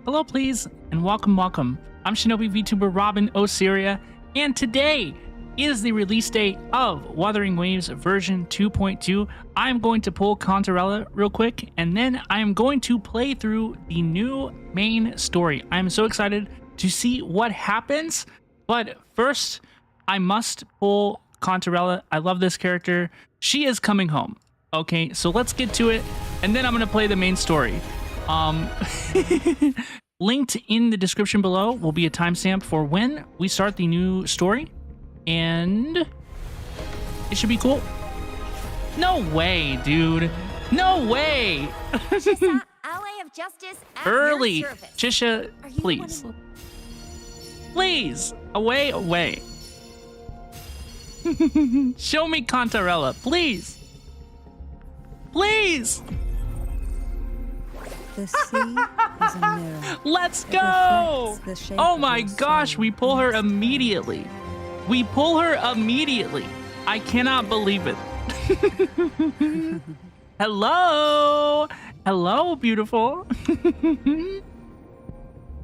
Hello, please, and welcome. I'm Shinobi VTuber Robin Osiria, and today is the release date of Wuthering Waves version 2.2. I'm going to pull Cantarella real quick, and then I am going to play through the new main story. I'm so excited to see what happens, but first, I must pull Cantarella. I love this character. She is coming home. Okay, so let's get to it, and then I'm going to play the main story. Linked in the description below will be a timestamp for when we start the new story, and it should be cool. No way, dude. No way. Chisha, ally of justice at Early. your service. Chisha, Are you please. one Please. Away. Show me Cantarella, please. Please. The sea is a mirror. Let's It go. reflects the shape Oh of my your gosh, soul we pull her in its immediately. We pull her immediately. I cannot believe it. Hello. Hello, beautiful.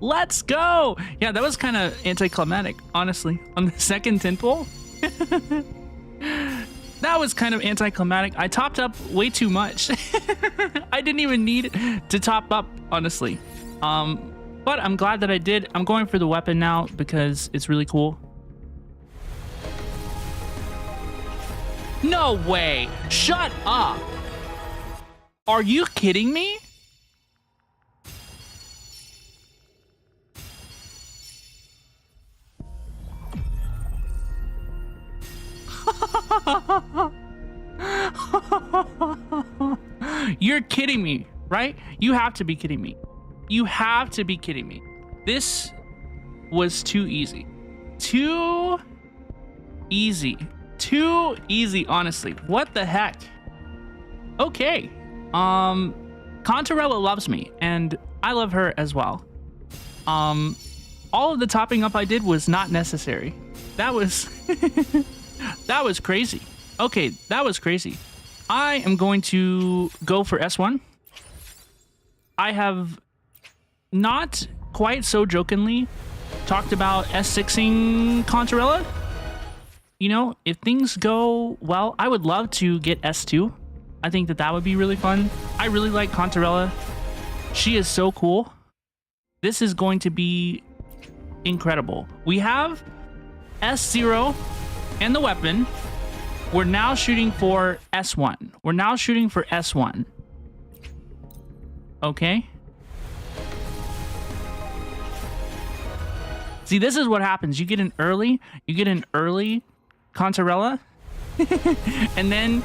Let's go. Yeah, that was kind of anticlimactic, honestly. On the second tin pull. That was kind of anticlimactic. I topped up way too much. I didn't even need to top up, honestly. But I'm glad that I did. I'm going for the weapon now because it's really cool. No way. Shut up. Are you kidding me? You're kidding me, right? You have to be kidding me. You have to be kidding me. This was too easy. Too easy. Too easy, honestly. What the heck? Okay. Cantarella loves me, and I love her as well. All of the topping up I did was not necessary. That was that was crazy. Okay, that was crazy. I am going to go for S1. I have not quite so jokingly talked about S6ing Cantarella. You know, if things go well, I would love to get S2. I think that would be really fun. I really like Cantarella. She is so cool. This is going to be incredible. We have S0 and the weapon. We're now shooting for S1. We're now shooting for S1. Okay. See, this is what happens. You get an early Cantarella, and then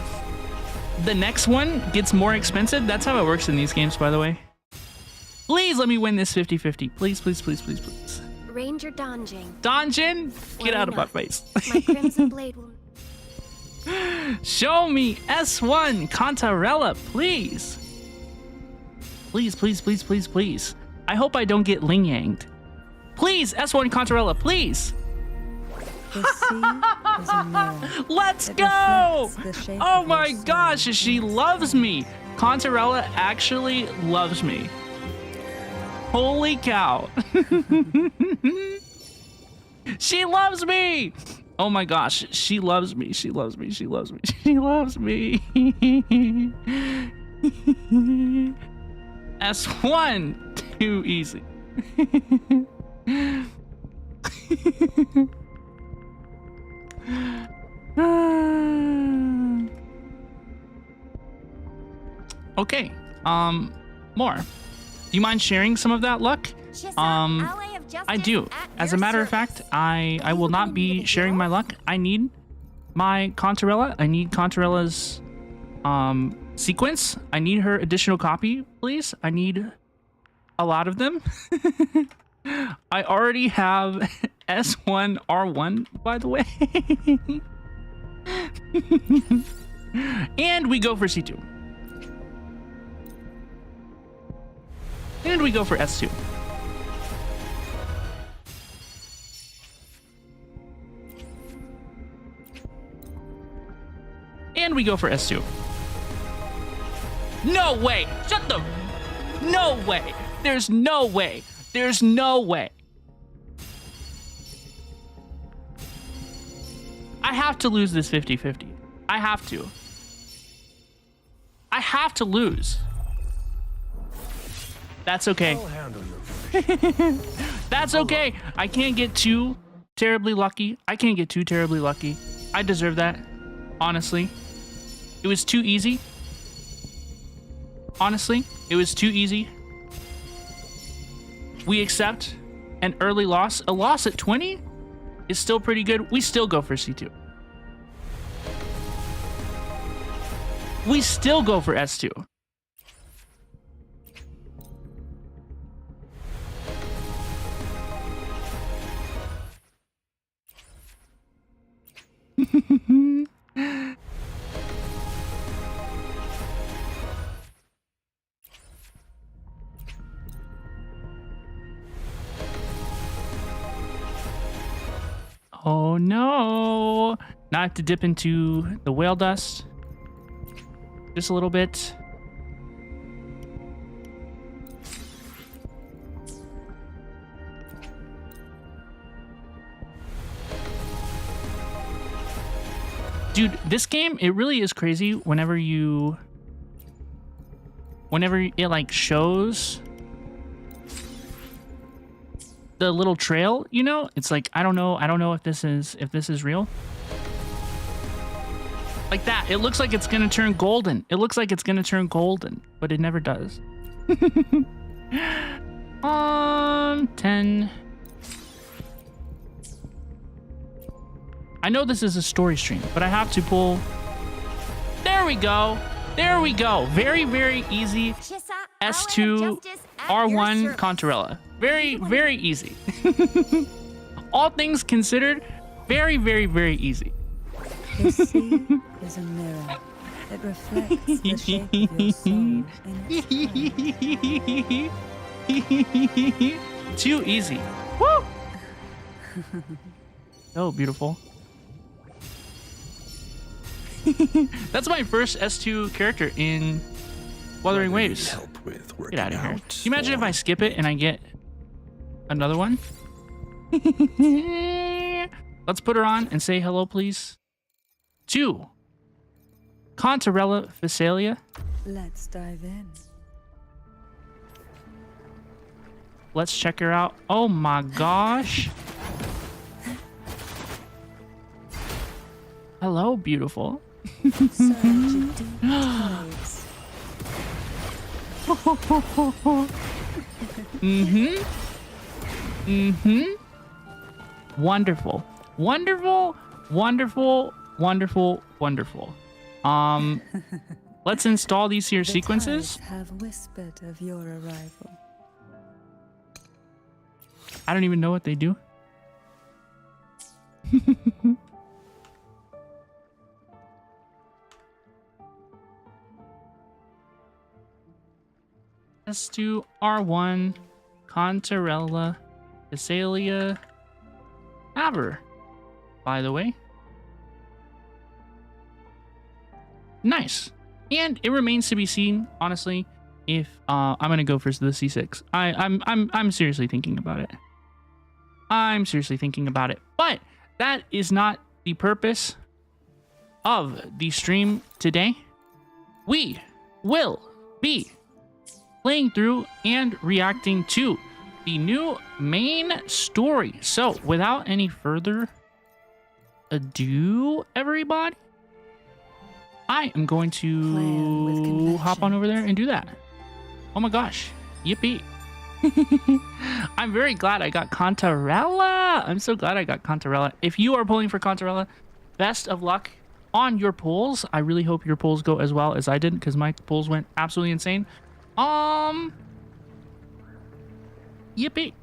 the next one gets more expensive. That's how it works in these games, by the way. Please let me win this 50-50. Please. Ranger Donjing. Donjin, get Why out of my not? face. My crimson blade will... Show me S1 Cantarella, please. Please. I hope I don't get Ling Yanged. Please, S1 Cantarella, please. The sea is a mirror. Let's It go. reflects the shape Oh of my your soul gosh, in she its loves me. Cantarella actually loves me. Holy cow. She loves me. Oh my gosh, she loves me. S1, too easy. Okay, more. Do you mind sharing some of that luck? Chisha, ally of justice I do. at As a your matter of service. fact, I will not be sharing my luck. I need my Cantarella. I need Cantarella's sequence. I need her additional copy, please. I need a lot of them. I already have S1 R1, by the way. And we go for C2. And we go for S2. And we go for S2. No way! Shut the... No way! There's no way! There's no way. I have to lose this 50-50. I have to. I have to lose. That's okay. I'll handle your That's okay. I can't get too terribly lucky. I can't get too terribly lucky. I deserve that. Honestly. It was too easy. Honestly, it was too easy. We accept an early loss. A loss at 20 is still pretty good. We still go for C2. We still go for S2. Oh no! Now I have to dip into the whale dust. Just a little bit. Dude, this game, it really is crazy whenever it like shows the little trail, you know? It's like, I don't know if this is real. Like that. It looks like it's gonna turn golden. It looks like it's gonna turn golden, but it never does. 10. I know this is a story stream, but I have to pull. There we go. There we go. Very, very easy. S2, R1, Cantarella. Very, very easy. All things considered, very, very, very easy. The sea is a mirror. It reflects the shape of your soul in its frame. Too easy. Woo! Oh, beautiful. That's my first S2 character in Wuthering Waves. Get out of here. Can you imagine if I skip it and I get another one? Let's put her on and say hello, please. 2. Cantarella Pulls. Let's dive in. Let's check her out. Oh my gosh. Hello, beautiful. Surge deep tides. Wonderful. Wonderful. Wonderful. Wonderful. Wonderful. Let's install these here The sequences. tides have whispered of your arrival. I don't even know what they do. S2, R1, Cantarella, Osiria, Haber, by the way. Nice. And it remains to be seen, honestly, if I'm gonna go for the C6. I'm seriously thinking about it. I'm seriously thinking about it. But that is not the purpose of the stream today. We will be playing through and reacting to the new main story. So without any further ado, everybody, I am going to hop on over there and do that. Oh my gosh. Yippee. I'm very glad I got Cantarella. I'm so glad I got Cantarella. If you are pulling for Cantarella, best of luck on your pulls. I really hope your pulls go as well as I did, because my pulls went absolutely insane. Yippee.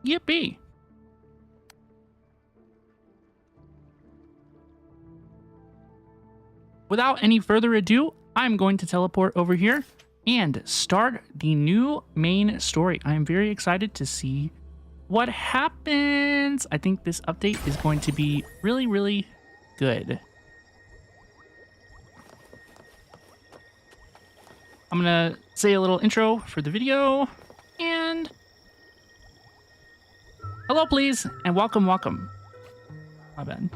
Yippee. Without any further ado, I'm going to teleport over here and start the new main story. I am very excited to see what happens. I think this update is going to be really, really good. I'm gonna say a little intro for the video, and hello, please, and welcome, welcome. My bad.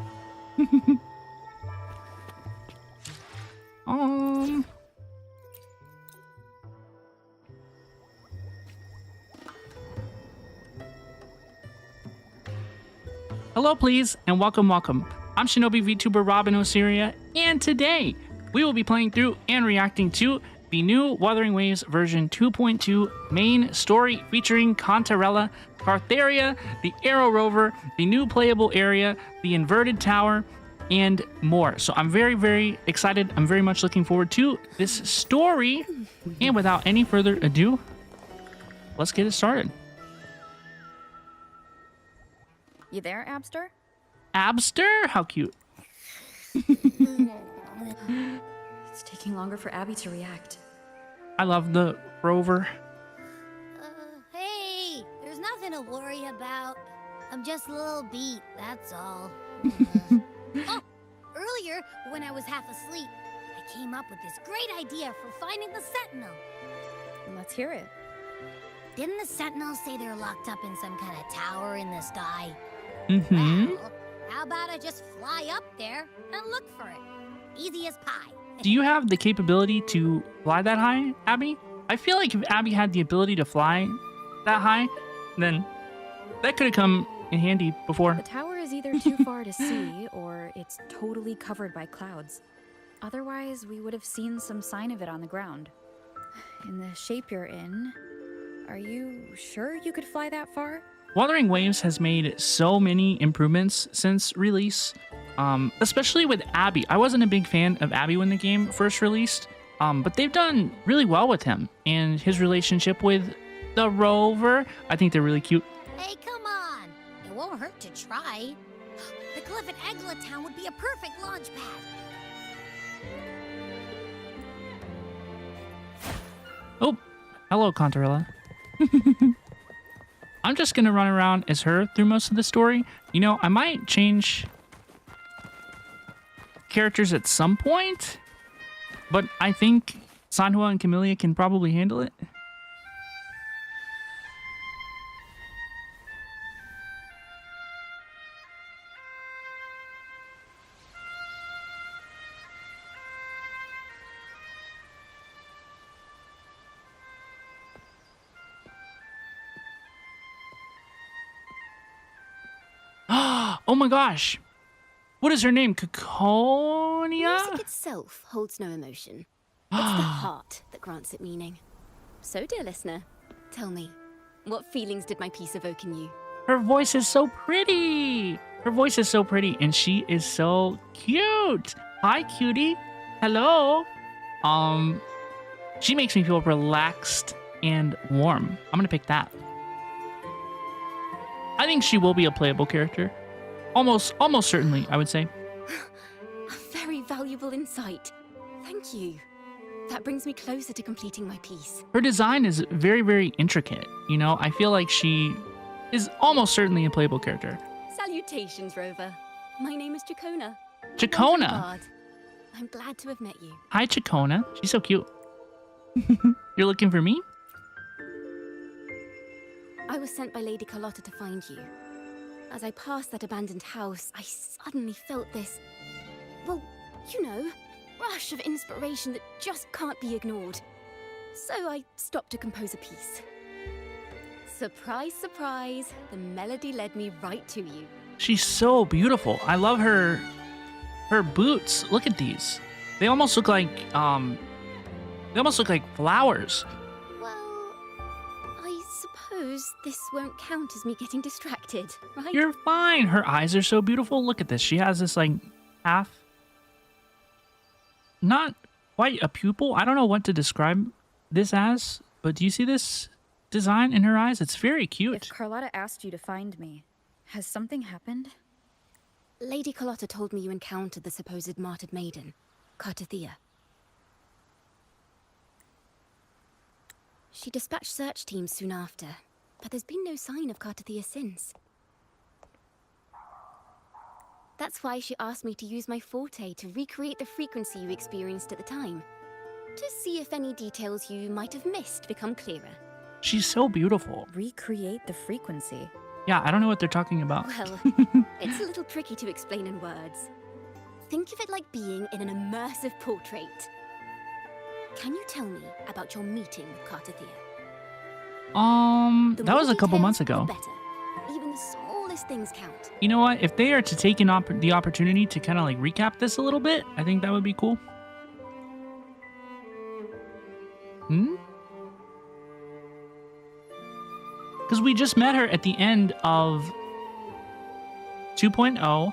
Hello, please, and welcome, welcome. I'm Shinobi VTuber Robin Osiria, and today we will be playing through and reacting to the new Wuthering Waves version 2.2 main story featuring Cantarella, Cartethyia, the Aero Rover, the new playable area, the inverted tower, and more. So I'm very, very excited. I'm very much looking forward to this story. And without any further ado, let's get it started. You there, Abster? Abster? How cute. It's taking longer for Abby to react. I love the rover. Hey, there's nothing to worry about. I'm just a little beat, that's all. Oh, earlier, when I was half asleep, I came up with this great idea for finding the Sentinel. Let's hear it. Didn't the Sentinels say they're locked up in some kind of tower in the sky? Mm-hmm. Well, how about I just fly up there and look for it? Easy as pie. Do you have the capability to fly that high, Abby? I feel like if Abby had the ability to fly that high, then that could have come in handy before. The tower is either too far to see, or it's totally covered by clouds. Otherwise, we would have seen some sign of it on the ground. In the shape you're in, are you sure you could fly that far? Wuthering Waves has made so many improvements since release, especially with Abby. I wasn't a big fan of Abby when the game first released, but they've done really well with him and his relationship with the rover. I think they're really cute. Hey, come on. It won't hurt to try. The cliff at Egla Town would be a perfect launch pad. Oh, hello, Cantarella. I'm just going to run around as her through most of the story. You know, I might change characters at some point, but I think Sanhua and Camellia can probably handle it. Oh my gosh. What is her name? Caconia? Music itself holds no emotion. It's the heart that grants it meaning. So, dear listener, tell me, what feelings did my piece evoke in you? Her voice is so pretty. Her voice is so pretty, and she is so cute. Hi, cutie. Hello. She makes me feel relaxed and warm. I'm gonna pick that. I think she will be a playable character. Almost certainly, I would say. A very valuable insight. Thank you. That brings me closer to completing my piece. Her design is very, very intricate. You know, I feel like she is almost certainly a playable character. Salutations, Rover. My name is Chacona. Chacona. Bard. I'm glad to have met you. Hi, Chacona. She's so cute. You're looking for me? I was sent by Lady Carlotta to find you. As I passed that abandoned house, I suddenly felt this, well, you know, rush of inspiration that just can't be ignored. So I stopped to compose a piece. Surprise, surprise, the melody led me right to you. She's so beautiful. I love her boots. Look at these. They almost look like flowers. Well, I suppose this won't count as me getting distracted, right? You're fine. Her eyes are so beautiful. Look at this. She has this like half, not quite a pupil. I don't know what to describe this as, but do you see this design in her eyes? It's very cute. If Carlotta asked you to find me, has something happened? Lady Carlotta told me you encountered the supposed martyred maiden, Cartethyia. She dispatched search teams soon after, but there's been no sign of Cartethyia since. That's why she asked me to use my forte to recreate the frequency you experienced at the time. to see if any details you might have missed become clearer. She's so beautiful. Recreate the frequency. Yeah, I don't know what they're talking about. Well, it's a little tricky to explain in words. Think of it like being in an immersive portrait. Can you tell me about your meeting with Cartethyia? The That more was a couple details, months the ago. better. Even the smallest things count. You know what? If they are to take the opportunity to kind of like recap this a little bit, I think that would be cool. Because we just met her at the end of 2.0.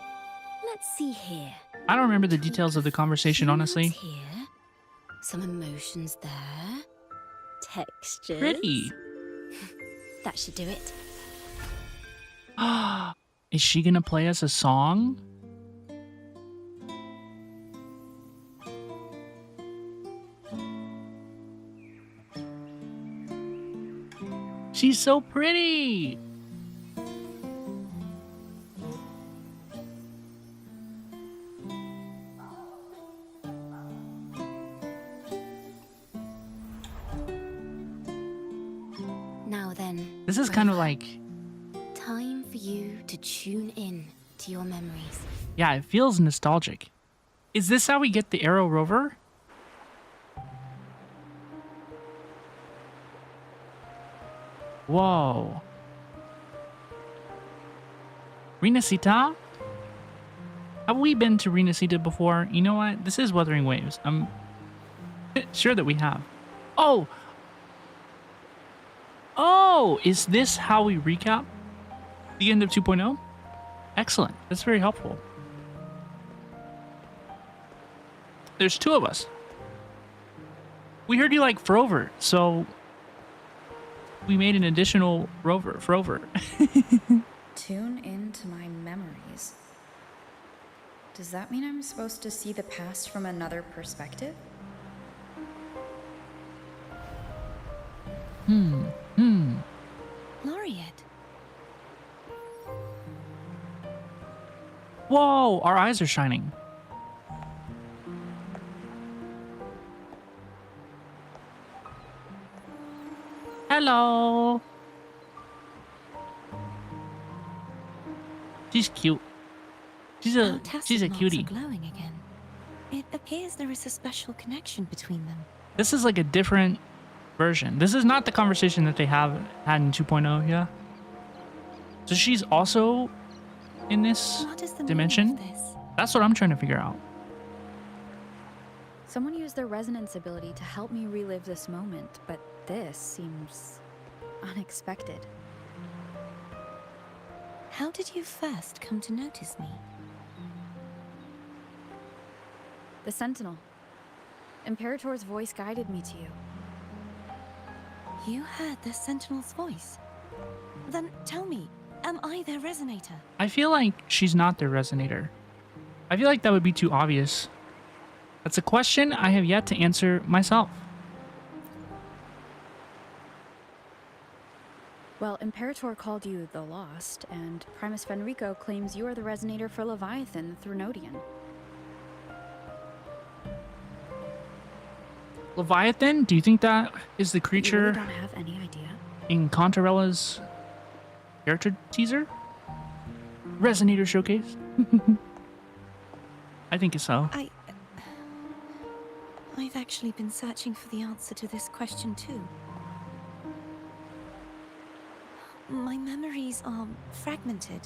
Let's see here. I don't remember the details of the conversation, honestly. Feelings here, some emotions there, textures. Pretty. That should do it. Is she gonna play us a song? She's so pretty. Now then. This is kind of Rover, like, time for you to tune in to your memories. yeah, it feels nostalgic. Is this how we get the Aero Rover? Whoa. Renacita? Have we been to Renacita before? You know what? This is Wuthering Waves. I'm sure that we have. Oh! Oh! Is this how we recap the end of 2.0? Excellent. That's very helpful. There's two of us. We heard you like Frover, so we made an additional rover, Frover. Tune into my memories. Does that mean I'm supposed to see the past from another perspective? Laureate. Whoa, our eyes are shining. Hello. She's cute. She's a cutie. Glowing again. It appears there is a special connection between them. This is like a different version. This is not the conversation that they had in 2.0, yeah? So she's also in this What is the dimension? meaning of this? That's what I'm trying to figure out. Someone used their resonance ability to help me relive this moment, but this seems unexpected. How did you first come to notice me? The Sentinel. Imperator's voice guided me to you. You heard the Sentinel's voice? Then tell me, am I their resonator? I feel like she's not their resonator. I feel like that would be too obvious. That's a question I have yet to answer myself. Well, Imperator called you the Lost, and Primus Fenrico claims you are the resonator for Leviathan, the Thrunodian. Leviathan? Do you think that is the You creature really don't have any idea? in Cantarella's character teaser? Resonator showcase? I think so. I've actually been searching for the answer to this question too. My memories are fragmented.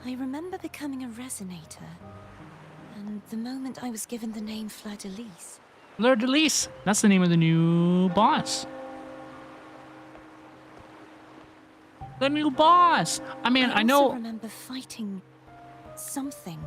I remember becoming a resonator, and the moment I was given the name Fleurdelys. Fleurdelys! That's the name of the new boss. The new boss! I mean, I I know... also remember fighting something,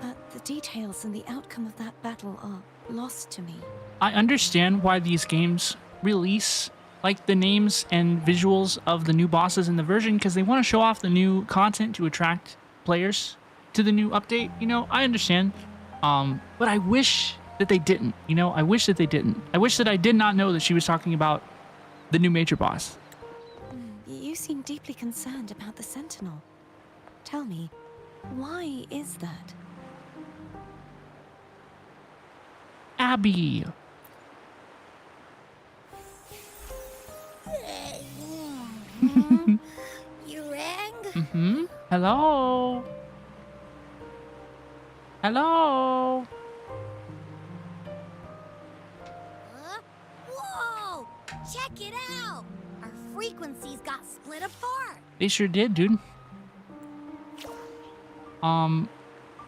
but the details and the outcome of that battle are lost to me. I understand why these games release like the names and visuals of the new bosses in the version, because they want to show off the new content to attract players to the new update. You know, I understand. But I wish that they didn't. You know, I wish that they didn't. I wish that I did not know that she was talking about the new major boss. You seem deeply concerned about the Sentinel. Tell me, why is that? Abby. You rang? Mm-hmm. Hello? Hello? Whoa! Check it out! Our frequencies got split apart. They sure did, dude.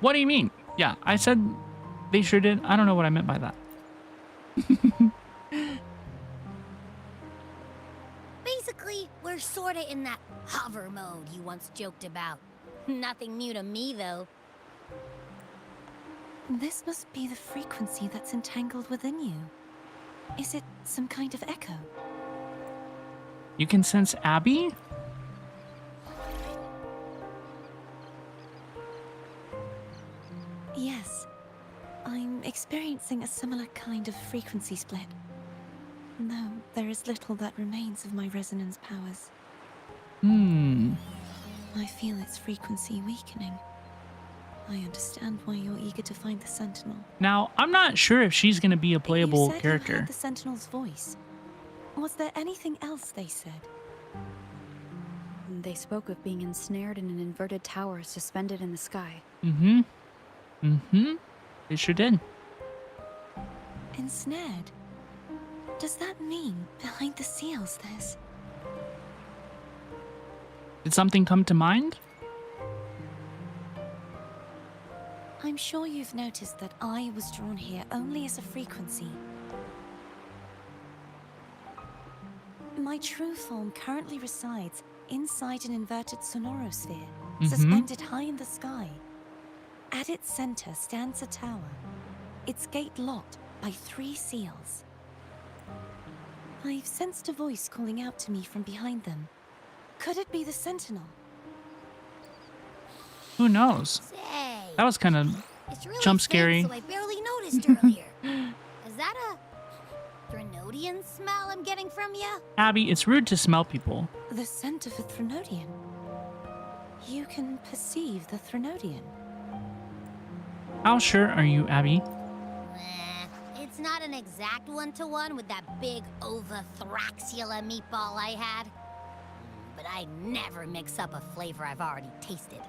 What do you mean? Yeah, I said they sure did. I don't know what I meant by that. Basically, we're sorta in that hover mode you once joked about. Nothing new to me, though. This must be the frequency that's entangled within you. Is it some kind of echo? You can sense Abby? Yes. I'm experiencing a similar kind of frequency split. Though there is little that remains of my resonance powers. I feel its frequency weakening. I understand why you're eager to find the Sentinel. Now, I'm not sure if she's going to be a You playable said you character. heard the Sentinel's voice. Was there anything else they said? They spoke of being ensnared in an inverted tower suspended in the sky. Mm-hmm. Mm-hmm. They sure did. Ensnared? Does that mean behind the seals there's... Did something come to mind? I'm sure you've noticed that I was drawn here only as a frequency. My true form currently resides inside an inverted sonorosphere, suspended high in the sky. At its center stands a tower, its gate locked by 3 seals. I've sensed a voice calling out to me from behind them. Could it be the Sentinel? Who knows? Say, That was kind of it's really jump faint, scary. so I barely noticed earlier. Is that a Threnodian smell I'm getting from you? Abby, it's rude to smell people. The scent of a Threnodian. You can perceive the Threnodian. How sure are you, Abby? It's not an exact one-to-one with that big Ovathraxula meatball I had. But I never mix up a flavor I've already tasted.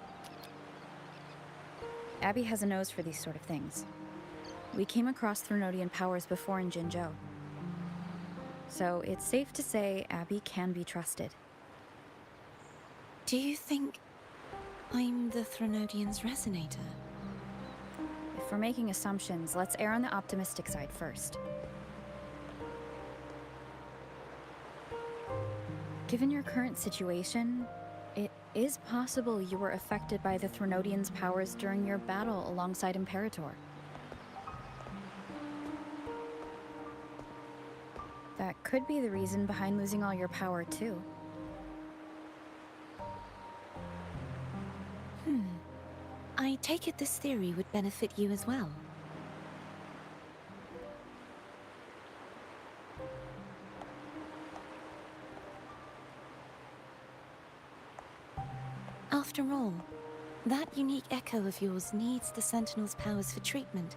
Abby has a nose for these sort of things. We came across Threnodian powers before in Jinzhou. So it's safe to say Abby can be trusted. Do you think I'm the Threnodian's resonator? If we're making assumptions, let's err on the optimistic side first. Given your current situation, it is possible you were affected by the Threnodian's powers during your battle alongside Imperator. That could be the reason behind losing all your power, too. I take it this theory would benefit you as well. After all, that unique echo of yours needs the Sentinel's powers for treatment,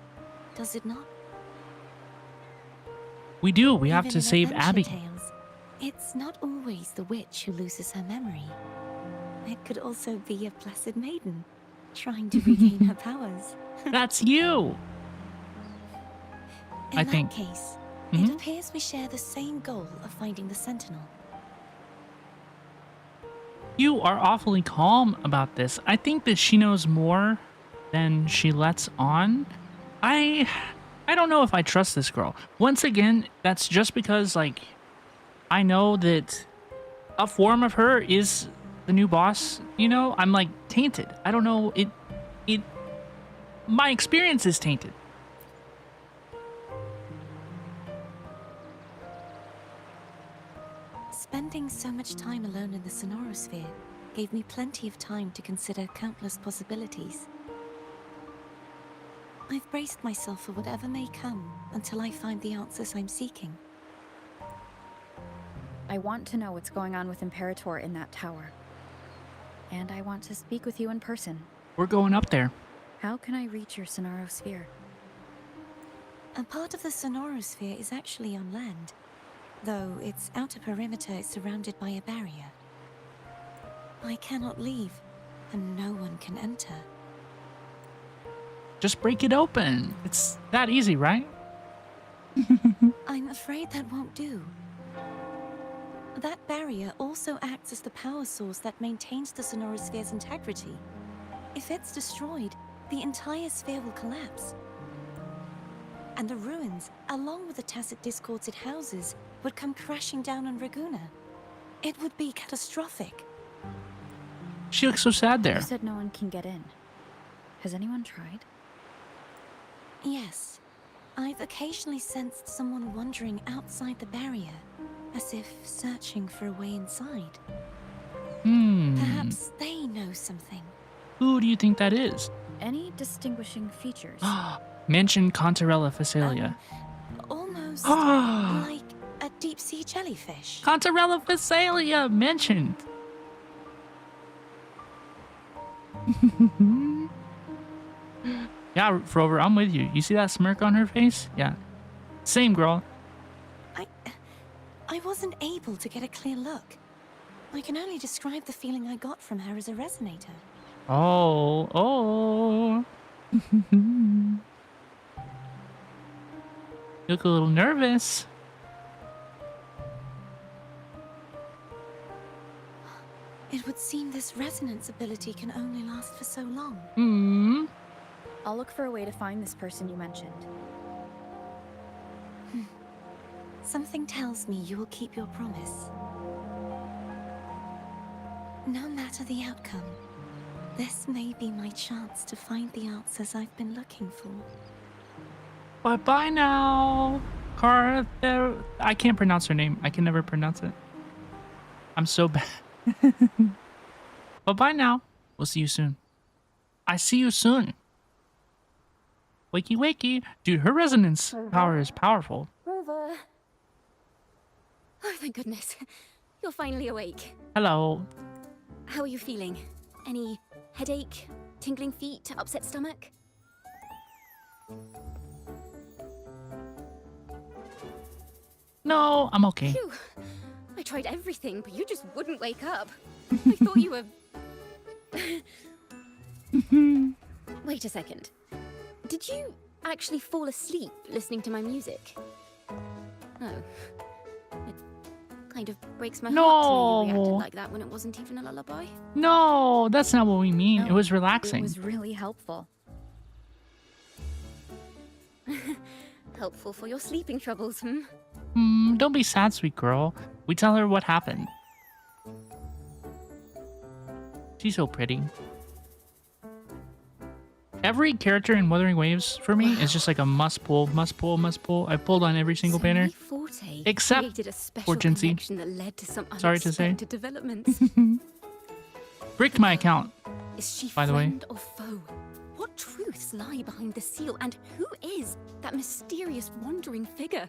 does it not? We do. We have Even to in save adventure Abby. tales, it's not always the witch who loses her memory. It could also be a blessed maiden, trying to regain her powers. That's you. In I that think. case, Mhm. it appears we share the same goal of finding the Sentinel. You are awfully calm about this. I think that she knows more than she lets on. I don't know if I trust this girl. Once again, that's just because, like, I know that a form of her is the new boss. You know, I'm like tainted. I don't know. My experience is tainted. Spending so much time alone in the sonorosphere gave me plenty of time to consider countless possibilities. I've braced myself for whatever may come until I find the answers I'm seeking. I want to know what's going on with Imperator in that tower. And I want to speak with you in person. We're going up there. How can I reach your Sonoro sphere? A part of the sonorosphere is actually on land, though its outer perimeter is surrounded by a barrier. I cannot leave, and no one can enter. Just break it open. It's that easy, right? I'm afraid that won't do. That barrier also acts as the power source that maintains the sonorosphere's integrity. If it's destroyed, the entire sphere will collapse. And the ruins, along with the tacit discords it houses, would come crashing down on Raguna. It would be catastrophic. She looks so sad there. You said no one can get in. Has anyone tried? Yes. I've occasionally sensed someone wandering outside the barrier, as if searching for a way inside. Perhaps they know something. Who do you think that is? Any distinguishing features? Mention Cantarella Pulls. Almost like a deep-sea jellyfish. Cantarella Pulls mentioned. Yeah, Rover, I'm with you. You see that smirk on her face? Yeah. Same, girl. I wasn't able to get a clear look. I can only describe the feeling I got from her as a resonator. Oh. You look a little nervous. It would seem this resonance ability can only last for so long. I'll look for a way to find this person you mentioned. Something tells me you will keep your promise. No matter the outcome, this may be my chance to find the answers I've been looking for. Bye-bye now. Cartethyia. I can't pronounce her name. I can never pronounce it. I'm so bad. Bye-bye now. We'll see you soon. I see you soon. Wakey wakey. Dude, her resonance power is powerful. Rover. Oh, thank goodness. You're finally awake. Hello. How are you feeling? Any headache, tingling feet, upset stomach? No, I'm okay. Phew. I tried everything, but you just wouldn't wake up. I thought you were... Wait a second. Did you actually fall asleep listening to my music? Oh. It kind of breaks my heart to know you reacted like that when it wasn't even a lullaby. No, that's not what we mean. No, it was relaxing. It was really helpful. Helpful for your sleeping troubles, Don't be sad, sweet girl. We tell her what happened. She's so pretty. Every character in Wuthering Waves for me is just like a must pull. I pulled on every single banner. Forte Except created a special for Gen Z. connection that led to some Sorry to say. unexpected developments. Bricked my account. Is she By the way. friend or foe? What truths lie behind the seal, and who is that mysterious wandering figure?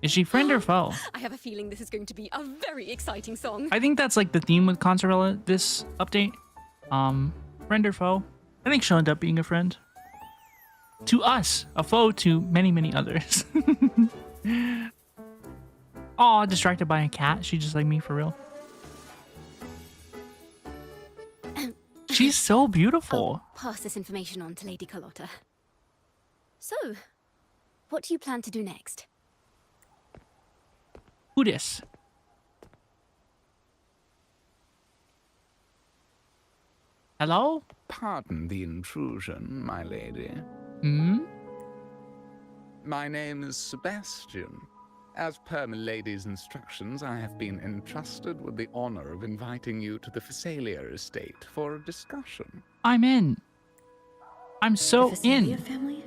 Is she friend or foe? I have a feeling this is going to be a very exciting song. I think that's like the theme with Cantarella this update. Friend or foe? I think she'll end up being a friend. To us, a foe to many, many others. Aw, distracted by a cat. She just like me for real. She's so beautiful. I'll pass this information on to Lady Carlotta. So, what do you plan to do next? Who this? Hello? Pardon the intrusion, my lady. My name is Sebastian. As per my lady's instructions, I have been entrusted with the honor of inviting you to the Fleurdelys estate for a discussion. I'm in. I'm so The Osiria in. family?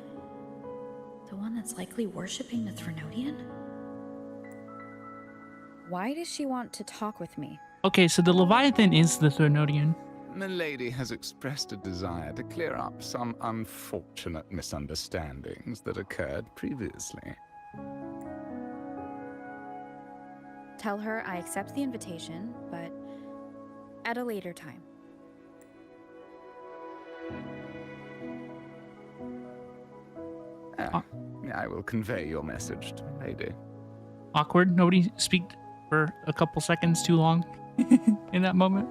The one that's likely worshipping the Threnodian? Why does she want to talk with me? Okay, so the Leviathan is the Threnodian. My lady has expressed a desire to clear up some unfortunate misunderstandings that occurred previously. Tell her I accept the invitation, but at a later time. I will convey your message to the lady. Awkward. Nobody speak for a couple seconds too long in that moment.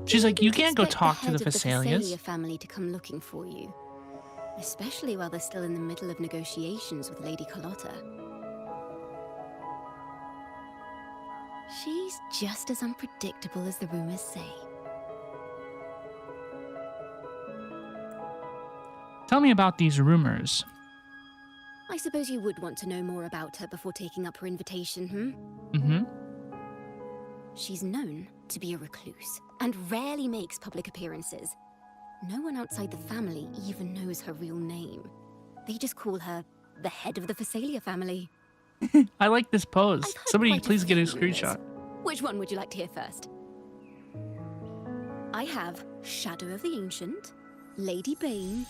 She's like, you can't go talk to the Fleurdelys Phasalias. family to come looking for you, especially while they're still in the middle of negotiations with Lady Carlotta. She's just as unpredictable as the rumors say. Tell me about these rumors. I suppose you would want to know more about her before taking up her invitation, Mm-hmm. She's known to be a recluse and rarely makes public appearances. No one outside the family even knows her real name. They just call her the head of the Phasalia family. I like this pose. I've heard Somebody quite please get a few rumors. screenshot. Which one would you like to hear first? I have Shadow of the Ancient, Lady Bane,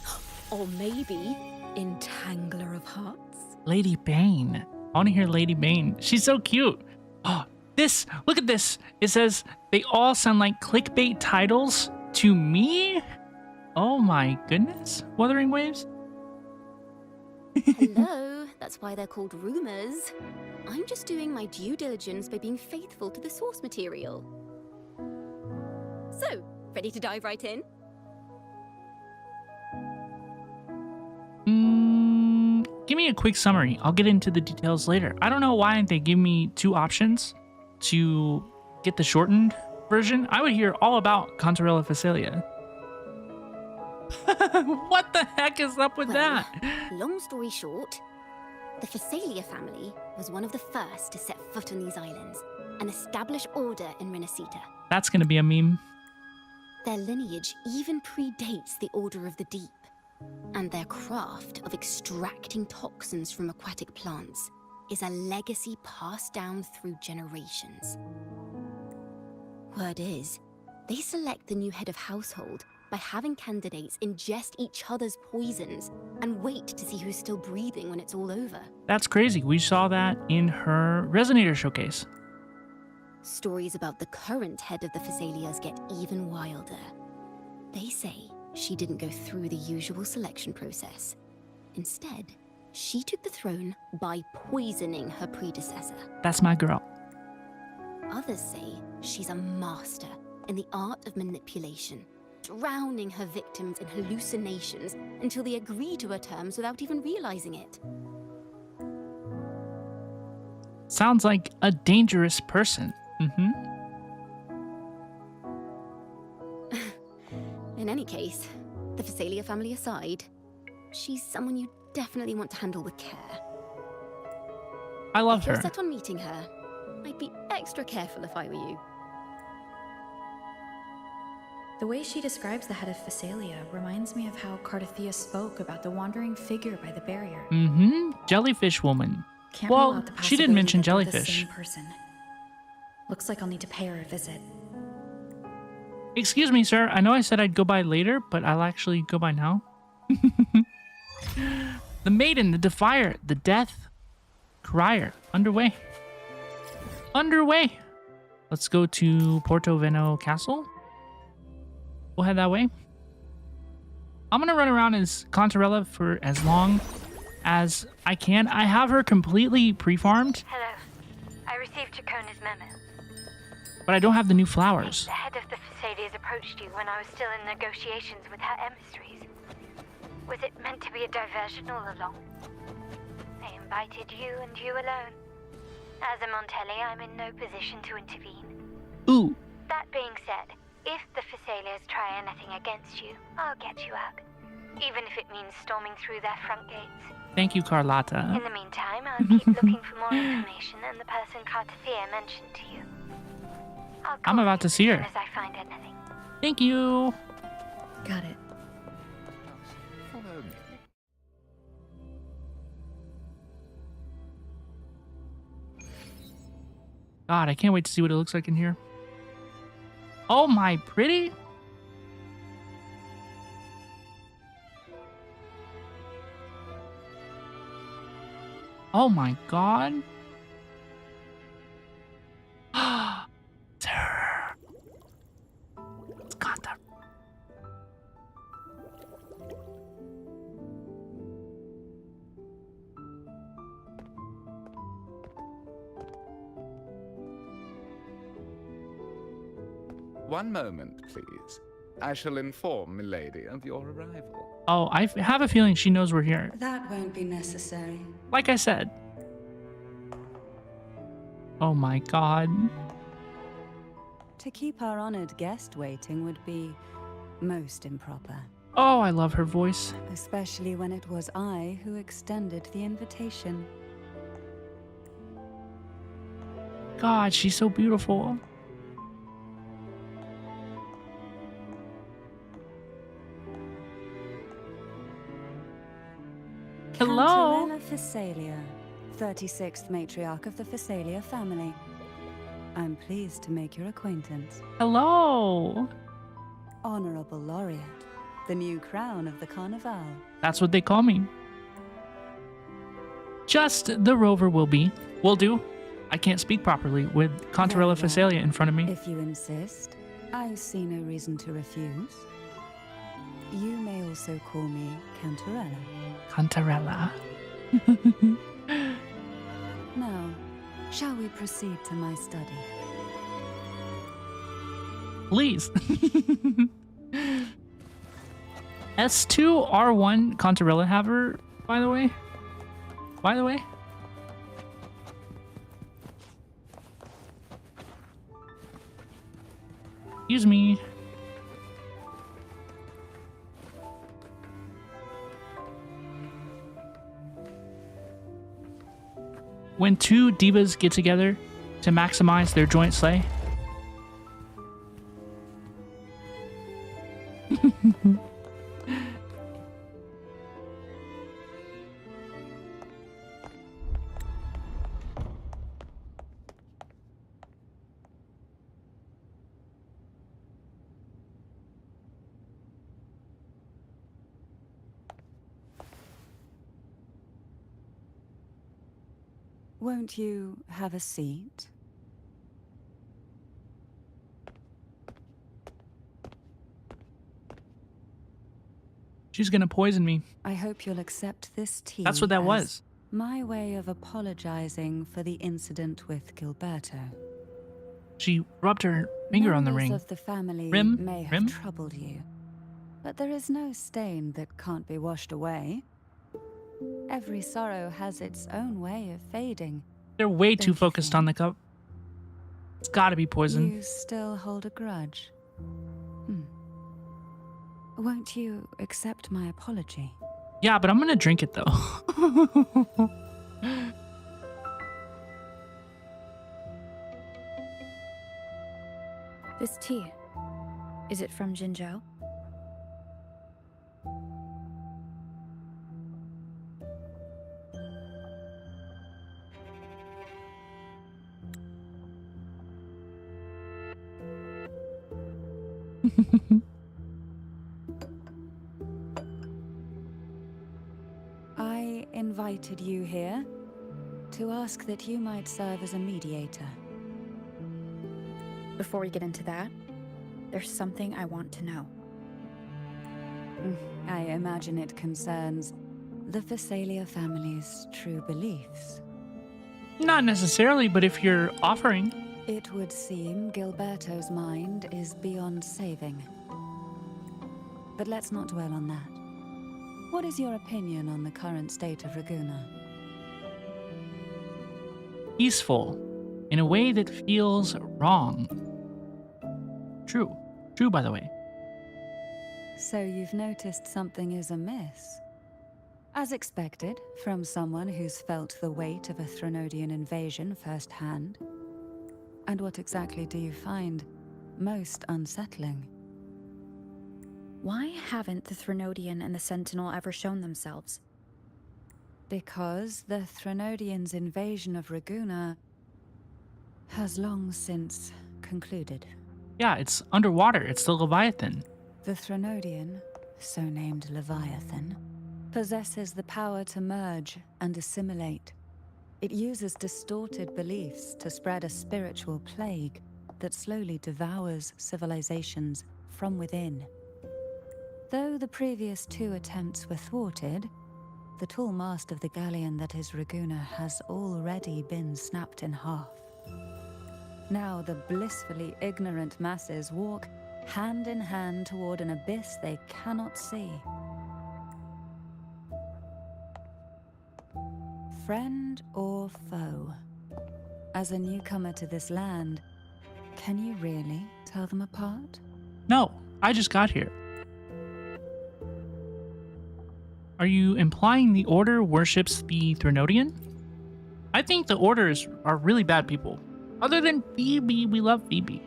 or maybe Entangler of Hearts. Lady Bane. I want to hear Lady Bane. She's so cute. Oh, this. Look at this. It says they all sound like clickbait titles to me. Oh my goodness. Wuthering Waves. Hello, that's why they're called rumors. I'm just doing my due diligence by being faithful to the source material. So, ready to dive right in? Give me a quick summary. I'll get into the details later. I don't know why they give me two options to get the shortened version. I would hear all about Cantarella Phasalia. What the heck is up with Well, that? long story short, the Phasalia family was one of the first to set foot on these islands and establish order in Renacita. That's going to be a meme. Their lineage even predates the Order of the Deep, and their craft of extracting toxins from aquatic plants is a legacy passed down through generations. Word is, they select the new head of household by having candidates ingest each other's poisons and wait to see who's still breathing when it's all over. That's crazy. We saw that in her Resonator showcase. Stories about the current head of the Phasalias get even wilder. They say she didn't go through the usual selection process. Instead, she took the throne by poisoning her predecessor. That's my girl. Others say she's a master in the art of manipulation, drowning her victims in hallucinations until they agree to her terms without even realizing it. Sounds like a dangerous person. Mm-hmm. In any case, the Phasalia family aside, she's someone you definitely want to handle with care. I love If you're her. set on meeting her, I'd be extra careful if I were you. The way she describes the head of Phasalia reminds me of how Cartethyia spoke about the wandering figure by the barrier. Mm-hmm. Jellyfish woman. Can't rule Well, out the she didn't mention possibility that they're jellyfish. the same person. Looks like I'll need to pay her a visit. Excuse me, sir. I know I said I'd go by later, but I'll actually go by now. The Maiden, the Defier, the Death Crier. Underway. Underway. Let's go to Porto Veno Castle. We'll head that way. I'm going to run around as Cantarella for as long as I can. I have her completely pre-farmed, Hello. I received Chacona's memo. but I don't have the new flowers. The head of the Phasalias approached you when I was still in negotiations with her emissaries. Was it meant to be a diversion all along? They invited you and you alone. As a Montelli, I'm in no position to intervene. Ooh. That being said, if the Phasalias try anything against you, I'll get you out. Even if it means storming through their front gates. Thank you, Carlotta. In the meantime, I'll keep looking for more information and the person Cartethyia mentioned to you. I'll I'm call about you to see as her. soon as I find anything. Thank you. Got it. Follow me. God, I can't wait to see what it looks like in here. Oh my pretty. Oh my god. It's her. It's Kanta. One moment, please. I shall inform Milady of your arrival. Oh, I have a feeling she knows we're here. That won't be necessary. Like I said. Oh my god. To keep our honored guest waiting would be most improper. Oh, I love her voice. Especially when it was I who extended the invitation. God, she's so beautiful. Hello? Cantarella Pulls, 36th matriarch of the Fleurdelys family. I'm pleased to make your acquaintance. Hello. Honorable Laureate, the new crown of the Carnival. That's what they call me. Just the rover will do. I can't speak properly with Cantarella Very Pulls well. in front of me. If you insist, I see no reason to refuse. You may also call me Cantarella. Cantarella. Now, shall we proceed to my study? Please. S2 R1 Cantarella Haver, by the way. Excuse me. When two divas get together to maximize their joint slay. Won't you have a seat? She's gonna poison me. I hope you'll accept this tea. That's what that as was. My way of apologizing for the incident with Gilberto. She rubbed her finger on the Members ring. of the family Rim? may have Rim? troubled you, but there is no stain that can't be washed away. Every sorrow has its own way of fading. They're way too Don't you focused think? on the cup. It's gotta be poison. You still hold a grudge? Won't you accept my apology? Yeah, but I'm gonna drink it though. This tea, is it from Jinzhou? I invited you here to ask that you might serve as a mediator. Before we get into that, there's something I want to know. I imagine it concerns the Fleurdelys family's true beliefs. Not necessarily, but if you're offering. It would seem Gilberto's mind is beyond saving. But let's not dwell on that. What is your opinion on the current state of Raguna? Peaceful. In a way that feels wrong. True. True, by the way. So you've noticed something is amiss? As expected, from someone who's felt the weight of a Threnodian invasion firsthand. And what exactly do you find most unsettling? Why haven't the Threnodian and the Sentinel ever shown themselves? Because the Threnodians' invasion of Raguna has long since concluded. Yeah, it's underwater. It's the Leviathan. The Threnodian, so named Leviathan, possesses the power to merge and assimilate. It uses distorted beliefs to spread a spiritual plague that slowly devours civilizations from within. Though the previous two attempts were thwarted, the tall mast of the galleon that is Raguna has already been snapped in half. Now the blissfully ignorant masses walk hand in hand toward an abyss they cannot see. Friend or foe? As a newcomer to this land, can you really tell them apart? No, I just got here. Are you implying the Order worships the Threnodian? I think the Orders are really bad people. Other than Phoebe, we love Phoebe.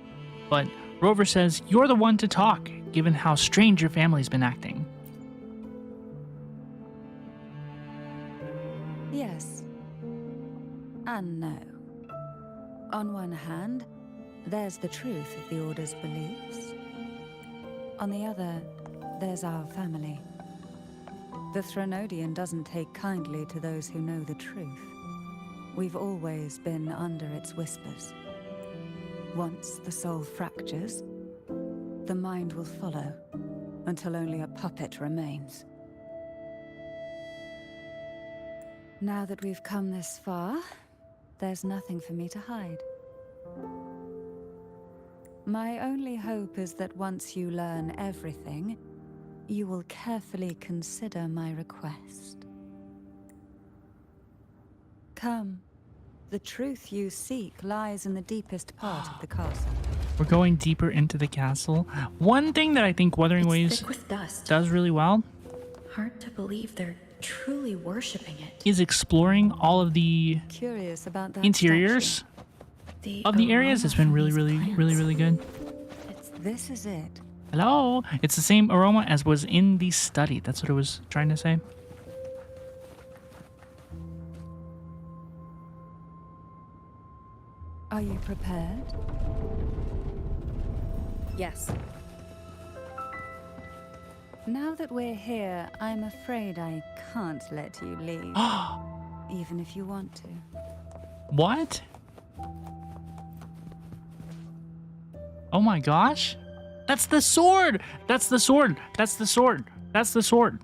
But Rover says you're the one to talk, given how strange your family's been acting. Yes. And no. On one hand, there's the truth of the Order's beliefs. On the other, there's our family. The Threnodian doesn't take kindly to those who know the truth. We've always been under its whispers. Once the soul fractures, the mind will follow, until only a puppet remains. Now that we've come this far, there's nothing for me to hide. My only hope is that once you learn everything, you will carefully consider my request. Come. The truth you seek lies in the deepest part of the castle. We're going deeper into the castle. One thing that I think Wuthering Waves thick with dust. does really well Hard to believe they're truly worshipping it. is exploring all of the Curious about that interiors of the areas. It's been really, really, really, really good. statue. This is it. Hello? It's the same aroma as was in the study. That's what it was trying to say. Are you prepared? Yes. Now that we're here, I'm afraid I can't let you leave. Even if you want to. What? Oh my gosh. That's the sword. That's the sword. That's the sword. That's the sword.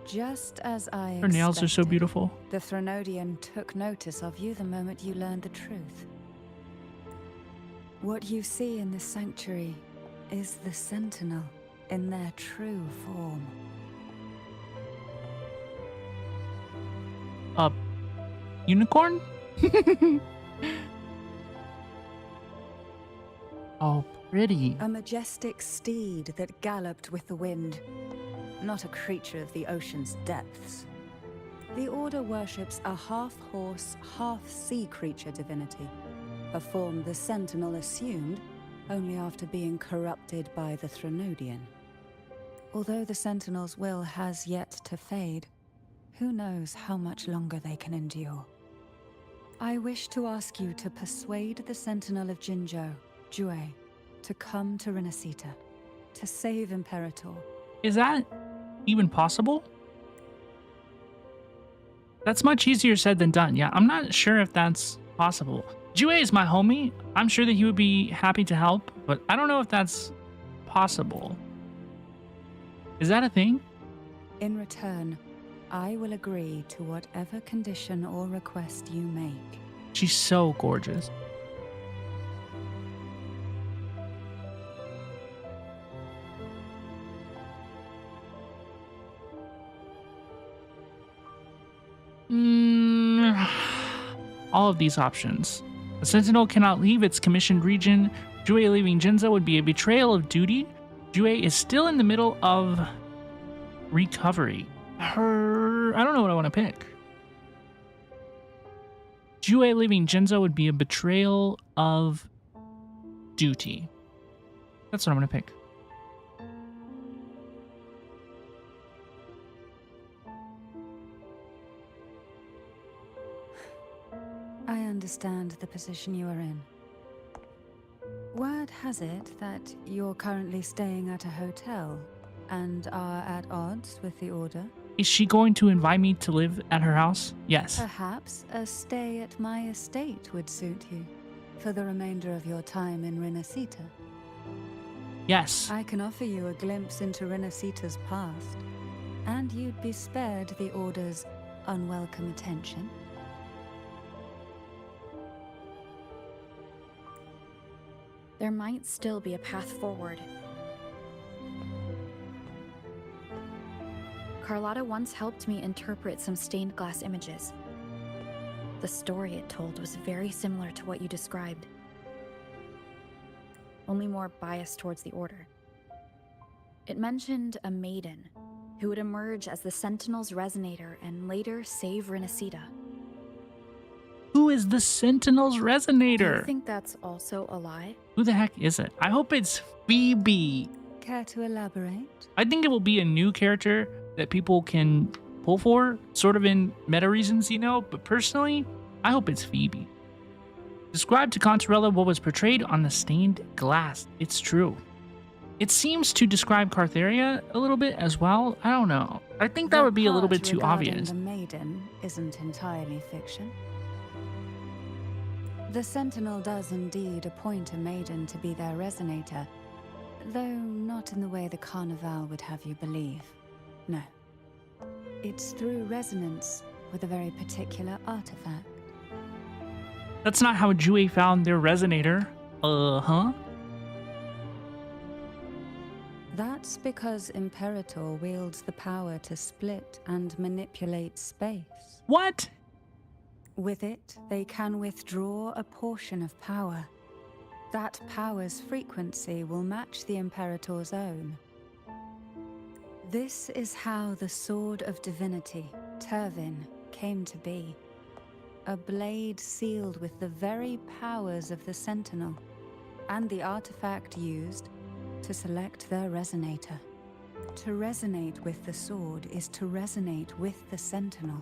Just as I Her nails are so expected, beautiful. The Threnodian took notice of you the moment you learned the truth. What you see in the sanctuary is the Sentinel in their true form. Unicorn? Oh, pretty. A majestic steed that galloped with the wind. Not a creature of the ocean's depths. The Order worships a half-horse, half-sea creature divinity, a form the Sentinel assumed only after being corrupted by the Threnodian. Although the Sentinel's will has yet to fade, who knows how much longer they can endure. I wish to ask you to persuade the Sentinel of Jinzhou, Jue, to come to Renacita, to save Imperator. Is that even possible? That's much easier said than done. Yeah, I'm not sure if that's possible. Jue is my homie. I'm sure that he would be happy to help, but I don't know if that's possible. Is that a thing? In return, I will agree to whatever condition or request you make. She's so gorgeous. All of these options. A Sentinel cannot leave its commissioned region. Jue leaving Jinzhou would be a betrayal of duty. Jue is still in the middle of recovery. I don't know what I want to pick. Jue leaving Jinzhou would be a betrayal of duty. That's what I'm going to pick. I understand the position you are in. Word has it that you're currently staying at a hotel and are at odds with the Order. Is she going to invite me to live at her house? Yes. Perhaps a stay at my estate would suit you for the remainder of your time in Rinasita. Yes. I can offer you a glimpse into Rinasita's past, and you'd be spared the Order's unwelcome attention. There might still be a path forward. Carlotta once helped me interpret some stained glass images. The story it told was very similar to what you described, only more biased towards the Order. It mentioned a maiden who would emerge as the Sentinel's resonator and later save Rinasita. Who is the Sentinel's Do resonator? you think that's also a lie? Who the heck is it? I hope it's Phoebe. Care to elaborate? I think it will be a new character that people can pull for, sort of in meta reasons, you know, but personally, I hope it's Phoebe. Describe to Cantarella what was portrayed on the stained glass. It's true. It seems to describe Cartethyia a little bit as well. I don't know. I think that The would be a little part bit too regarding obvious. The maiden isn't entirely fiction. The Sentinel does indeed appoint a maiden to be their resonator, though not in the way the Carnival would have you believe. No. It's through resonance with a very particular artifact. That's not how WuWa found their resonator. Uh-huh. That's because Imperator wields the power to split and manipulate space. What? With it, they can withdraw a portion of power. That power's frequency will match the Imperator's own. This is how the Sword of Divinity, Turvin, came to be. A blade sealed with the very powers of the Sentinel, and the artifact used to select their resonator. To resonate with the sword is to resonate with the Sentinel.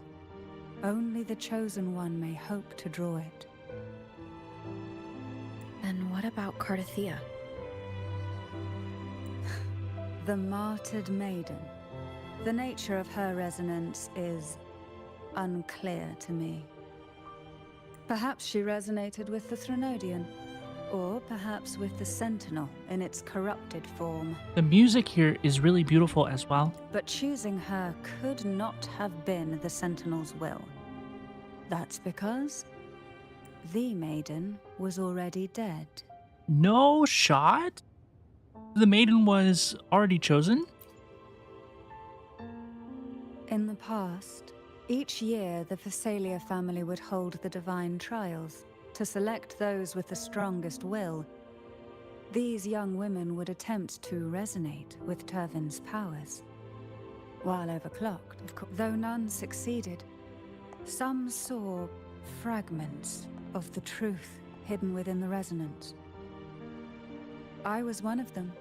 Only the Chosen One may hope to draw it. And what about Cartethyia? The martyred maiden. The nature of her resonance is unclear to me. Perhaps she resonated with the Threnodian, or perhaps with the Sentinel in its corrupted form. The music here is really beautiful as well. But choosing her could not have been the Sentinel's will. That's because the maiden was already dead. No shot? The maiden was already chosen? In the past, each year the Fleurdelys family would hold the divine trials to select those with the strongest will. These young women would attempt to resonate with Turvin's powers. While overclocked, of course, though none succeeded, some saw fragments of the truth hidden within the resonance. I was one of them.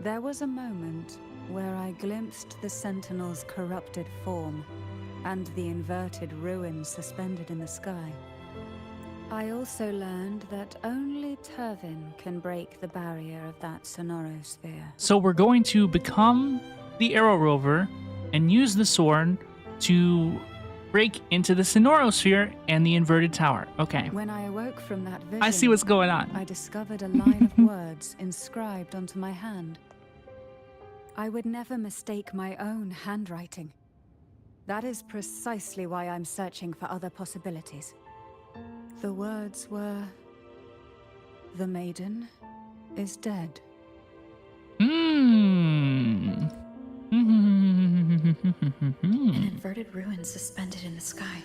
There was a moment where I glimpsed the Sentinel's corrupted form and the inverted ruins suspended in the sky. I also learned that only Turvin can break the barrier of that sonorosphere. So we're going to become the Aero Rover and use the sword to break into the sonorosphere and the inverted tower. Okay. When I awoke from that vision, I see what's going on. I discovered a line of words inscribed onto my hand. I would never mistake my own handwriting. That is precisely why I'm searching for other possibilities. The words were, "The maiden is dead." Hmm. An inverted ruin suspended in the sky.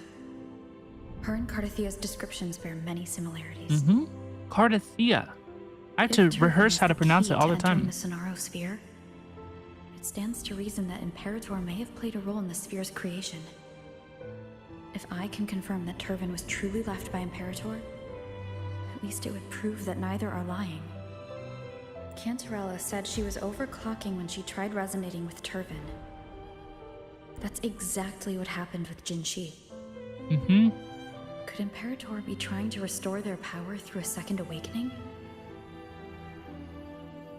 Her and Cartethyia's descriptions bear many similarities. Cartethyia. I have to If Turvin rehearse is how to pronounce key it all the entering time. the sonorosphere, it stands to reason that Imperator may have played a role in the sphere's creation. If I can confirm that Turvin was truly left by Imperator, at least it would prove that neither are lying. Cantarella said she was overclocking when she tried resonating with Turvin. That's exactly what happened with Jinxi. Could Imperator be trying to restore their power through a second awakening?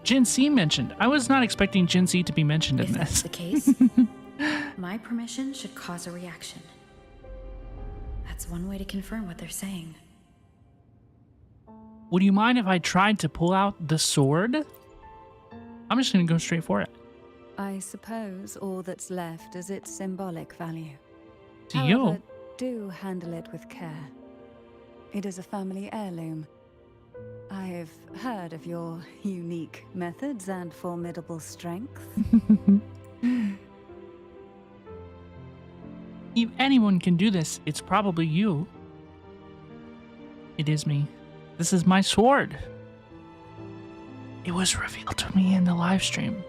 Jinxi mentioned. I was not expecting Jinxi to be mentioned in If that's this. the case, My permission should cause a reaction. That's one way to confirm what they're saying. Would you mind if I tried to pull out the sword? I'm just gonna go straight for it. I suppose all that's left is its symbolic value. To However, you? do handle it with care. It is a family heirloom. I've heard of your unique methods and formidable strength. If anyone can do this, it's probably you. It is me. This is my sword. It was revealed to me in the live stream.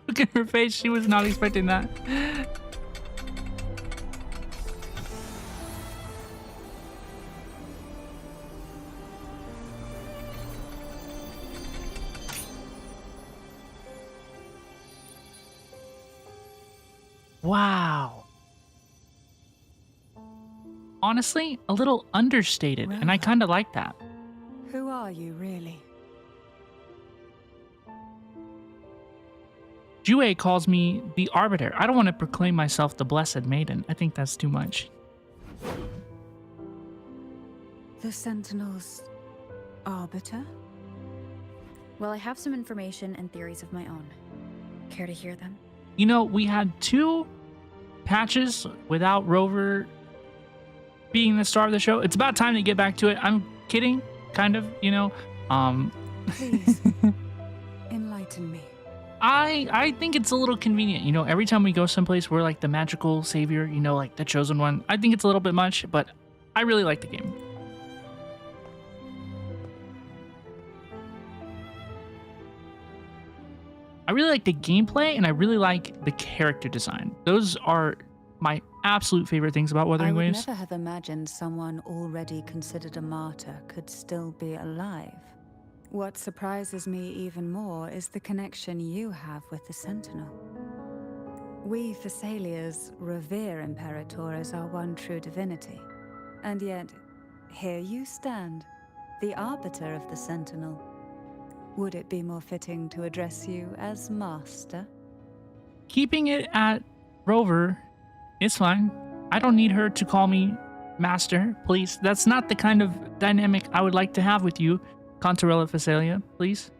Look at her face. She was not expecting that. Wow. Honestly, a little understated, and I kind of like that. Who are you, really? WuWa calls me the Arbiter. I don't want to proclaim myself the Blessed Maiden. I think that's too much. The Sentinel's arbiter? Well, I have some information and theories of my own. Care to hear them? You know, we had 2 patches without Rover being the star of the show. It's about time to get back to it. I'm kidding, kind of, you know. Please, enlighten me. I think it's a little convenient. You know, every time we go someplace, we're like the magical savior, you know, like the chosen one. I think it's a little bit much, but I really like the game. I really like the gameplay, and I really like the character design. Those are my absolute favorite things about Wuthering Waves. I would never have imagined someone already considered a martyr could still be alive. What surprises me even more is the connection you have with the Sentinel. We Thessalians revere Imperator as our one true divinity. And yet, here you stand, the arbiter of the Sentinel. Would it be more fitting to address you as Master? Keeping it at Rover is fine. I don't need her to call me Master, please. That's not the kind of dynamic I would like to have with you, Cantarella Pulls, please.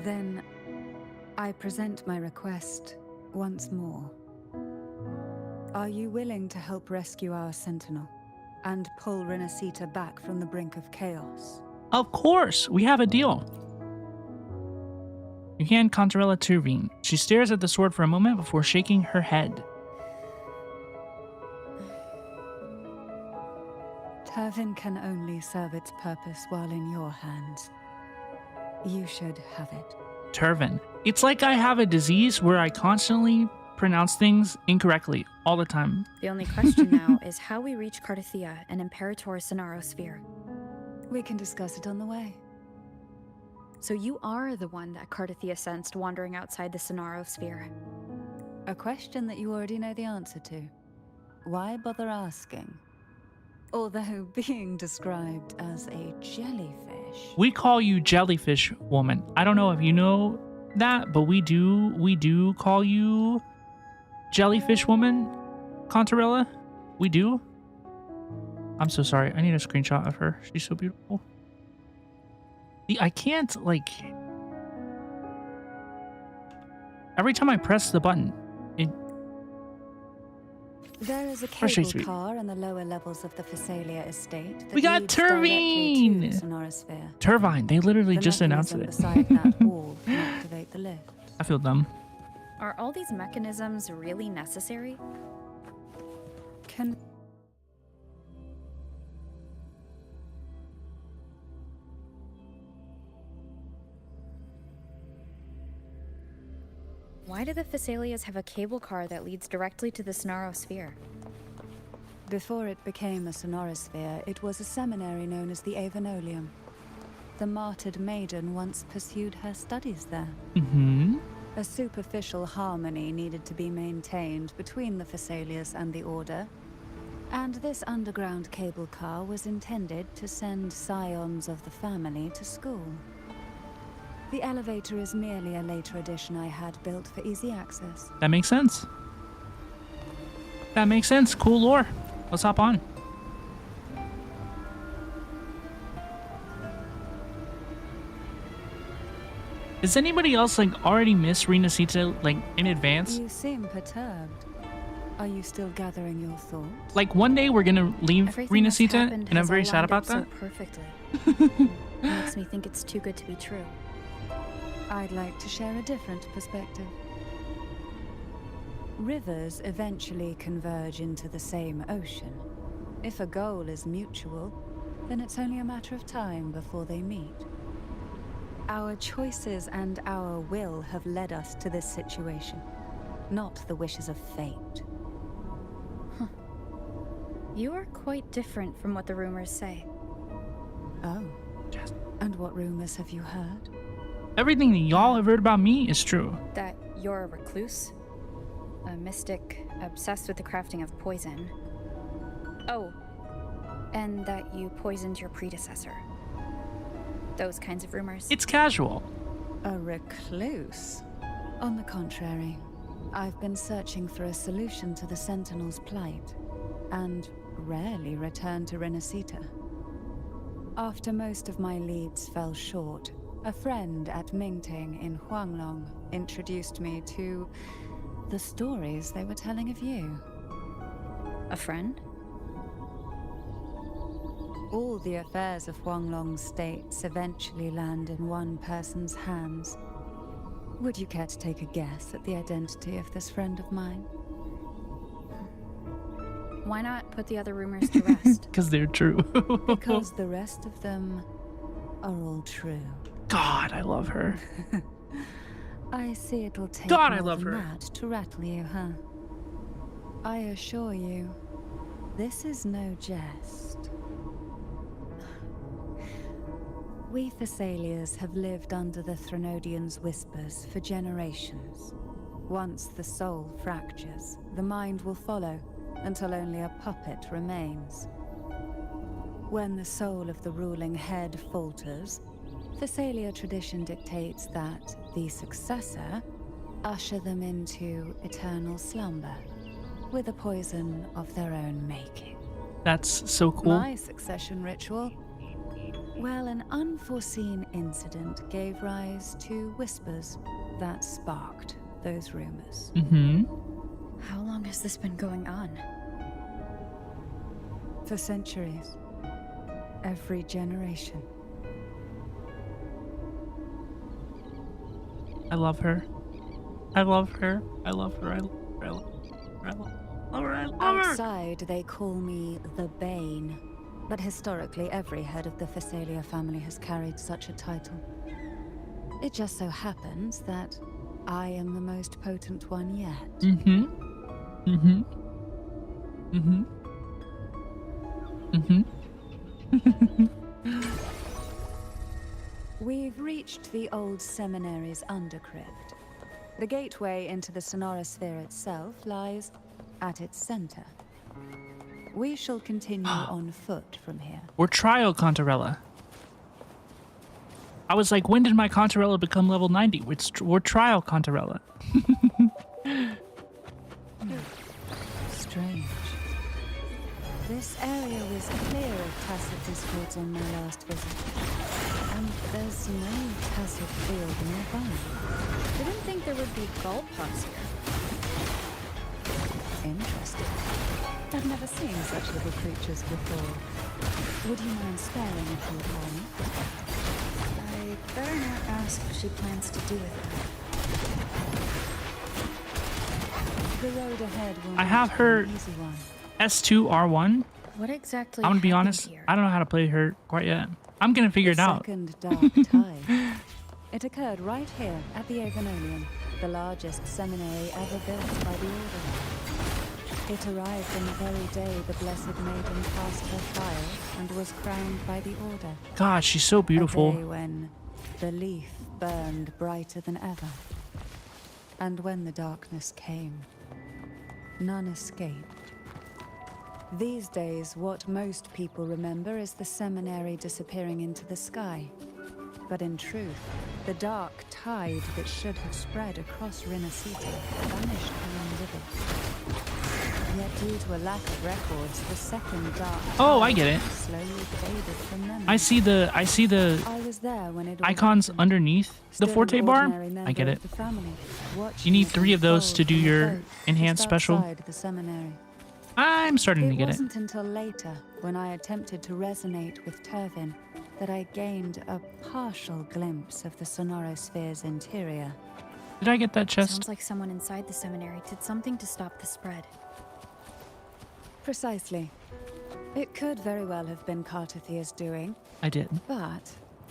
Then, I present my request once more. Are you willing to help rescue our Sentinel and pull Renacita back from the brink of chaos? Of course, we have a deal. You hand Cantarella Turvine. She stares at the sword for a moment before shaking her head. Turvin can only serve its purpose while in your hands. You should have it. Turvin. It's like I have a disease where I constantly pronounce things incorrectly all the time. The only question now is how we reach Cartethyia and Imperator's Sonaro Sphere. We can discuss it on the way. So you are the one that Cartethyia sensed wandering outside the Sonaro Sphere. A question that you already know the answer to. Why bother asking? Although being described as a jellyfish. We call you Jellyfish Woman. I don't know if you know that, but we do call you Jellyfish Woman, Cantarella. We do. I'm so sorry. I need a screenshot of her. She's so beautiful. I can't, like... Every time I press the button, it... There is a Frustrates cable me. car in the lower levels of the Phasalia estate that We got leads directly to Turvine! the Sonorosphere. Turbine. They literally The just announced mechanism it. beside that wall can activate the lift. I feel dumb. Are all these mechanisms really necessary? Can Why do the Thessalians have a cable car that leads directly to the Sonaro Sphere? Before it became a Sonorosphere, it was a seminary known as the Avinoleum. The martyred maiden once pursued her studies there. Mm-hmm. A superficial harmony needed to be maintained between the Thessalians and the Order, And this underground cable car was intended to send scions of the family to school. The elevator is merely a later addition I had built for easy access. That makes sense. That makes sense. Cool lore. Let's hop on. Does anybody else like already miss Renacita like in advance? You seem perturbed. Are you still gathering your thoughts? Like one day we're gonna leave Everything that's Renacita, happened and I'm has very all sad lined about up so that. perfectly. It makes me think it's too good to be true. I'd like to share a different perspective. Rivers eventually converge into the same ocean. If a goal is mutual, then it's only a matter of time before they meet. Our choices and our will have led us to this situation, not the wishes of fate. You are quite different from what the rumors say. Oh. And what rumors have you heard? Everything that y'all have heard about me is true. That you're a recluse, a mystic obsessed with the crafting of poison. Oh, and that you poisoned your predecessor. Those kinds of rumors. It's casual. A recluse? On the contrary, I've been searching for a solution to the Sentinel's plight, and rarely return to Renacita. After most of my leads fell short, a friend at Mingting in Huanglong introduced me to the stories they were telling of you. A friend? All the affairs of Huanglong states eventually land in one person's hands. Would you care to take a guess at the identity of this friend of mine? Why not put the other rumors to rest? Because they're true. Because the rest of them are all true. God, I love her. I see it'll take God, more I love than her. that to rattle you, huh? I assure you, this is no jest. We Thessalians have lived under the Threnodians' whispers for generations. Once the soul fractures, the mind will follow, until only a puppet remains. When the soul of the ruling head falters, Thessalia tradition dictates that the successor usher them into eternal slumber, with a poison of their own making. That's so cool. My succession ritual? Well, an unforeseen incident gave rise to whispers that sparked those rumors. Mm-hmm. How long has this been going on? For centuries. Every generation. I love her. I love her. I love her. I love her. I love her. I love her. I love her. Outside, they call me the Bane. But historically, every head of the Thessalia family has carried such a title. It just so happens that I am the most potent one yet. Mm-hmm. Mm-hmm. Mm-hmm. Mm-hmm. We've reached the old seminary's undercrypt. The gateway into the sonorosphere itself lies at its center. We shall continue on foot from here. We're trial Cantarella. I was like, when did my Cantarella become level 90? We're trial Cantarella. Strange. This area was clear of tacit discords on my last visit. And there's no tacit field nearby. Didn't think there would be gull pups here. Interesting. I've never seen such little creatures before. Would you mind sparing a few for me? I better not ask what she plans to do with them. The road ahead will I have her an easy one. S2 R1. What exactly I'm gonna be happened honest. here? I don't know how to play her quite yet. I'm gonna figure it out. Second dark tide. It occurred right here at the Avinoleum, the largest seminary ever built by the Order. It arrived on the very day the Blessed Maiden passed her trial and was crowned by the Order. God, she's so A day beautiful. when the leaf burned brighter than ever. And when the darkness came, none escaped. These days, what most people remember is the seminary disappearing into the sky. But in truth, the dark tide that should have spread across Rinascita vanished beyond river. Yet due to a lack of records, the second dark Oh, I get it. slowly faded from memory. I see the I was there when it all icons happened. underneath the Still Forte an bar. ordinary member I get of it. the family, You watching need it 3 of those to unfold do from a your boat enhanced just special. outside the seminary. I'm starting to It get it. wasn't until later, when I attempted to resonate with Turvin, that I gained a partial glimpse of the Sonorosphere's interior. Did I get that chest? Sounds like someone inside the seminary did something to stop the spread. Precisely. It could very well have been Cartethyia's doing, I did. but,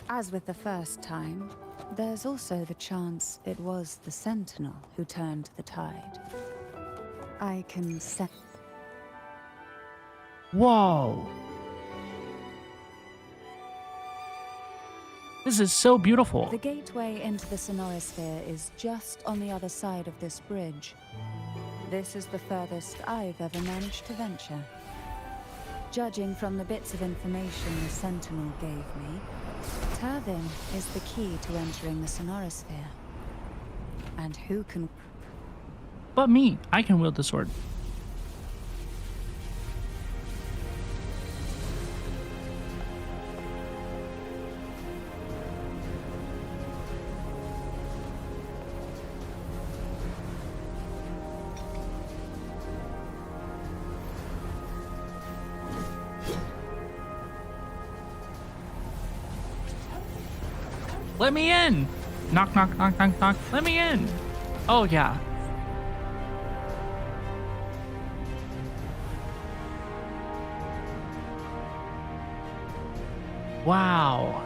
as with the first time, there's also the chance it was the Sentinel who turned the tide. I can sense. Whoa. This is so beautiful. The gateway into the Sonorosphere is just on the other side of this bridge. This is the furthest I've ever managed to venture. Judging from the bits of information the Sentinel gave me, Turvin is the key to entering the Sonorosphere. And who can... But me, I can wield the sword. Let me in! Knock, knock, knock, knock, knock. Let me in! Oh, yeah. Wow.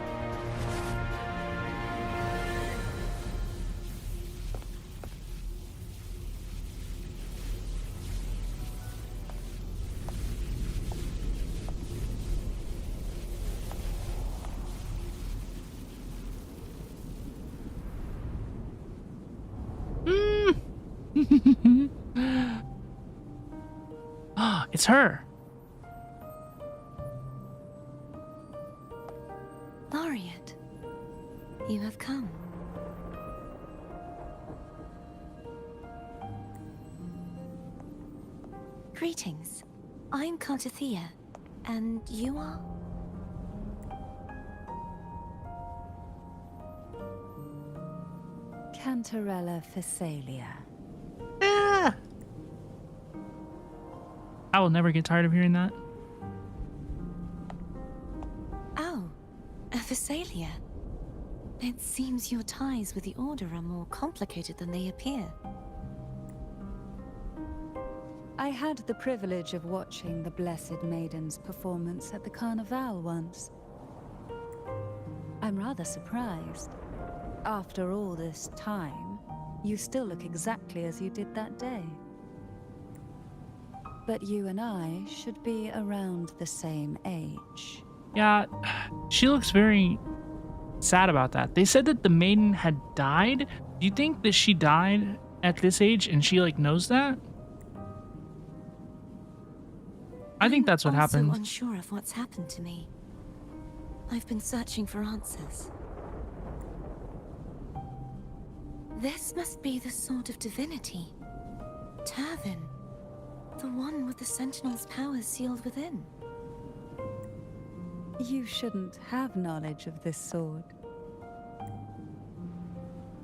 It's her. Laureate, you have come. Greetings. I'm Cartethyia, and you are? Cantarella Pulls. Ah. I will never get tired of hearing that. Oh, a Physalia. It seems your ties with the Order are more complicated than they appear. I had the privilege of watching the Blessed Maiden's performance at the Carnival once. I'm rather surprised. After all this time, you still look exactly as you did that day. But you and I should be around the same age. Yeah, she looks very sad about that. They said that the maiden had died. Do you think that she died at this age and she like knows that? I think that's what happened. I'm also unsure of what's happened to me. I've been searching for answers. This must be the sword of divinity. Turvin. The one with the Sentinel's powers sealed within. You shouldn't have knowledge of this sword.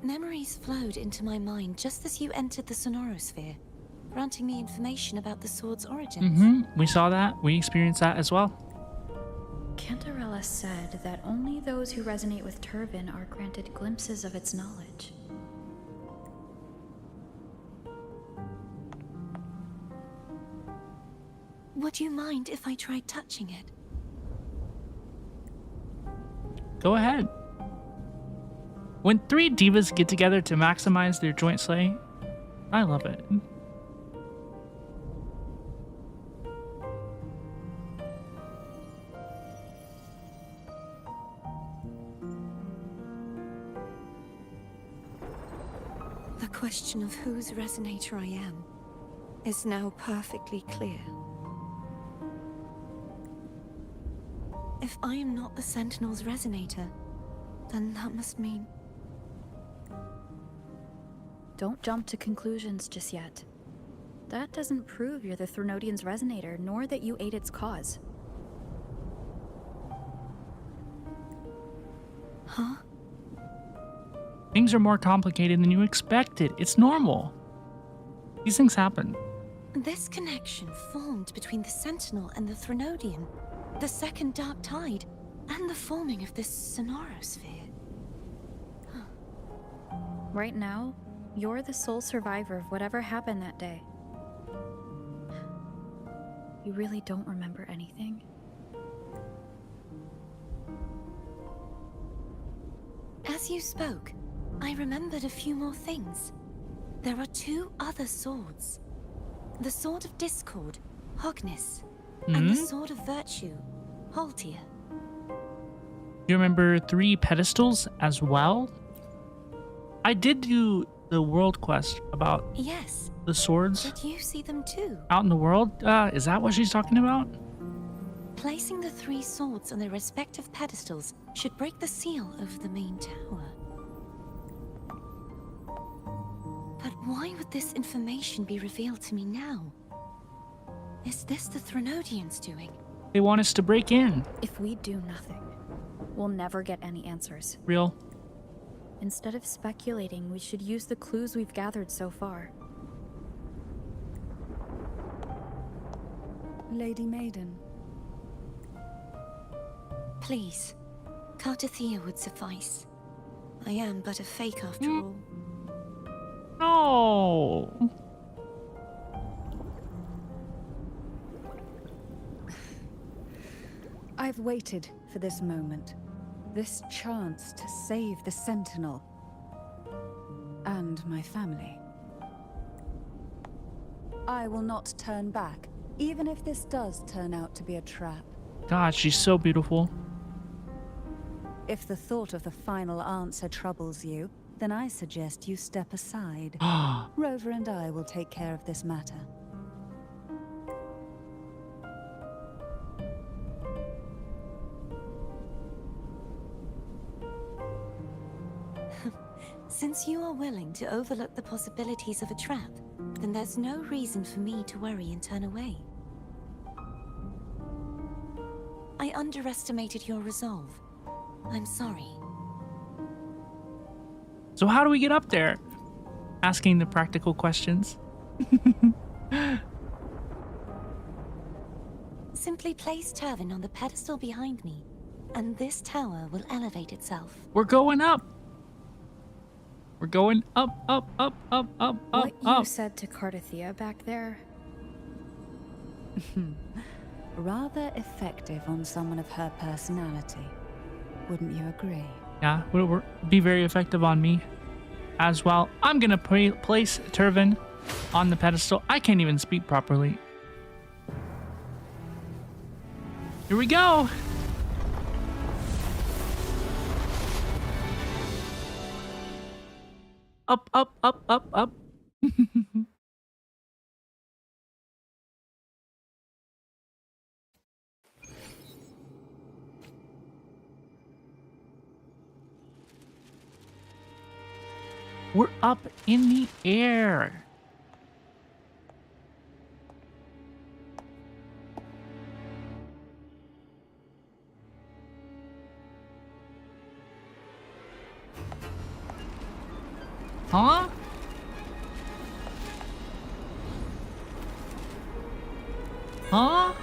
Memories flowed into my mind just as you entered the Sonorosphere, granting me information about the sword's origins. We saw that. We experienced that as well. Cantarella said that only those who resonate with Turvin are granted glimpses of its knowledge. Would you mind if I tried touching it? Go ahead. When 3 divas get together to maximize their joint slay, I love it. The question of whose resonator I am is now perfectly clear. If I am not the Sentinel's resonator, then that must mean... Don't jump to conclusions just yet. That doesn't prove you're the Threnodian's resonator, nor that you ate its cause. Huh? Things are more complicated than you expected. It's normal. These things happen. This connection formed between the Sentinel and the Threnodian, the second Dark Tide, and the forming of this sonorosphere. Right now, you're the sole survivor of whatever happened that day. You really don't remember anything? As you spoke, I remembered a few more things. There are 2 other swords. The Sword of Discord, Hognis, and the Sword of Virtue, Haltia. You remember 3 pedestals as well? I did do the world quest about Yes. the swords Did you see them too? out in the world. Is that what she's talking about? Placing the 3 swords on their respective pedestals should break the seal over the main tower. But why would this information be revealed to me now? Is this the Threnodians doing? They want us to break in. If we do nothing, we'll never get any answers. Real. Instead of speculating, we should use the clues we've gathered so far. Lady Maiden. Please, Cartethyia would suffice. I am but a fake after all. No. I've waited for this moment. This chance to save the Sentinel. And my family. I will not turn back, even if this does turn out to be a trap. God, she's so beautiful. If the thought of the final answer troubles you, then I suggest you step aside. Rover and I will take care of this matter. Since you are willing to overlook the possibilities of a trap, then there's no reason for me to worry and turn away. I underestimated your resolve. I'm sorry. So how do we get up there? Asking the practical questions. Simply place Turvin on the pedestal behind me, and this tower will elevate itself. We're going up. We're going up, up, up, up, up, up, What you up. said to Cartethyia back there? Rather effective on someone of her personality. Wouldn't you agree? Yeah, would be very effective on me as well. I'm gonna place Turvin on the pedestal. I can't even speak properly. Here we go. Up, up, up, up, up. We're up in the air. Huh? Huh?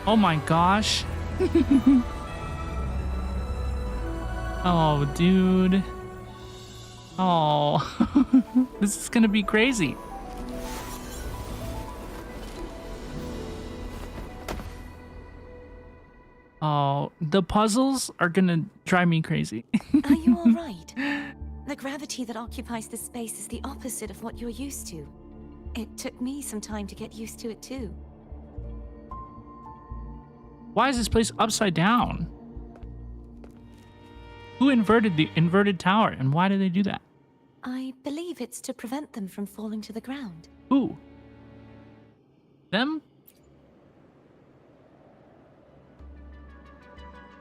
Oh my gosh. Oh, dude. Oh, this is gonna be crazy. Oh, the puzzles are gonna drive me crazy. Are you all right? The gravity that occupies this space is the opposite of what you're used to. It took me some time to get used to it too. Why is this place upside down? Who inverted the inverted tower, and why did they do that? I believe it's to prevent them from falling to the ground. Who? Them?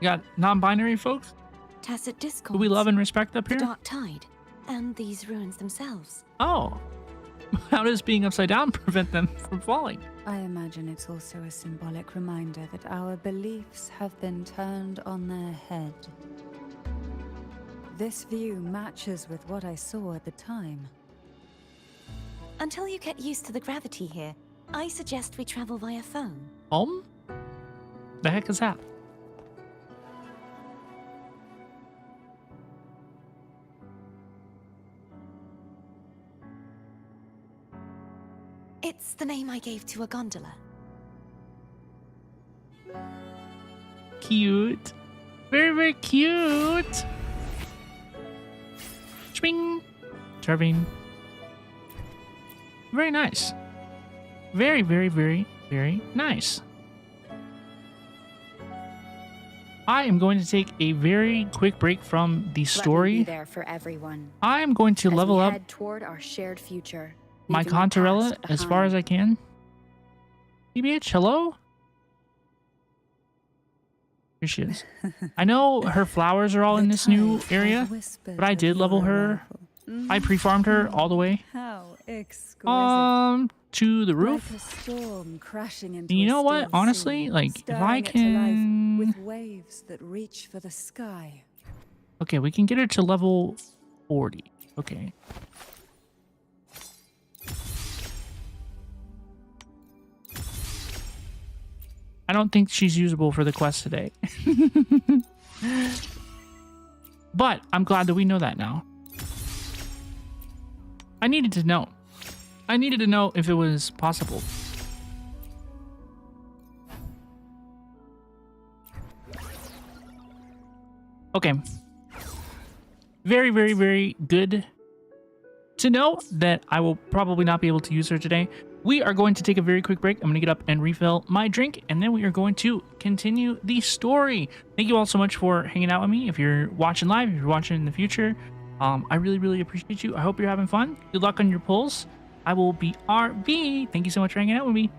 You got non-binary folks Tacit who discord. we love and respect up The here. dark tide. And these ruins themselves. Oh. How does being upside down prevent them from falling? I imagine it's also a symbolic reminder that our beliefs have been turned on their head. This view matches with what I saw at the time. Until you get used to the gravity here, I suggest we travel via phone. The heck is that? It's the name I gave to a gondola. Cute. Very, very cute. Swing. Turbine. Very nice. Very, very, very, very nice. I am going to take a very quick break from the Let me be story. there for everyone. I am going to as level we up head toward our shared future. my leaving the Cantarella past as far as I behind. can. TBH, hello? Here she is. I know her flowers are all in this new area, but I did level her. I pre-farmed her all the way How exquisite. to the roof. Like a storm crashing into You a know what? still Honestly, sea, like, if stirring I it to life can... with waves that reach for the sky. Okay, we can get her to level 40. Okay. I don't think she's usable for the quest today. But I'm glad that we know that now. I needed to know. I needed to know if it was possible. Okay. Very, very, very good to know that I will probably not be able to use her today. We are going to take a very quick break. I'm going to get up and refill my drink, and then we are going to continue the story. Thank you all so much for hanging out with me. If you're watching live, if you're watching in the future, I really, really appreciate you. I hope you're having fun. Good luck on your pulls. I will be RB. Thank you so much for hanging out with me.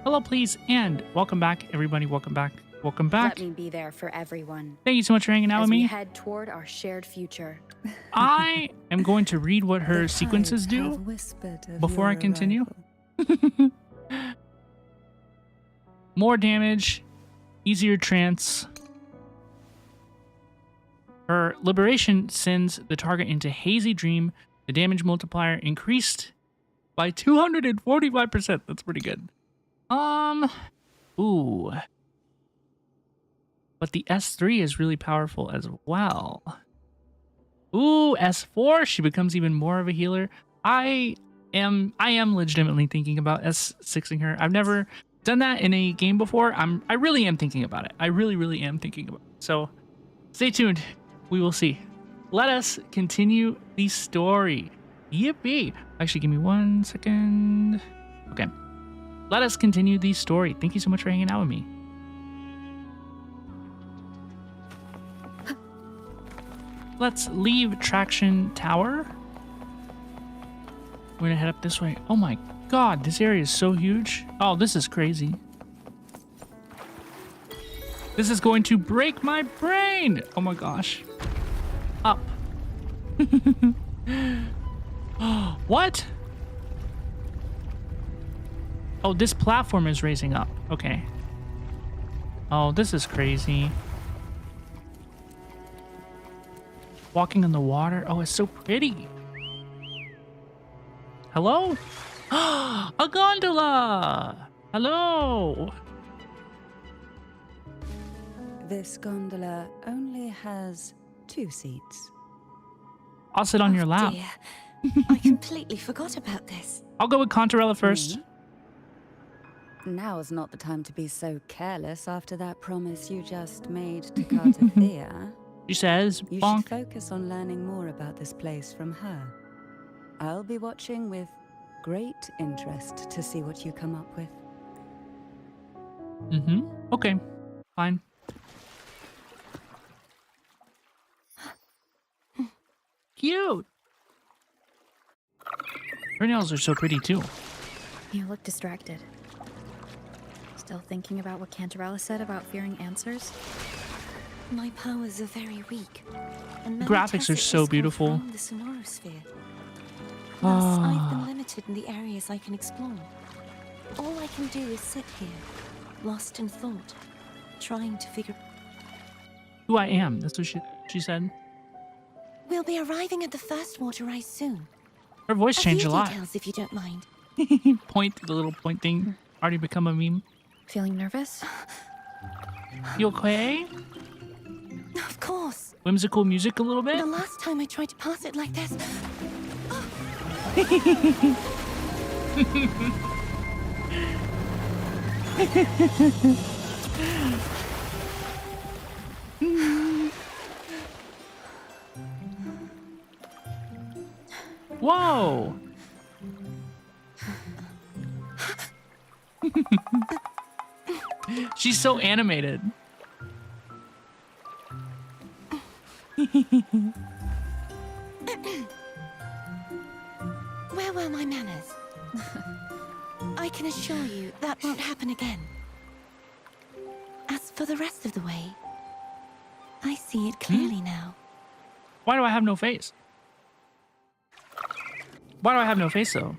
Hello, please, and welcome back, everybody. Welcome back. Welcome back. Let me be there for everyone. Thank you so much for hanging out As with we me. head toward our shared future. I am going to read what her The sequences Hive do have whispered of before I your continue. arrival. More damage, easier trance. Her liberation sends the target into hazy dream. The damage multiplier increased by 245%. That's pretty good. Ooh. But the S3 is really powerful as well. Ooh, S4, she becomes even more of a healer. I am legitimately thinking about S6ing her. I've never done that in a game before. I really am thinking about it. I really am thinking about it. So stay tuned. We will see. Let us continue the story. Yippee. Actually, give me 1 second. Okay. Let us continue the story. Thank you so much for hanging out with me. Let's leave Traction Tower. We're gonna head up this way. Oh my god, this area is so huge. Oh, this is crazy. This is going to break my brain. Oh my gosh. Up. What? Oh, this platform is raising up. Okay. Oh, this is crazy. Walking on the water. Oh, it's so pretty. Hello? A gondola! Hello! This gondola only has 2 seats. I'll sit on your lap. Dear. I completely forgot about this. I'll go with Cantarella first. Me? Now's not the time to be so careless after that promise you just made to Cartethyia. She says, You bonk. should focus on learning more about this place from her. I'll be watching with great interest to see what you come up with. Okay. Fine. Cute. Her nails are so pretty too. You look distracted. Still thinking about what Cantarella said about fearing answers? My powers are very weak. And Graphics are so beautiful. The sonorosphere. Thus, I've been limited in the areas I can explore. All I can do is sit here, lost in thought, trying to figure. Who I am. That's what she said. We'll be arriving at the first water rise soon. Her voice changed a few lot. details, if you don't mind. Point, the little point thing. Already become a meme. Feeling nervous? You okay? Of course. Whimsical music a little bit. The last time I tried to pass it like this. Whoa! She's so animated. Where were my manners? I can assure you that won't happen again. As for the rest of the way, I see it clearly now. Why do I have no face? Why do I have no face though?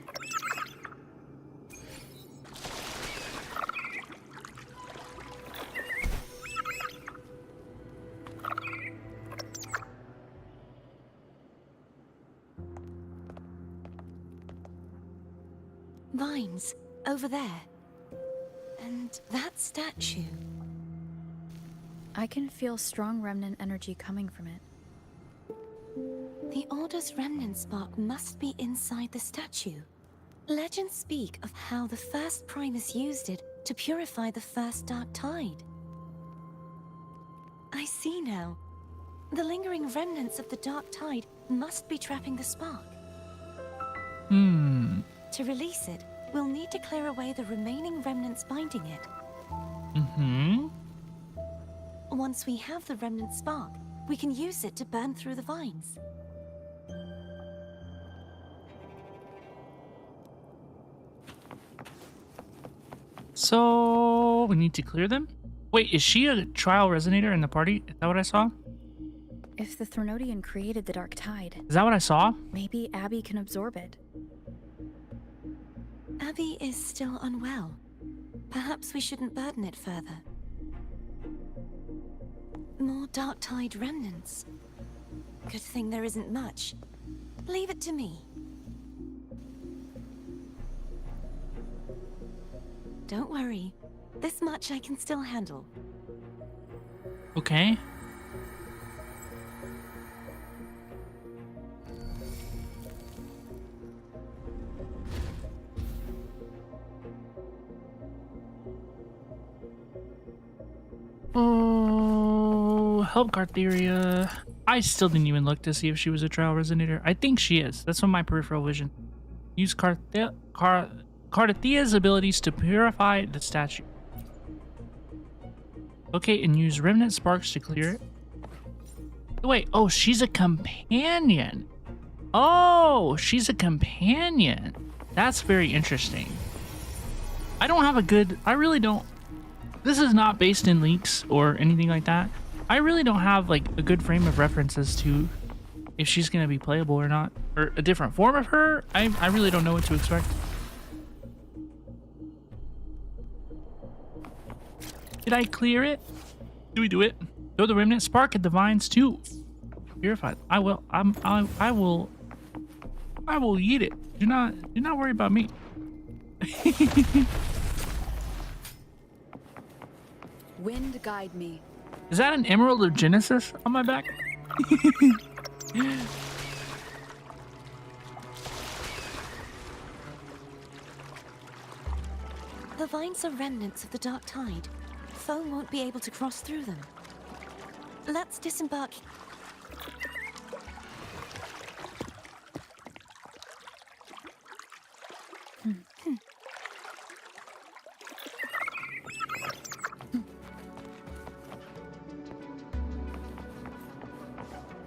Vines, over there. And that statue. I can feel strong remnant energy coming from it. The Order's remnant spark must be inside the statue. Legends speak of how the first Primus used it to purify the first dark tide. I see now. The lingering remnants of the dark tide must be trapping the spark. To release it, we'll need to clear away the remaining remnants binding it. Once we have the remnant spark, we can use it to burn through the vines. So we need to clear them. Wait, is she a trial resonator in the party? Is that what I saw? If the Threnodian created the Dark Tide, Is that what I saw? maybe Abby can absorb it. Abby is still unwell. Perhaps we shouldn't burden it further. More Dark Tide remnants. Good thing there isn't much. Leave it to me. Don't worry. This much I can still handle. Okay. Oh, help Cartethyia. I still didn't even look to see if she was a trial resonator. I think she is. That's from my peripheral vision. Use Cartethyia's abilities to purify the statue. Okay, and use remnant sparks to clear it. Wait, oh, she's a companion. Oh, she's a companion. That's very interesting. I don't have a good... I really don't... This is not based in leaks or anything like that. I really don't have like a good frame of reference as to if she's going to be playable or not. Or a different form of her. I really don't know what to expect. Did I clear it? Do we do it? Throw the remnant spark at the vines too. Purified. I will. I will eat it. Do not worry about me. Wind guide me. Is that an Emerald of Genesis on my back? The vines are remnants of the Dark Tide. Foam won't be able to cross through them. Let's disembark.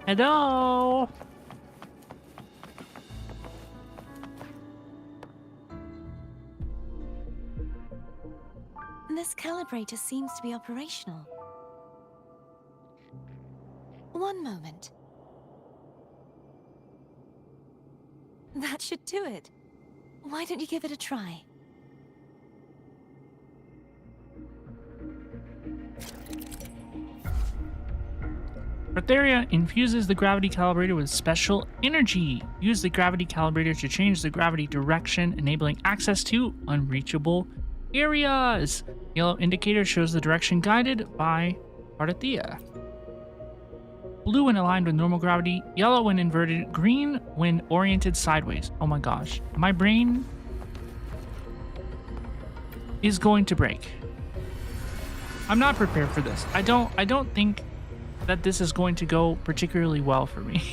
Hello. This calibrator seems to be operational. One moment. That should do it. Why don't you give it a try? Cartethyia infuses the gravity calibrator with special energy. Use the gravity calibrator to change the gravity direction, enabling access to unreachable areas. Yellow indicator shows the direction guided by Cartethyia. Blue when aligned with normal gravity, yellow when inverted, green when oriented sideways. Oh my gosh. My brain is going to break. I'm not prepared for this. I don't think that this is going to go particularly well for me.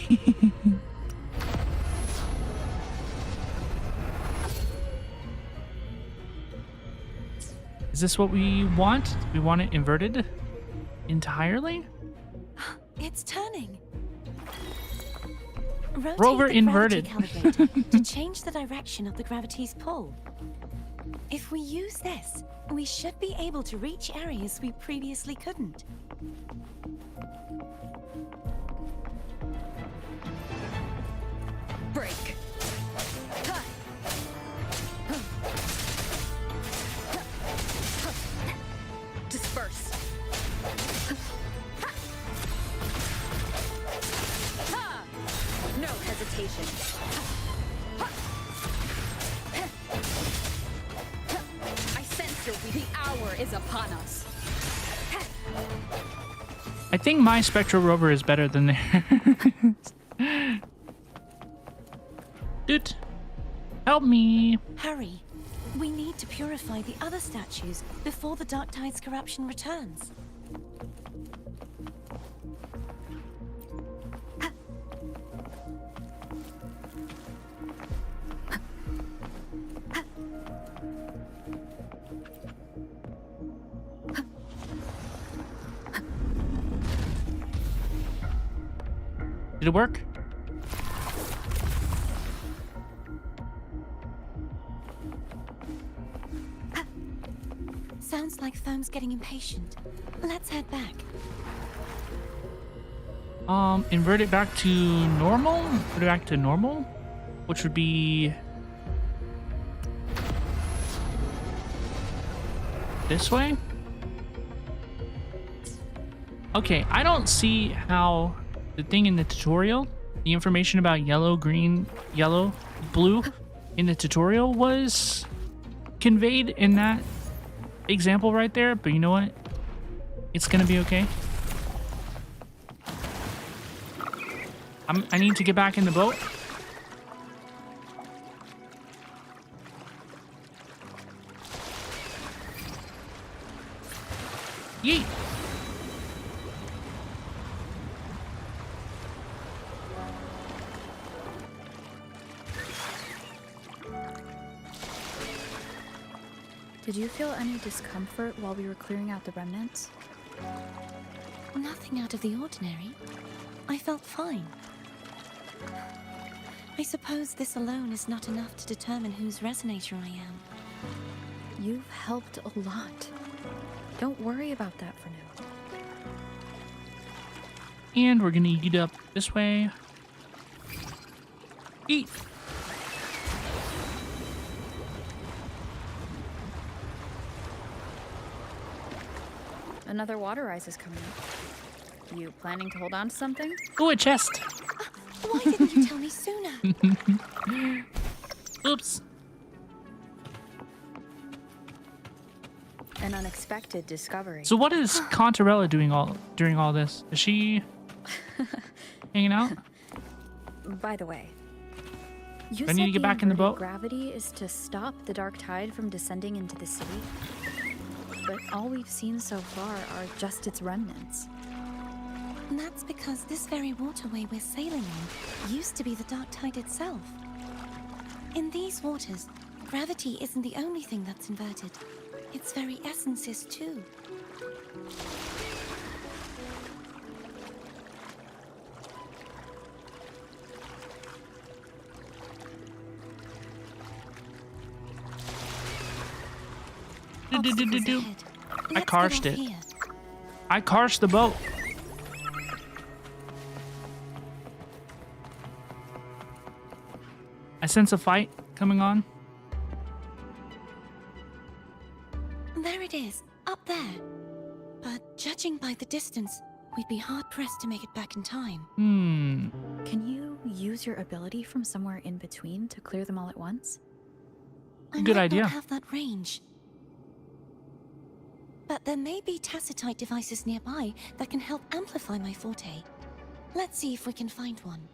Is this what we want? We want it inverted entirely? It's turning. Rotate Rover the inverted. gravity calibrator to change the direction of the gravity's pull. If we use this, we should be able to reach areas we previously couldn't. Break. Disperse. No hesitation. I sense the hour is upon us. I think my Spectral Rover is better than theirs. Dude, help me. Hurry. We need to purify the other statues before the Dark Tide's corruption returns. Did it work? Sounds like Foam's getting impatient. Let's head back. Invert it back to normal? Put it back to normal? Which would be... this way? Okay, I don't see how the thing in the tutorial, the information about yellow, green, yellow, blue in the tutorial was conveyed in that example right there, but you know what? It's gonna be okay. I need to get back in the boat. Yeet! Did you feel any discomfort while we were clearing out the remnants? Nothing out of the ordinary. I felt fine. I suppose this alone is not enough to determine whose resonator I am. You've helped a lot. Don't worry about that for now. And we're gonna eat up this way. Eat! Another water ice is coming up. You planning to hold on to something? Oh, a chest! Why didn't you tell me sooner? Oops. An unexpected discovery. So what is Cantarella doing during all this? Is she hanging out? By the way, you I said need to get back in the inverted boat? Gravity is to stop the dark tide from descending into the city. But all we've seen so far are just its remnants. And that's because this very waterway we're sailing on used to be the dark tide itself. In these waters, gravity isn't the only thing that's inverted. Its very essence is too. Do-do-do-do-do. Obstacles ahead. I Let's karshed get off it. here. I karshed the boat. I sense a fight coming on. There it is, up there. But judging by the distance, we'd be hard-pressed to make it back in time. Can you use your ability from somewhere in between to clear them all at once? I Good might idea. not have that range. But there may be tacitite devices nearby that can help amplify my forte. Let's see if we can find one.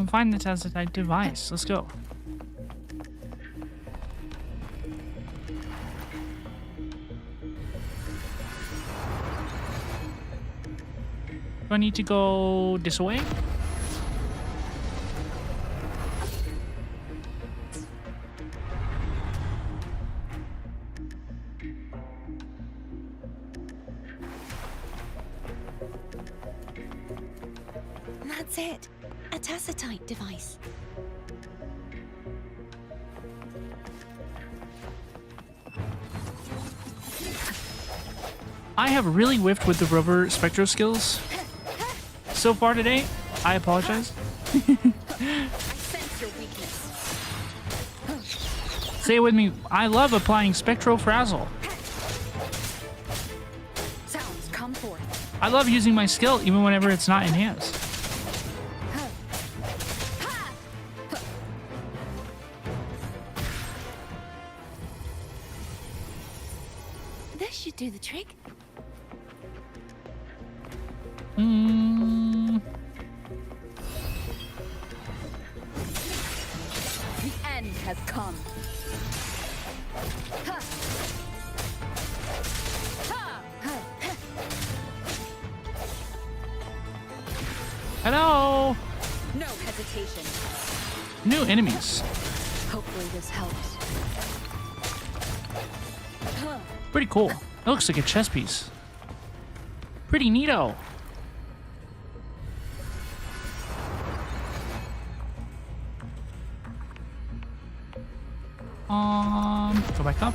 Find the tacitite device. Let's go. Do I need to go this way? That's it. A tacitite device. I have really whiffed with the rover spectro skills so far today. I apologize. I sense your weakness. Say it with me. I love applying spectro frazzle. Sounds, come forth. I love using my skill even whenever it's not enhanced. This should do the trick. The end has come. Hello! No hesitation. New enemies. Hopefully this helps. Pretty cool. That looks like a chess piece. Pretty neato. Go back up.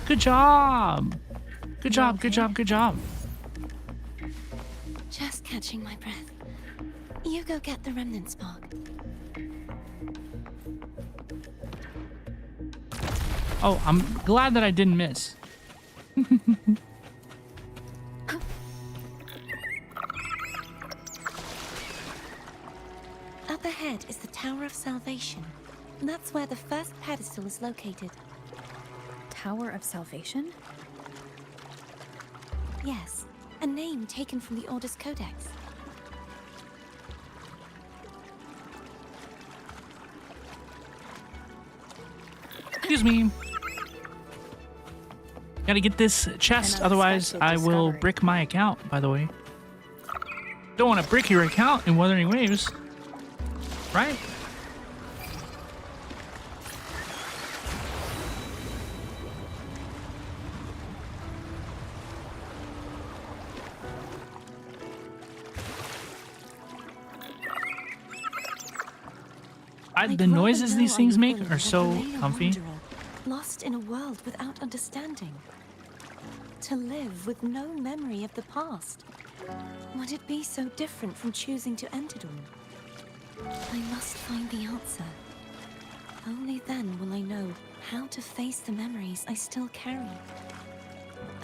Good job. Good job, good job, good job. Just catching my breath. You go get the remnant spark. Oh, I'm glad that I didn't miss. Up ahead is the Tower of Salvation. That's where the first pedestal is located. Tower of Salvation? Yes, a name taken from the Order's Codex. Excuse me. Gotta get this chest, An otherwise I unexpected will discovery. brick my account, by the way. Don't want to brick your account in Wuthering Waves. Right? I'd The rather noises know these I'm things a make villain are than so remain a comfy. wanderer, lost in a world without understanding. To live with no memory of the past. Would it be so different from choosing to end it all? I must find the answer. Only then will I know how to face the memories I still carry.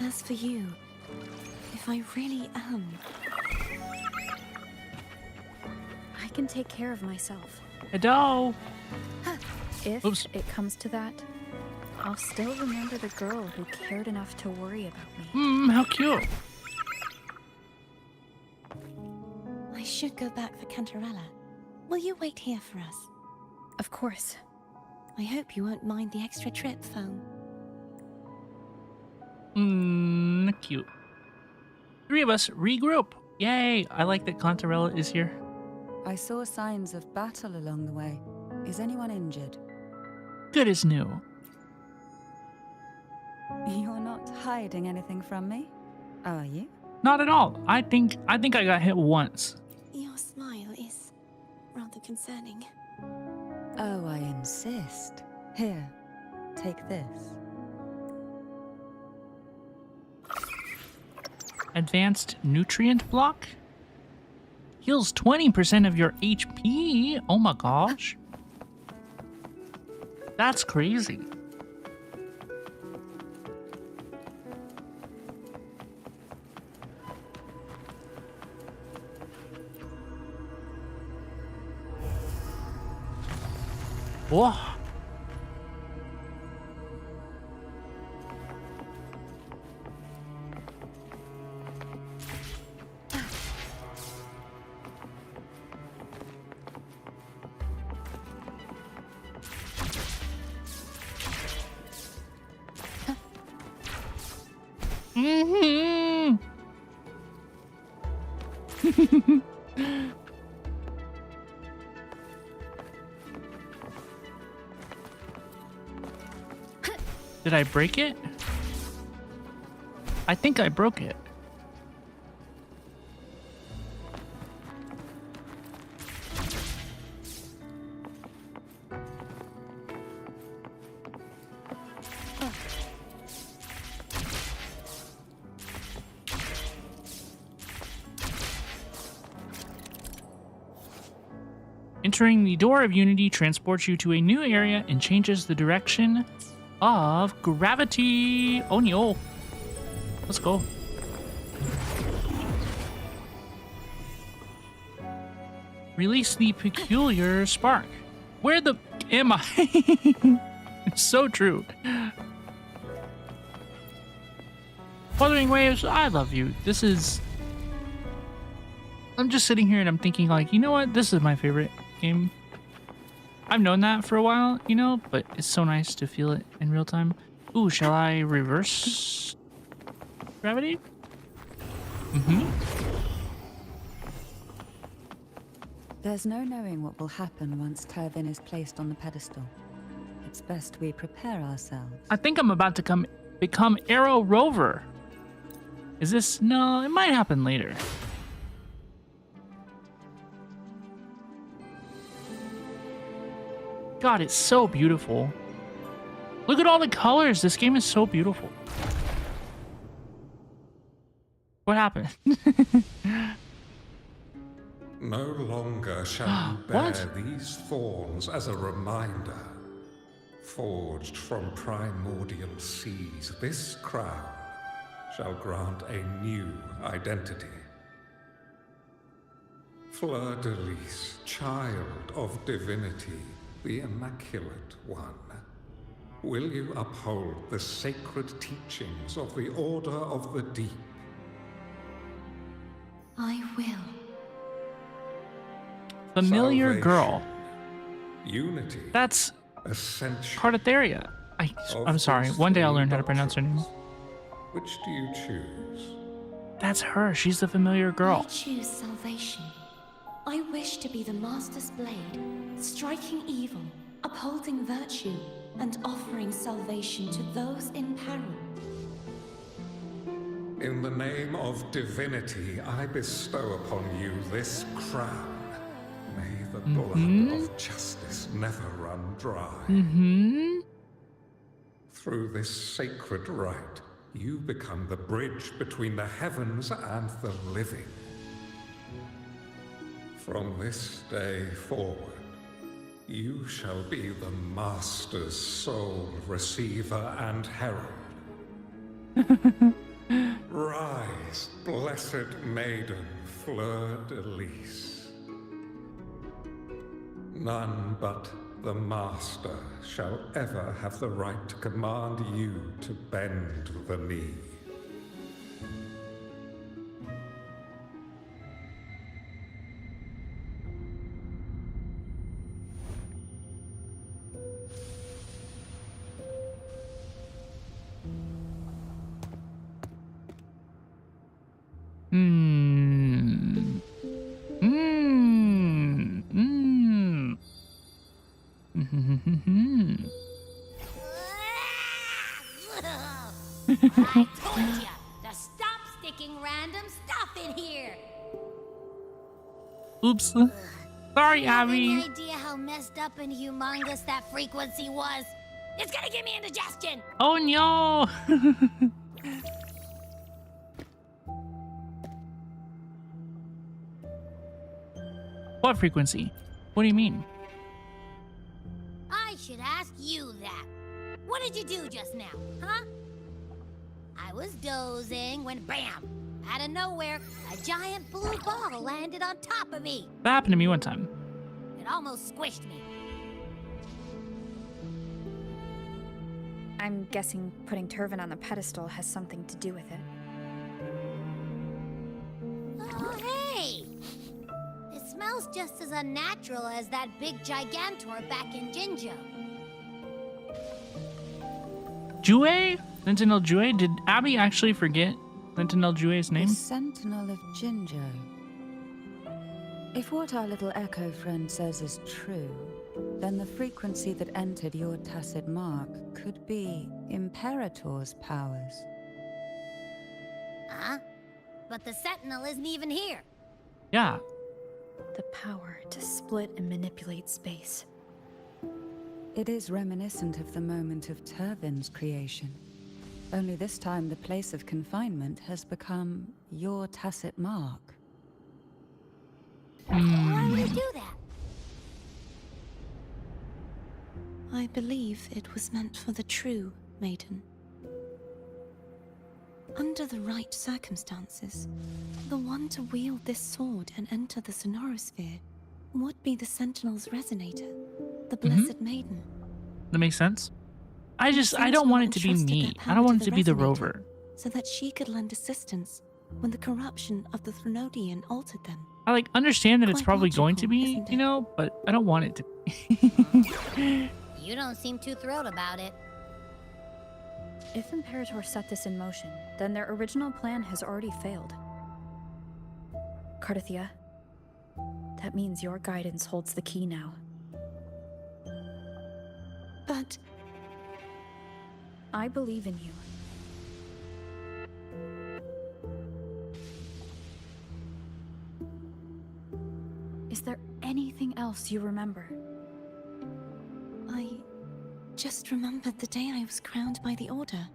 As for you, if I really am... I can take care of myself. Hello. If Oops. it comes to that, I'll still remember the girl who cared enough to worry about me. How cute. I should go back for Cantarella. Will you wait here for us? Of course. I hope you won't mind the extra trip, Foam. Cute. Three of us regroup. Yay! I like that Cantarella is here. I saw signs of battle along the way. Is anyone injured? Good as new. You're not hiding anything from me, are you? Not at all. I think I got hit once. Your smile is rather concerning. Oh, I insist. Here, take this. Advanced nutrient block. Heals 20% of your HP. Oh my gosh. That's crazy. Whoa. Mm-hmm. Did I break it? I think I broke it. Entering the Door of Unity transports you to a new area and changes the direction of gravity. Oh no. Let's go. Release the peculiar spark. Where the am I? It's so true. Wuthering Waves, I love you. This is... I'm just sitting here and I'm thinking like, you know what? This is my favorite game. I've known that for a while, you know, but it's so nice to feel it in real time. Ooh, shall I reverse gravity? There's no knowing what will happen once Turvin is placed on the pedestal. It's best we prepare ourselves. I think I'm about to become Aero Rover. Is this? No, it might happen later. God, it's so beautiful. Look at all the colors. This game is so beautiful. What happened? No longer shall you bear these thorns as a reminder. Forged from primordial seas, this crown shall grant a new identity. Fleurdelys, child of divinity, the Immaculate One, will you uphold the sacred teachings of the Order of the Deep? I will. Familiar Salvation, girl. Unity. That's Ascension. Cartethyia. I'm sorry. One day I'll learn how to pronounce her name. Which do you choose? That's her. She's the familiar I girl. choose salvation. I wish to be the Master's blade, striking evil, upholding virtue, and offering salvation to those in peril. In the name of divinity, I bestow upon you this crown. May the blood of justice never run dry. Through this sacred rite, you become the bridge between the heavens and the living. From this day forward, you shall be the Master's sole receiver and herald. Rise, blessed maiden Fleurdelys. None but the Master shall ever have the right to command you to bend the knee. I told ya to stop sticking random stuff in here. Oops. Sorry, You have any Abby. idea how messed up and humongous that frequency was? It's gonna give me indigestion. Oh no. What frequency? What do you mean? I should ask you that. What did you do just now, huh? I was dozing when bam! Out of nowhere, a giant blue ball landed on top of me. That happened to me one time. It almost squished me. I'm guessing putting Turvin on the pedestal has something to do with it. Oh, hey! It smells just as unnatural as that big gigantor back in Jinjo. Jue? Sentinel Jue? Did Abby actually forget Sentinel Jue's name? The Sentinel of Jinjo. If what our little echo friend says is true, then the frequency that entered your tacit mark could be Imperator's powers. Huh? But the Sentinel isn't even here. Yeah. The power to split and manipulate space. It is reminiscent of the moment of Turvin's creation. Only this time the place of confinement has become your tacit mark. Why would he do that? I believe it was meant for the true, maiden. Under the right circumstances, the one to wield this sword and enter the sonorosphere would be the Sentinel's resonator, the Blessed Maiden. That makes sense. I don't want it to be me. I don't want it to be the rover. So that she could lend assistance when the corruption of the Threnodian altered them. I like understand that it's Quite probably going to logical, be, isn't you it? know, but I don't want it to be. You don't seem too thrilled about it. If Imperator set this in motion, then their original plan has already failed. Cartethyia, that means your guidance holds the key now. But I believe in you. Is there anything else you remember? I just remembered the day I was crowned by the Order.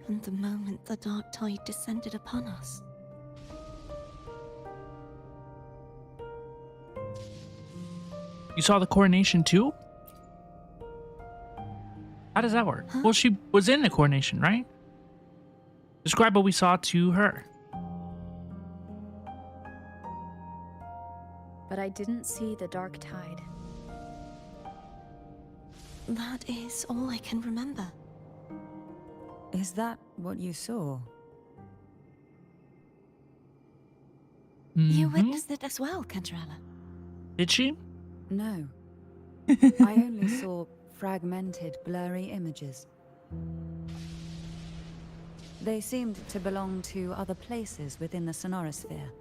And the moment the dark tide descended upon us. You saw the coronation too? How does that work? Well, she was in the coronation, right? Describe what we saw to her. But I didn't see the dark tide. That is all I can remember. Is that what you saw? You Mhm. witnessed it as well, Cantarella. Did she? No. I only saw fragmented, blurry images. They seemed to belong to other places within the sonorosphere.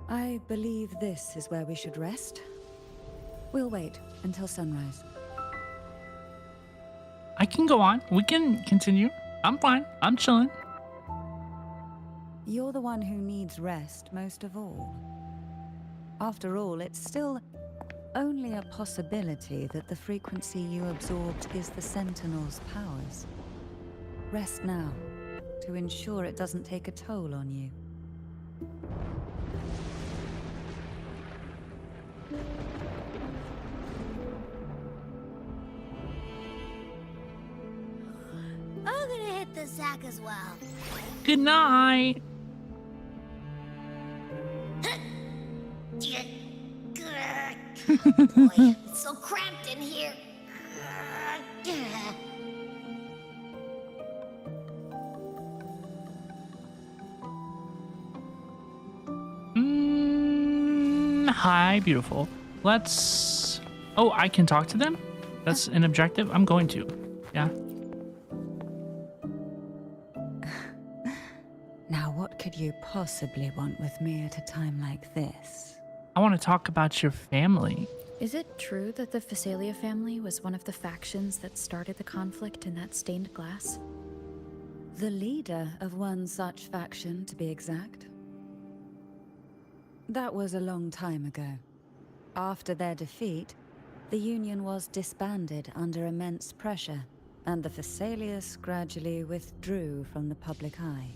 I believe this is where we should rest. We'll wait until sunrise. I can go on. We can continue. I'm fine. I'm chilling. You're the one who needs rest most of all. After all, it's still only a possibility that the frequency you absorbed is the Sentinel's powers. Rest now, to ensure it doesn't take a toll on you. I'm gonna hit the sack as well. Good night. Boy, it's so cramped in here. Hi, beautiful. Let's... Oh, I can talk to them? That's an objective? I'm going to. Yeah. Now, what could you possibly want with me at a time like this? I want to talk about your family. Is it true that the Physalia family was one of the factions that started the conflict in that stained glass? The leader of one such faction, to be exact. That was a long time ago. After their defeat, the Union was disbanded under immense pressure, and the Physalia gradually withdrew from the public eye.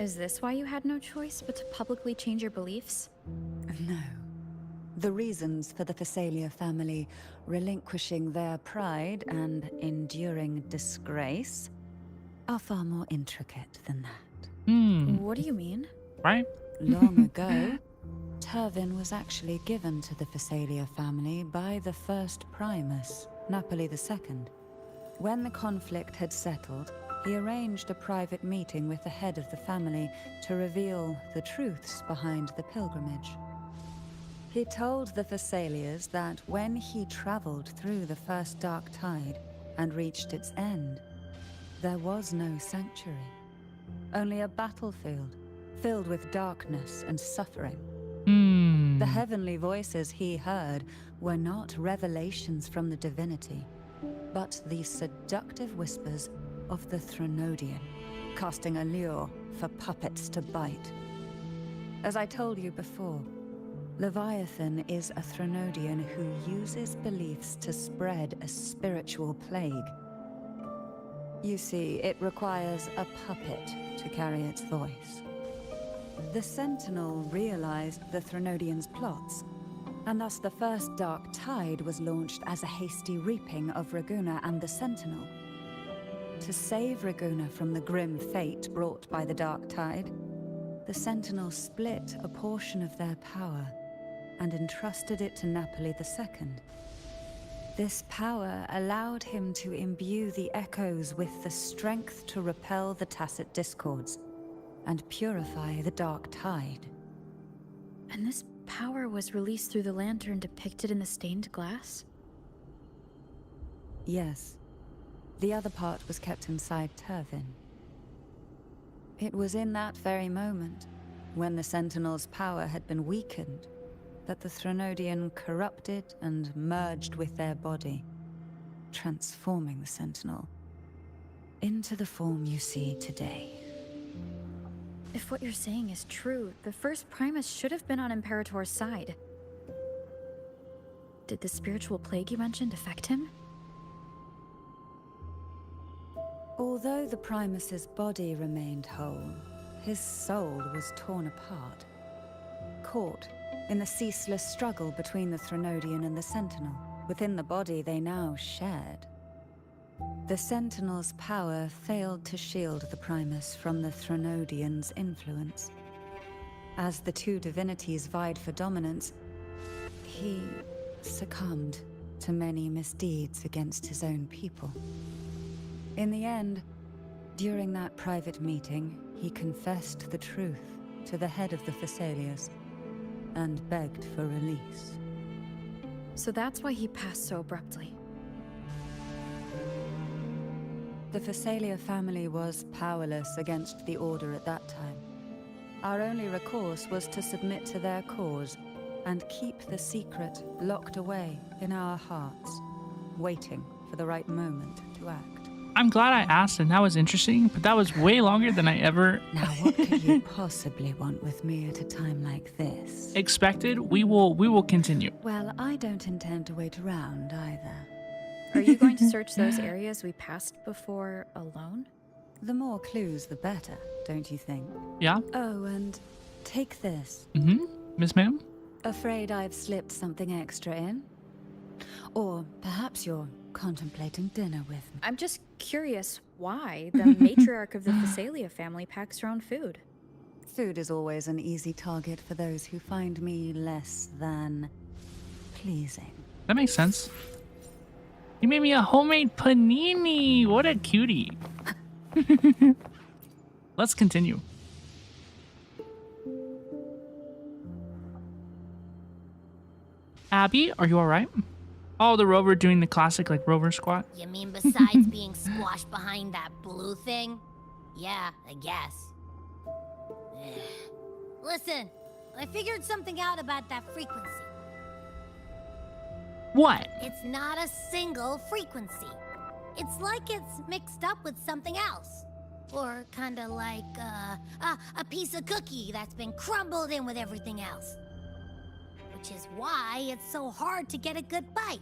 Is this why you had no choice but to publicly change your beliefs? No. The reasons for the Physalia family relinquishing their pride and enduring disgrace are far more intricate than that. What do you mean? Right? Long ago, Turvin was actually given to the Physalia family by the first Primus, Napoli II. When the conflict had settled, he arranged a private meeting with the head of the family to reveal the truths behind the pilgrimage. He told the Physalias that when he traveled through the first dark tide and reached its end, there was no sanctuary, only a battlefield filled with darkness and suffering. The heavenly voices he heard were not revelations from the divinity, but the seductive whispers of the Threnodian, casting a lure for puppets to bite. As I told you before, Leviathan is a Threnodian who uses beliefs to spread a spiritual plague. You see, it requires a puppet to carry its voice. The Sentinel realized the Threnodian's plots, and thus the first dark tide was launched as a hasty reaping of Raguna and the Sentinel. To save Raguna from the grim fate brought by the dark tide, the Sentinel split a portion of their power and entrusted it to Napoli II. This power allowed him to imbue the echoes with the strength to repel the tacit discords and purify the dark tide. And this power was released through the lantern depicted in the stained glass? Yes. The other part was kept inside Turvin. It was in that very moment, when the Sentinel's power had been weakened, that the Threnodian corrupted and merged with their body, transforming the Sentinel into the form you see today. If what you're saying is true, the first Primus should have been on Imperator's side. Did the spiritual plague you mentioned affect him? Although the Primus's body remained whole, his soul was torn apart, caught in the ceaseless struggle between the Threnodian and the Sentinel. Within the body they now shared. The Sentinel's power failed to shield the Primus from the Threnodian's influence. As the two divinities vied for dominance, he succumbed to many misdeeds against his own people. In the end, during that private meeting, he confessed the truth to the head of the Thessalias and begged for release. So that's why he passed so abruptly. The Thessalia family was powerless against the Order at that time. Our only recourse was to submit to their cause and keep the secret locked away in our hearts, waiting for the right moment to act. I'm glad I asked, and that was interesting, but that was way longer than I ever Now, what could you possibly want with me at a time like this? expected. We will continue. Well, I don't intend to wait around either. Are you going to search those areas we passed before alone? The more clues, the better, don't you think? Yeah? Oh, and take this. Mm-hmm. Miss Ma'am? Afraid I've slipped something extra in? Or perhaps you're contemplating dinner with me. I'm just curious why the matriarch of the Thessalia family packs her own food. Food is always an easy target for those who find me less than pleasing. That makes sense. You made me a homemade panini. What a cutie. Let's continue. Abby, are you all right? Oh, the rover doing the classic like rover squat. You mean besides being squashed behind that blue thing? Yeah, I guess. Listen, I figured something out about that frequency. What? It's not a single frequency. It's like it's mixed up with something else. Or kinda like a piece of cookie that's been crumbled in with everything else. Which is why it's so hard to get a good bite.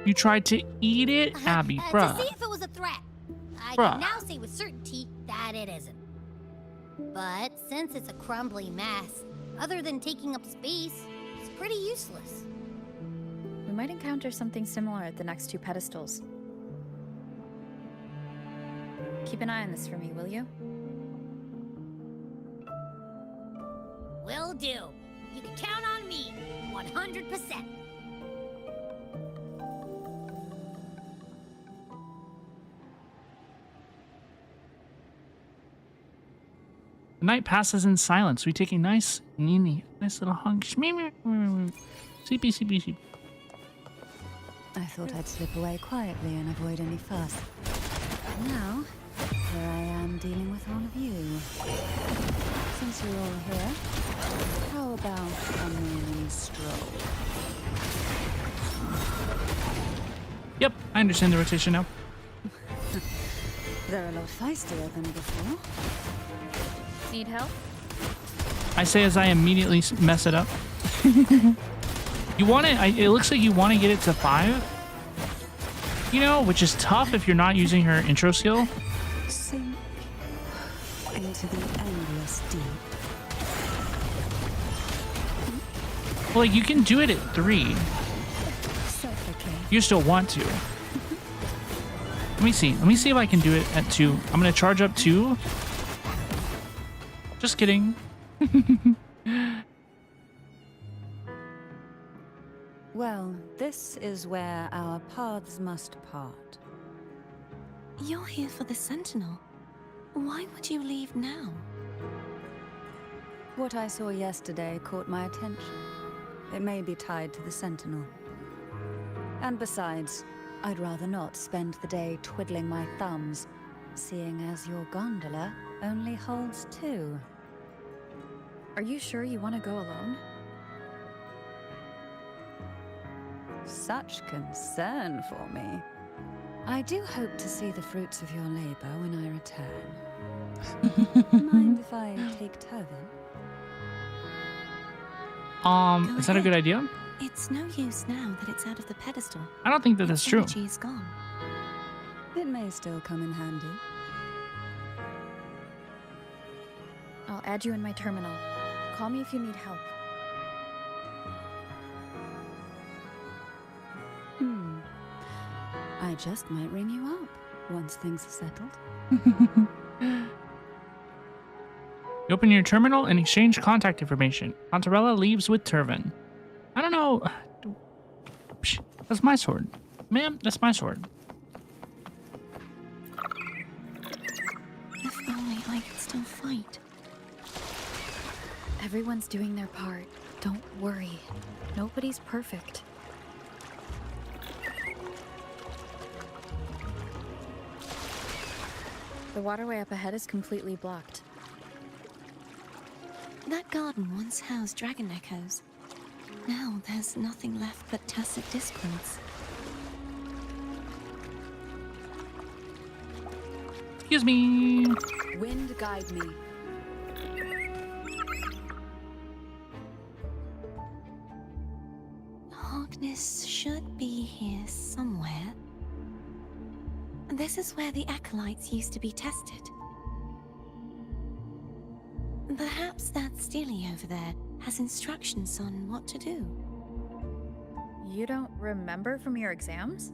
You tried to eat it, Abby, bruh. To see if it was a threat. I Bruh. can now say with certainty that it isn't. But since it's a crumbly mess, other than taking up space, it's pretty useless. We might encounter something similar at the next two pedestals. Keep an eye on this for me, will you? Will do. You can count on me, 100%. The night passes in silence. We take a nice little hunk. Sleepy, sleepy, sleepy. I thought I'd slip away quietly and avoid any fuss. Now, here I am dealing with all of you. Since you're all here, how about a mini stroll? Yep, I understand the rotation now. They're a lot feistier than before. Need help? I say as I immediately mess it up. You want it? It looks like you want to get it to 5. You know, which is tough if you're not using her intro skill. Sink into the endless deep. Well, like, you can do it at 3. Suffocate. You still want to. Let me see. Let me see if I can do it at 2. I'm going to charge up 2. Just kidding. Well, this is where our paths must part. You're here for the Sentinel. Why would you leave now? What I saw yesterday caught my attention. It may be tied to the Sentinel. And besides, I'd rather not spend the day twiddling my thumbs, seeing as your gondola only holds 2. Are you sure you want to go alone? Such concern for me. I do hope to see the fruits of your labor when I return. Mind if I take Turvin? Is that a good idea? It's no use now that it's out of the pedestal. I don't think that that's true. Its energy is gone. It may still come in handy. I'll add you in my terminal. Call me if you need help. I just might ring you up once things are settled. You open your terminal and exchange contact information. Cantarella leaves with Turvin. I don't know. Psh, that's my sword. Ma'am, that's my sword. If only I could still fight. Everyone's doing their part. Don't worry. Nobody's perfect. The waterway up ahead is completely blocked. That garden once housed dragon echoes. Now there's nothing left but tacit discords. Excuse me. Wind guide me. Hogness should be here somewhere. This is where the acolytes used to be tested. Perhaps that Steely over there has instructions on what to do. You don't remember from your exams?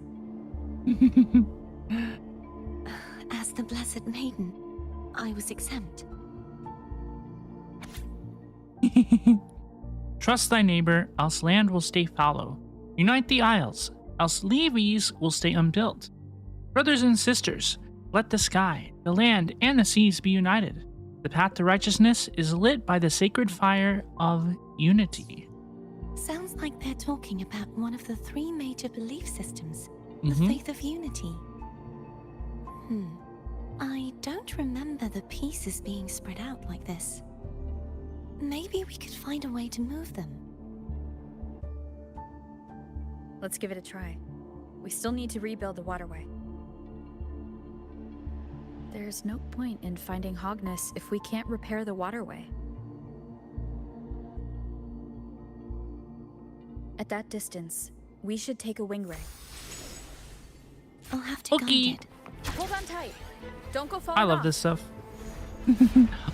As the Blessed Maiden, I was exempt. Trust thy neighbor, else land will stay fallow. Unite the isles, else levees will stay unbuilt. Brothers and sisters, let the sky, the land, and the seas be united. The path to righteousness is lit by the sacred fire of unity. Sounds like they're talking about one of the 3 major belief systems, the faith of unity. I don't remember the pieces being spread out like this. Maybe we could find a way to move them. Let's give it a try. We still need to rebuild the waterway. There's no point in finding Hogness if we can't repair the waterway. At that distance, we should take a wing ray. I'll have to guide it. Hold on tight. Don't go falling I love off. this stuff.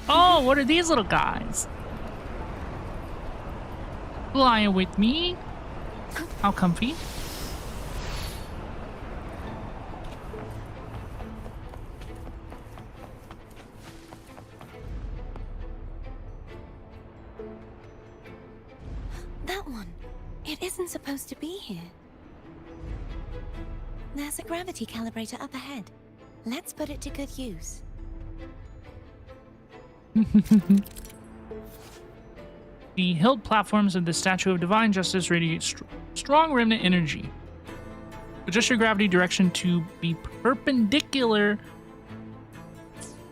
Oh, what are these little guys? Flying with me? How comfy. That one. It isn't supposed to be here. There's a gravity calibrator up ahead. Let's put it to good use. The hilt platforms of the Statue of Divine Justice radiate strong remnant energy. Adjust your gravity direction to be perpendicular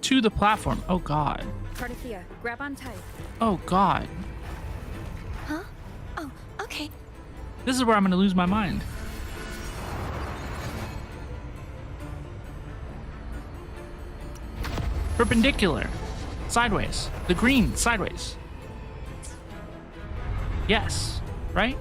to the platform. Oh god. Cartethyia, grab on tight. Oh god. Huh? Oh, okay. This is where I'm going to lose my mind. Perpendicular. Sideways. The green, sideways. Yes. Right?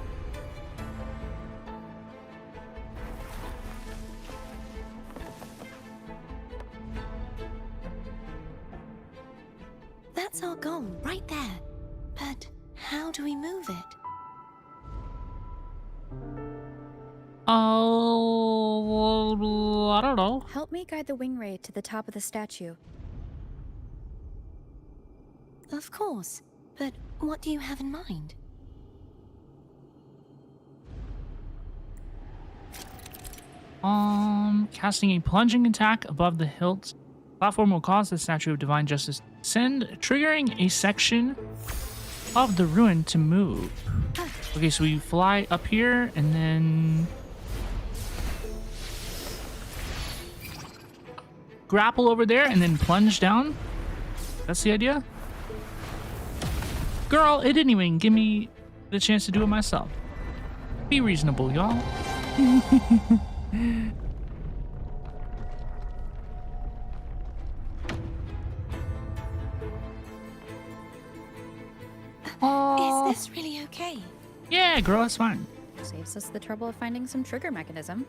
That's our goal, right there. But how do we move it? Oh, I don't know. Help me guide the wing ray to the top of the statue. Of course. But what do you have in mind? Casting a plunging attack above the hilt. Platform will cause the Statue of Divine Justice to descend, triggering a section of the ruin to move. Okay, so we fly up here and then grapple over there and then plunge down. That's the idea. Girl, it didn't even give me the chance to do it myself. Be reasonable, y'all. Is this really okay? Yeah, girl, it's fine. Saves us the trouble of finding some trigger mechanism.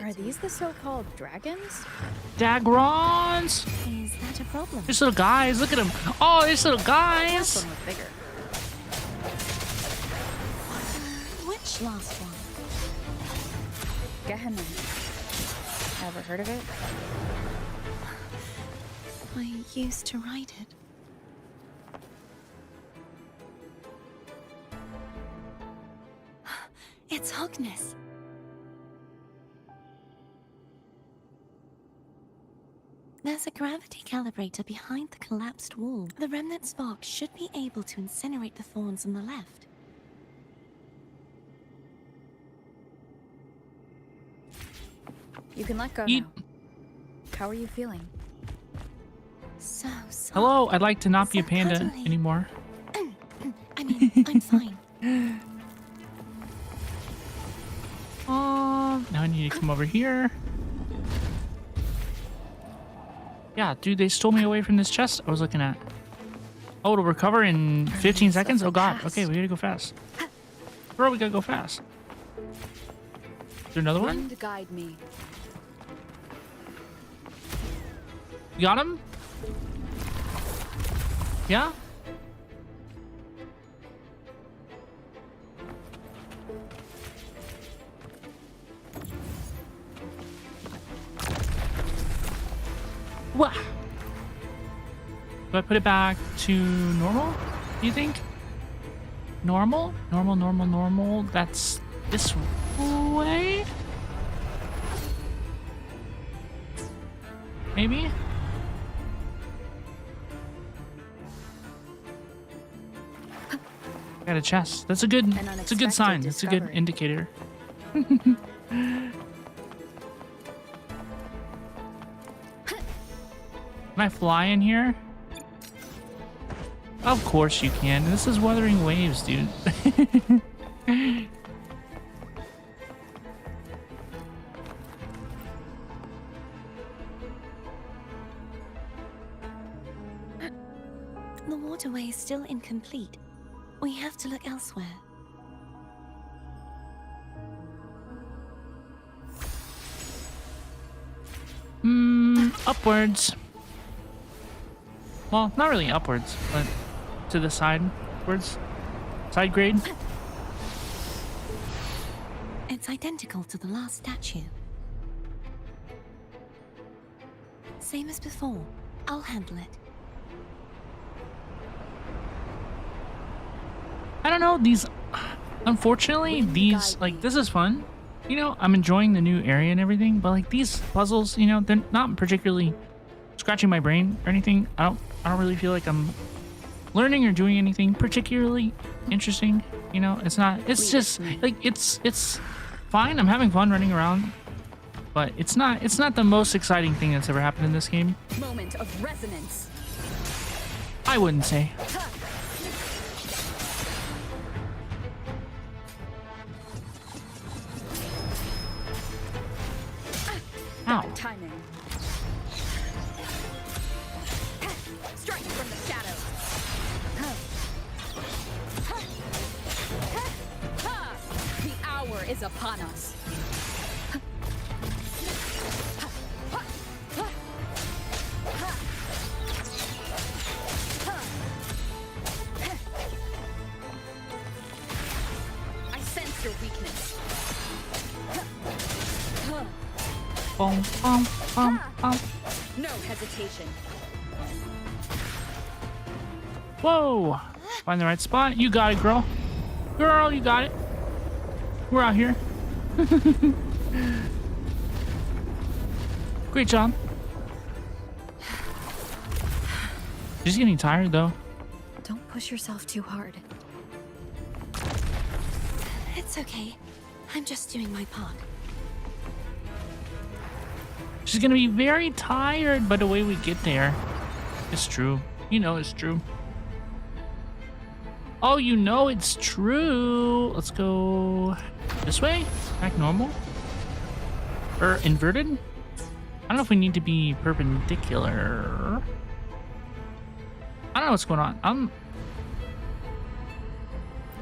Are these the so-called dragons? Dagrons! Is that a problem? There's little guys, look at them. Oh, there's little guys! Some look bigger. Which last one? Gehenna. Ever heard of it? I used to ride it. It's Hogness. There's a gravity calibrator behind the collapsed wall. The remnant spark should be able to incinerate the thorns on the left. You can let go Eat. now. How are you feeling? So soft. Hello, I'd like to not be a So panda cuddly. anymore. I mean, I'm fine. Now I need to come over here. Yeah, dude, they stole me away from this chest I was looking at. Oh, it'll recover in 15 seconds? Oh god, okay, we gotta go fast. Bro, we gotta go fast. Is there another one? Wind guide me. You got him? Yeah? What? Do I put it back to normal? Do you think? Normal? Normal, normal, normal. That's this way? Maybe? Got a chest. That's a good. That's a good sign. That's a good indicator. Can I fly in here? Of course you can. This is Wuthering Waves, dude. The waterway is still incomplete. We have to look elsewhere. Upwards. Well, not really upwards, but to the sidewards. Side grade. It's identical to the last statue. Same as before. I'll handle it. I don't know, these, unfortunately, these, like, this is fun. You know, I'm enjoying the new area and everything, but like these puzzles, you know, they're not particularly scratching my brain or anything. I don't really feel like I'm learning or doing anything particularly interesting. You know, it's just like, it's fine. I'm having fun running around, but it's not the most exciting thing that's ever happened in this game. Moment of resonance. I wouldn't say. Ow. Timing. Strike from the shadows. The hour is upon us. I sense your weakness. Boom, boom, boom, boom. No hesitation. Whoa! Find the right spot. You got it, girl. Girl, you got it. We're out here. Great job. She's getting tired, though. Don't push yourself too hard. It's okay. I'm just doing my part. She's gonna be very tired by the way we get there. It's true. You know it's true. Oh, you know it's true. Let's go this way. Back normal. Or inverted? I don't know if we need to be perpendicular. I don't know what's going on.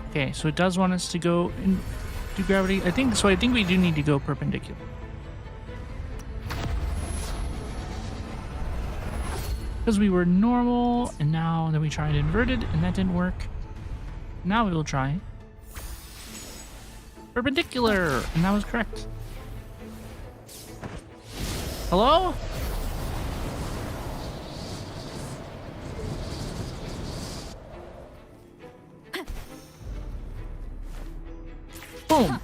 Okay, so it does want us to go into gravity. I think so. I think we do need to go perpendicular. Because we were normal, and now then we tried inverted, and that didn't work. Now we will try perpendicular, and that was correct. Hello? Boom.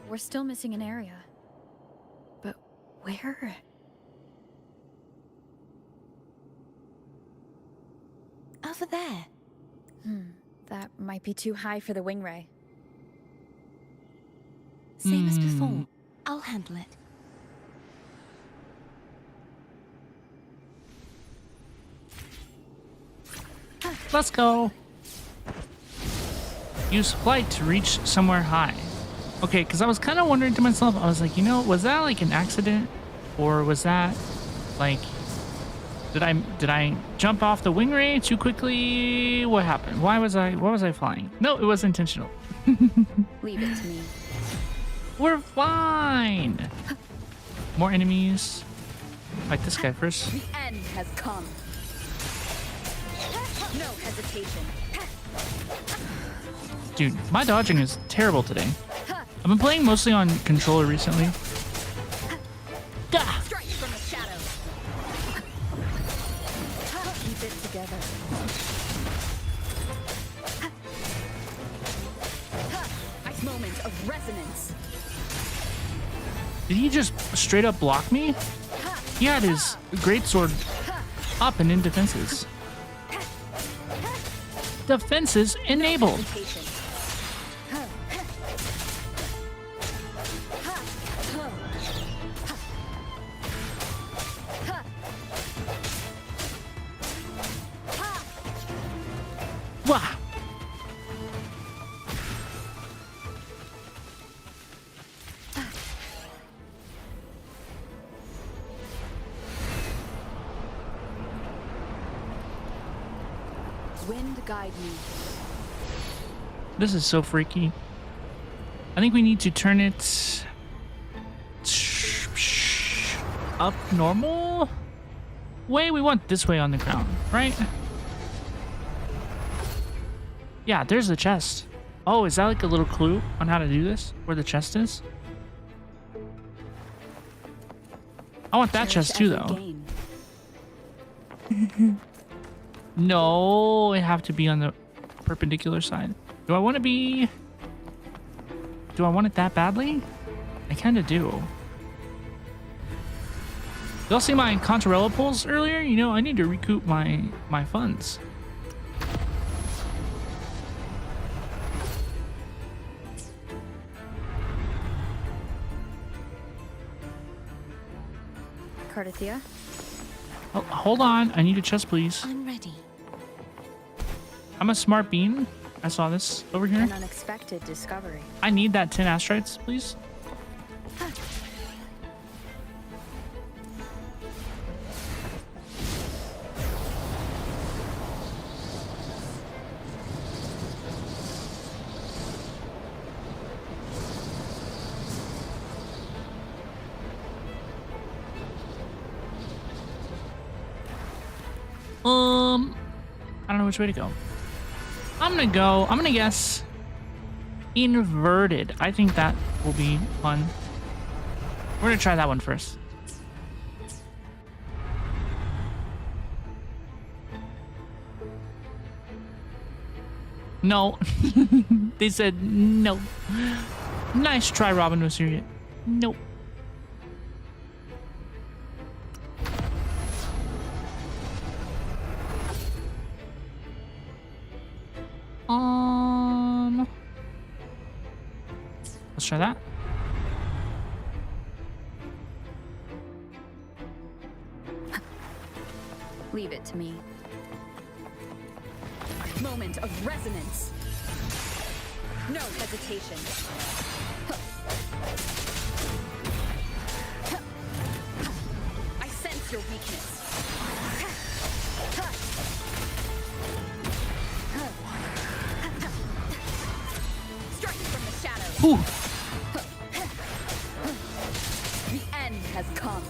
We're still missing an area. But where? Over there. That might be too high for the wing ray. Same as before. I'll handle it. Let's go. Use flight to reach somewhere high. Okay, because I was kind of wondering to myself, I was like, you know, was that like an accident? Or was that like, did I jump off the wing ray too quickly? What happened? Why was I flying? No, it was intentional. Leave it to me. We're fine. More enemies. Fight this guy first. The end has come. No hesitation. Dude, my dodging is terrible today. I've been playing mostly on controller recently. Gah! Strike from the shadows. Keep it together. Ice moment of resonance. Did he just straight up block me? He had his greatsword up and in defenses. Defenses enabled. Wah! Wind guide me. This is so freaky. I think we need to turn it up normal way. We want this way on the ground, right? Yeah, there's the chest. Oh, is that like a little clue on how to do this? Where the chest is? I want that chest too, though. No, it have to be on the perpendicular side. Do I want to be... Do I want it that badly? I kind of do. Y'all see my Cantarella Pulls earlier? You know, I need to recoup my funds. Cartethyia? Oh, hold on. I need a chest, please. I'm ready. I'm a smart bean. I saw this over here. An unexpected discovery. I need that 10 astrites, please. I don't know which way to go. I'm gonna guess inverted. I think that will be fun. We're gonna try that one first. No. They said no. Nice try, Robin Osiria. Nope. Let's try that. Leave it to me. Moment of resonance. No hesitation. I sense your weakness. Striking from the shadows. Ooh. The end has come.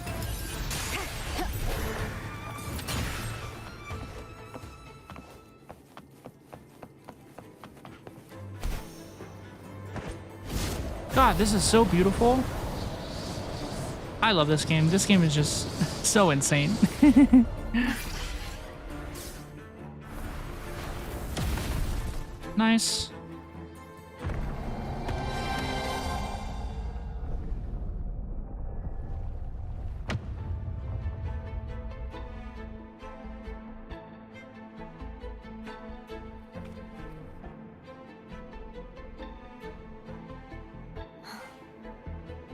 God, this is so beautiful. I love this game. This game is just so insane. Nice.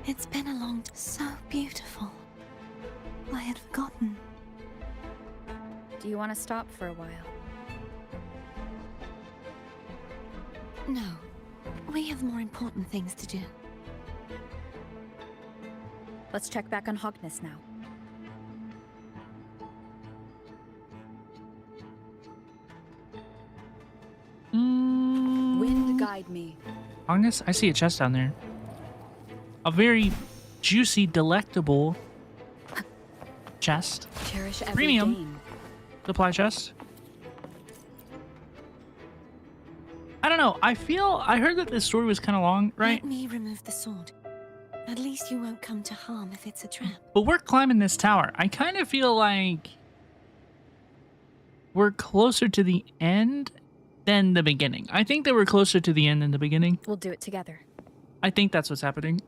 It's been a long time. So beautiful. I had forgotten. Do you want to stop for a while? No. We have more important things to do. Let's check back on Hogness now. Wind guide me. Agnes, I see a chest down there. A very juicy, delectable chest. Cherish every Premium gain. supply chest. I don't know. I heard that this story was kind of long, right? Let me remove the sword. At least you won't come to harm if it's a trap. But we're climbing this tower. I kind of feel like we're closer to the end than the beginning. I think that we're closer to the end than the beginning. We'll do it together. I think that's what's happening.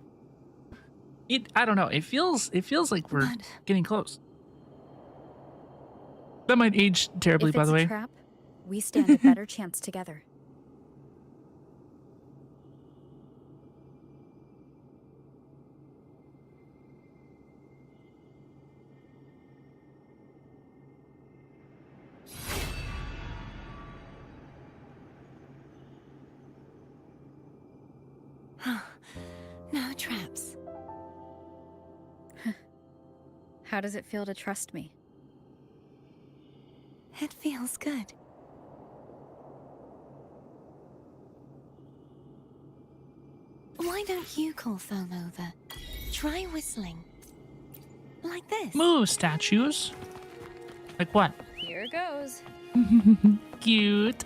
I don't know. It feels like we're getting close. That might age terribly, If by it's the a way. trap, we stand a better chance together. No traps. How does it feel to trust me? It feels good. Why don't you call Foam over? Try whistling. Like this. Move, statues. Like what? Here goes. Cute.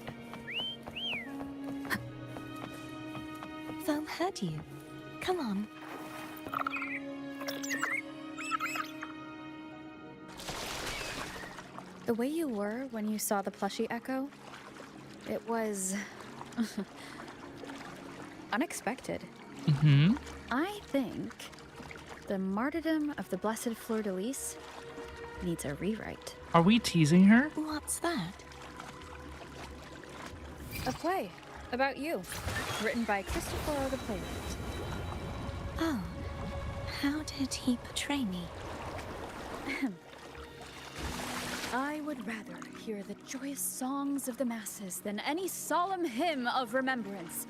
Foam heard you. Come on. The way you were when you saw the plushie Echo, it was unexpected. Mm-hmm. I think the martyrdom of the blessed Fleurdelys needs a rewrite. Are we teasing her? What's that? A play about you, written by Christopher the playwright. Oh. How did he portray me? I would rather hear the joyous songs of the masses than any solemn hymn of remembrance.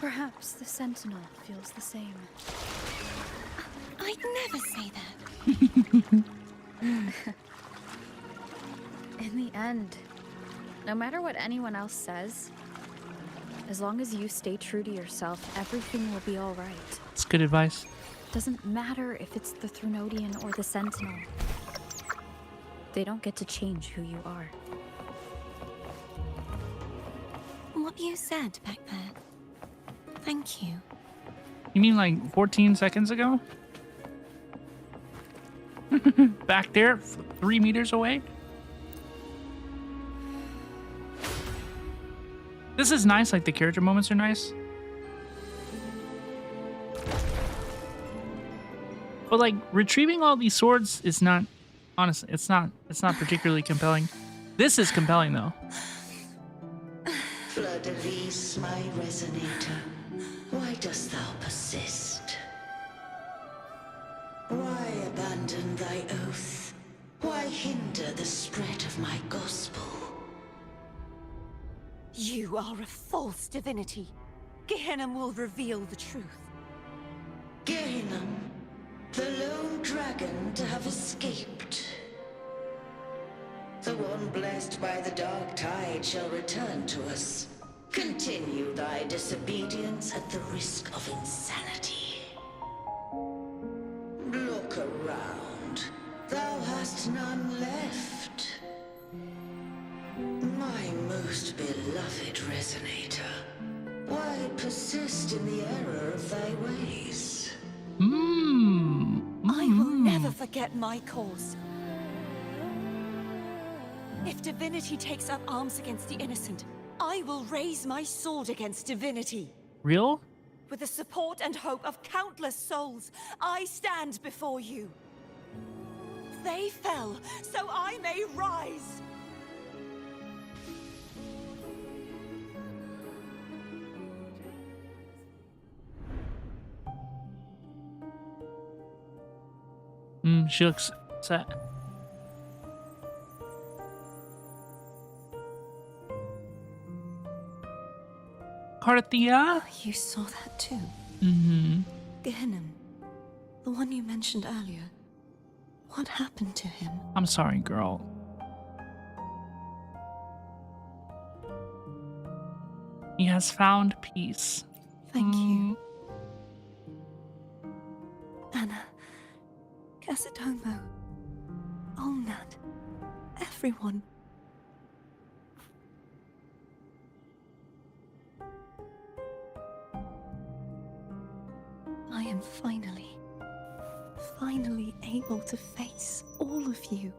Perhaps the Sentinel feels the same. I'd never say that. In the end, no matter what anyone else says, as long as you stay true to yourself, everything will be all right. It's good advice. Doesn't matter if it's the Threnodian or the Sentinel. They don't get to change who you are. What you said back there. Thank you. You mean like 14 seconds ago? Back there, 3 meters away? This is nice, like the character moments are nice. But like retrieving all these swords is not, honestly, it's not particularly compelling. This is compelling though. Fleurdelys, my resonator, why dost thou persist? Why abandon thy oath? Why hinder the spread of my gospel? You are a false divinity. Gehenna will reveal the truth. Gehenna, the lone dragon to have escaped. The one blessed by the dark tide shall return to us. Continue thy disobedience at the risk of insanity. Look around. Thou hast none left. My most beloved resonator, why persist in the error of thy ways? I will never forget my cause. If divinity takes up arms against the innocent, I will raise my sword against divinity. Real? With the support and hope of countless souls, I stand before you. They fell, so I may rise. She looks sad. Cartethyia? You saw that too? Mm-hmm. Gehenna, the one you mentioned earlier. What happened to him? I'm sorry, girl. He has found peace. Thank you. Anna, Casitomo, Olnat, everyone. I am finally able to face all of you.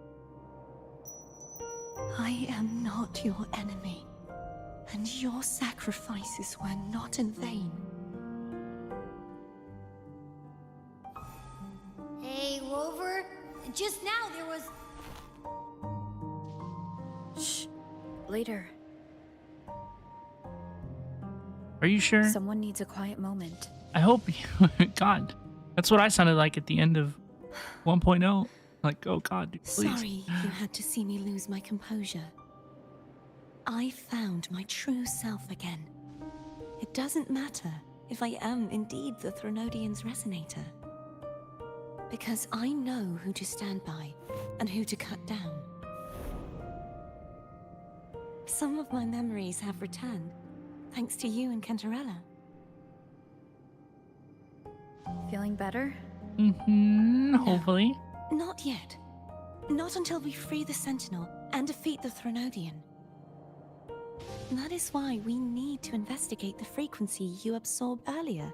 I am not your enemy, and your sacrifices were not in vain. Hey, Rover. Just now there was... Shh. Later. Are you sure? Someone needs a quiet moment. I hope you... God. That's what I sounded like at the end of 1.0. Like, oh God, dude, please. Sorry you had to see me lose my composure. I found my true self again. It doesn't matter if I am indeed the Threnodian's resonator. Because I know who to stand by and who to cut down. Some of my memories have returned, thanks to you and Cantarella. Feeling better? Mm-hmm, hopefully. Not yet. Not until we free the Sentinel and defeat the Threnodian. That is why we need to investigate the frequency you absorbed earlier.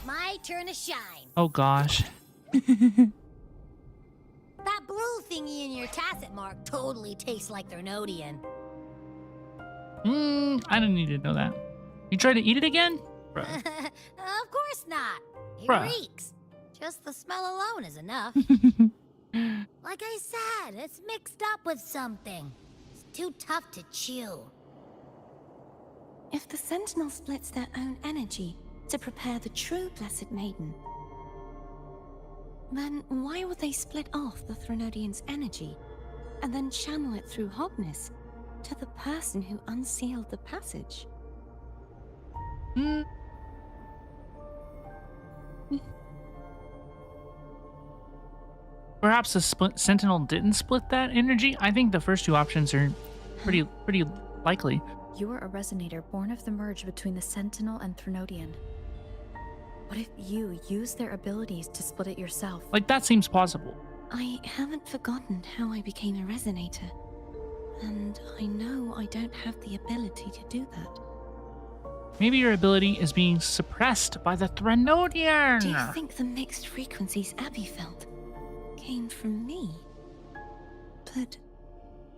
My turn to shine. Oh gosh. That blue thingy in your tacit mark totally tastes like Threnodian. I didn't need to know that. You tried to eat it again? Bruh. Of course not. It Bruh. reeks. Just the smell alone is enough. Like I said, it's mixed up with something. It's too tough to chew. If the Sentinel splits their own energy to prepare the true Blessed Maiden, then why would they split off the Threnodian's energy and then channel it through Hognis to the person who unsealed the passage? Perhaps the Sentinel didn't split that energy? I think the first two options are pretty likely. You are a resonator born of the merge between the Sentinel and Threnodian. What if you use their abilities to split it yourself? Like, that seems possible. I haven't forgotten how I became a resonator. And I know I don't have the ability to do that. Maybe your ability is being suppressed by the Threnodian. Do you think the mixed frequencies Abby felt came from me? But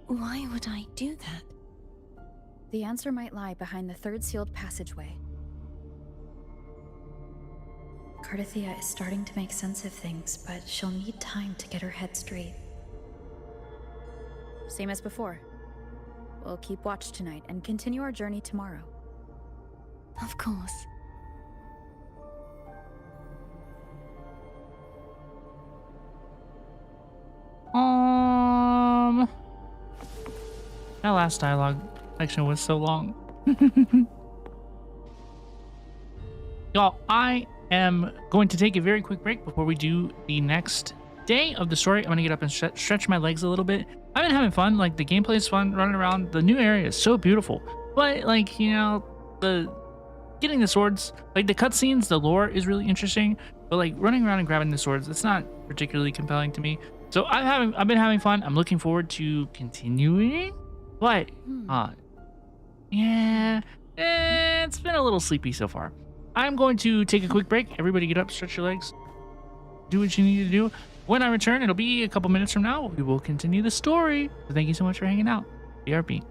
why would I do that? The answer might lie behind the third sealed passageway. Cartethyia is starting to make sense of things, but she'll need time to get her head straight. Same as before. We'll keep watch tonight and continue our journey tomorrow. Of course. That last dialogue section was so long. Y'all, I am going to take a very quick break before we do the next day of the story. I'm gonna get up and stretch my legs a little bit. I've been having fun. Like, the gameplay is fun, running around. The new area is so beautiful. But, like, you know, getting the swords, like, the cutscenes, the lore is really interesting. But, like, running around and grabbing the swords, it's not particularly compelling to me. So I've been having fun. I'm looking forward to continuing. But, yeah, it's been a little sleepy so far. I'm going to take a quick break. Everybody get up, stretch your legs, do what you need to do. When I return, it'll be a couple minutes from now. We will continue the story. So thank you so much for hanging out. BRB.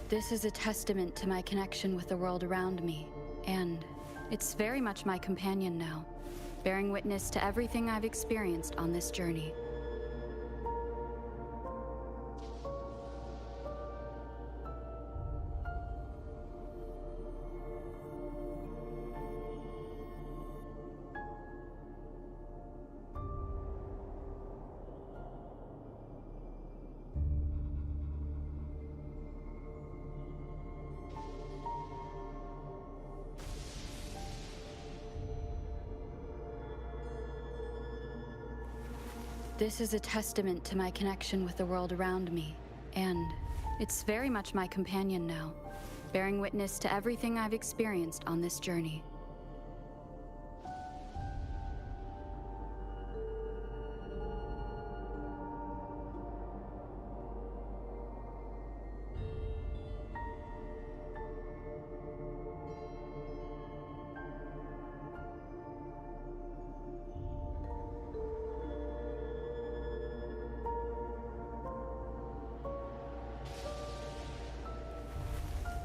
This is a testament to my connection with the world around me, and it's very much my companion now, bearing witness to everything I've experienced on this journey. This is a testament to my connection with the world around me, and it's very much my companion now, bearing witness to everything I've experienced on this journey.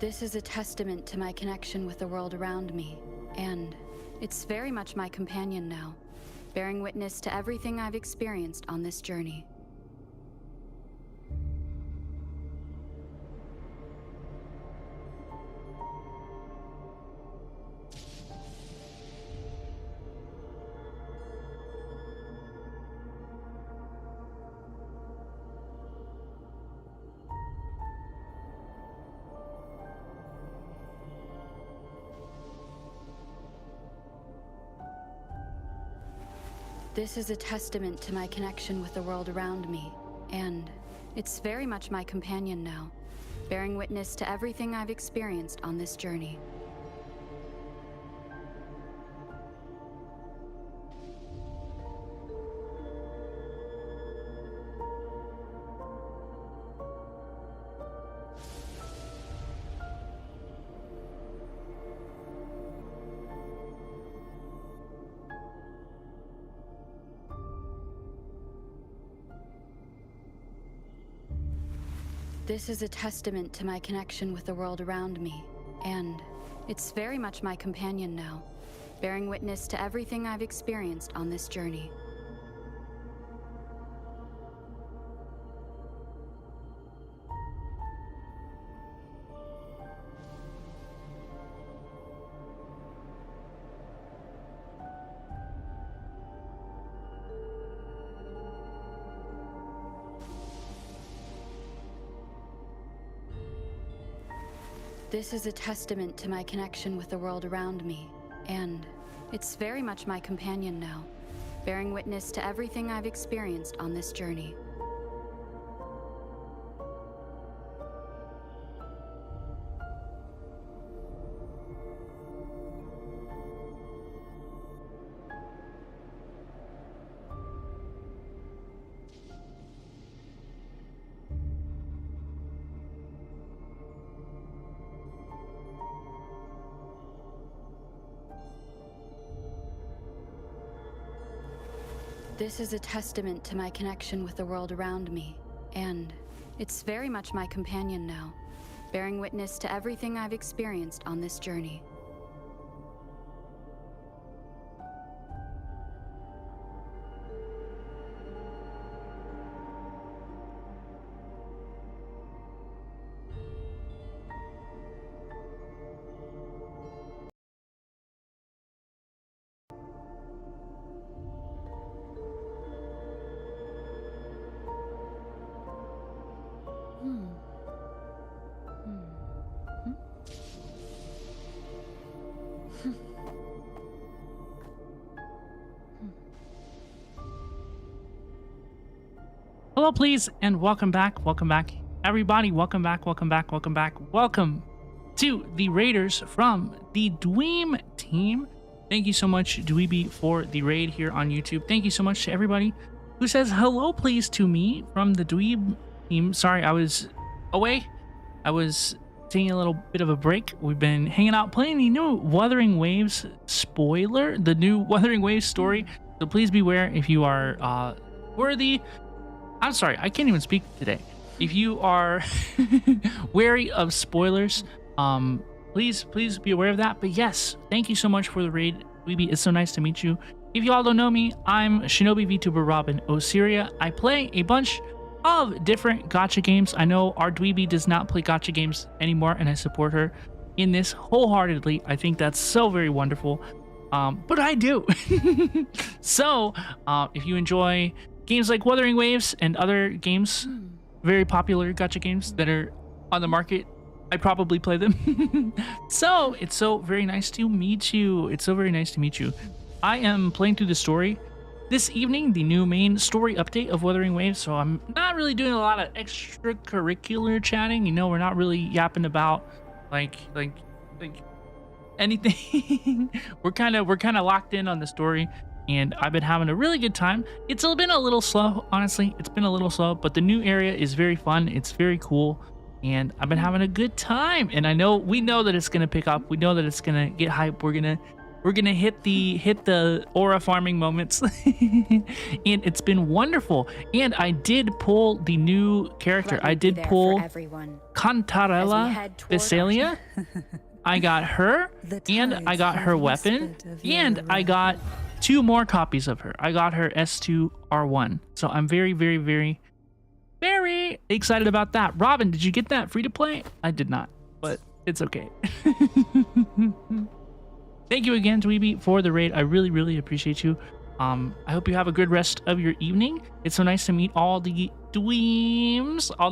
This is a testament to my connection with the world around me, and it's very much my companion now, bearing witness to everything I've experienced on this journey. This is a testament to my connection with the world around me, and it's very much my companion now, bearing witness to everything I've experienced on this journey. This is a testament to my connection with the world around me, and it's very much my companion now, bearing witness to everything I've experienced on this journey. This is a testament to my connection with the world around me, and it's very much my companion now, bearing witness to everything I've experienced on this journey. This is a testament to my connection with the world around me, and it's very much my companion now, bearing witness to everything I've experienced on this journey. Hello, please, and welcome back, everybody. Welcome back. Welcome to the Raiders from the Dweem team. Thank you so much, Dweeby, for the raid here on YouTube. Thank you so much to everybody who says hello, please, to me from the Dweeb team. Sorry, I was away. I was taking a little bit of a break. We've been hanging out playing the new Wuthering Waves spoiler, the new Wuthering Waves story. So please beware if you are worthy. I'm sorry, I can't even speak today. If you are wary of spoilers, please be aware of that. But yes, thank you so much for the raid, Dweeby. It's so nice to meet you. If you all don't know me, I'm Shinobi VTuber Robin Osiria. I play a bunch of different gacha games. I know our Dweeby does not play gacha games anymore, and I support her in this wholeheartedly. I think that's so very wonderful. But I do. So, if you enjoy games like Wuthering Waves and other games, very popular gacha games that are on the market, I probably play them. So it's so very nice to meet you. I am playing through the story this evening, the new main story update of Wuthering Waves. So I'm not really doing a lot of extracurricular chatting. You know, we're not really yapping about like anything. we're kind of locked in on the story. And I've been having a really good time. It's been a little slow, honestly. It's been a little slow, but the new area is very fun. It's very cool, and I've been having a good time. And we know that it's gonna pick up. We know that it's gonna get hype. We're gonna hit the aura farming moments, and it's been wonderful. And I did pull the new character. I did pull Cantarella Pulls. I got her, and I got her weapon, and I got 2 more copies of her. I got her S2R1. So I'm very, very, very, very excited about that. Robin, did you get that free to play? I did not, but it's okay. Thank you again, Dweeby, for the raid. I really, really appreciate you. I hope you have a good rest of your evening. It's so nice to meet all the Dweems, all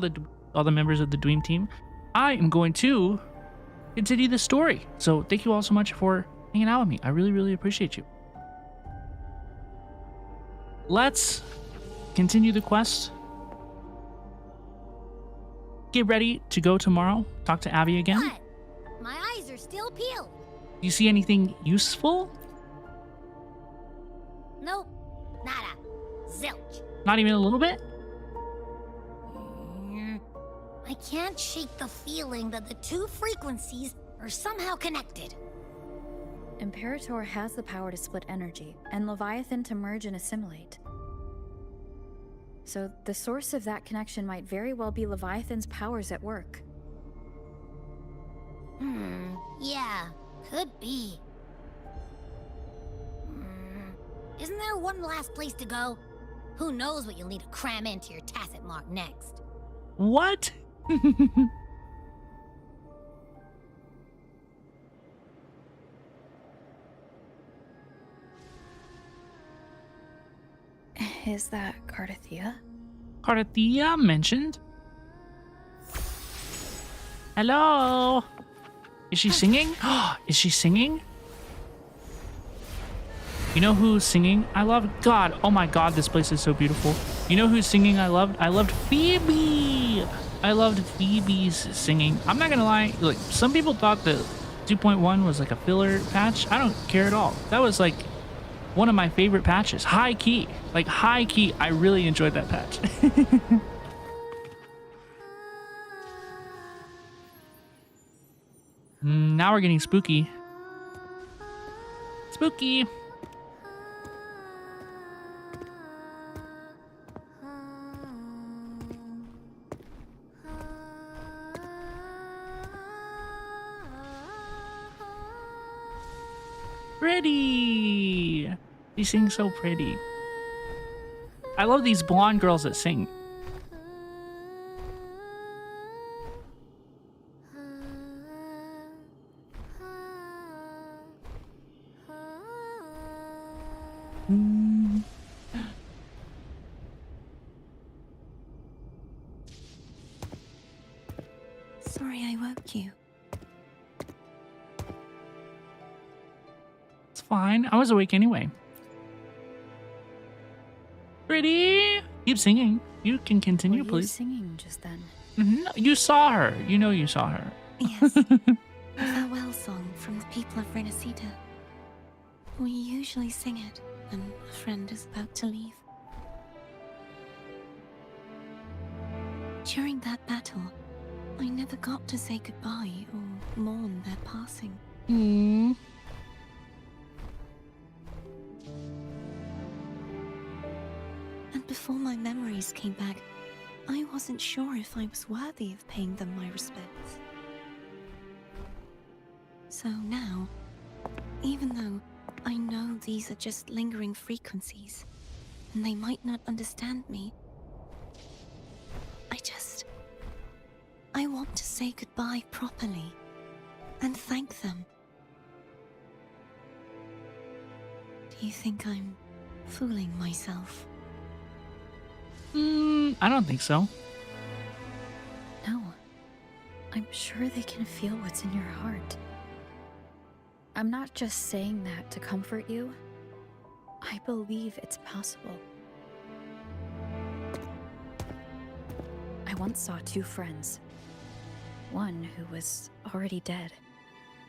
the members of the Dweem team. I am going to continue the story. So thank you all so much for hanging out with me. I really, really appreciate you. Let's continue the quest. Get ready to go tomorrow. Talk to Abby again. What? My eyes are still peeled. Do you see anything useful? Nope. Nada. Zilch. Not even a little bit? I can't shake the feeling that the 2 frequencies are somehow connected. Imperator has the power to split energy, and Leviathan to merge and assimilate. So the source of that connection might very well be Leviathan's powers at work. Yeah, could be. Isn't there one last place to go? Who knows what you'll need to cram into your tacit mark next? What? Is that Cartethyia? Cartethyia mentioned. Hello. Is she singing? Is she singing? You know who's singing? I love God. Oh my God, this place is so beautiful. You know who's singing? I loved Phoebe. I loved Phoebe's singing. I'm not gonna lie. Like, some people thought that 2.1 was like a filler patch. I don't care at all. That was like one of my favorite patches. High key. Like high key. I really enjoyed that patch. Now we're getting spooky. Spooky. Pretty. She sings so pretty. I love these blonde girls that sing. Sorry I woke you. It's fine. I was awake anyway. Pretty. Keep singing. You can continue, Were you please. singing just then? You saw her. You know you saw her. Yes. A farewell song from the people of Renacita. We usually sing it when a friend is about to leave. During that battle, I never got to say goodbye or mourn their passing. Mm. And before my memories came back, I wasn't sure if I was worthy of paying them my respects. So now, even though I know these are just lingering frequencies, and they might not understand me, I want to say goodbye properly, and thank them. Do you think I'm fooling myself? I don't think so. No. I'm sure they can feel what's in your heart. I'm not just saying that to comfort you. I believe it's possible. I once saw two friends. One who was already dead.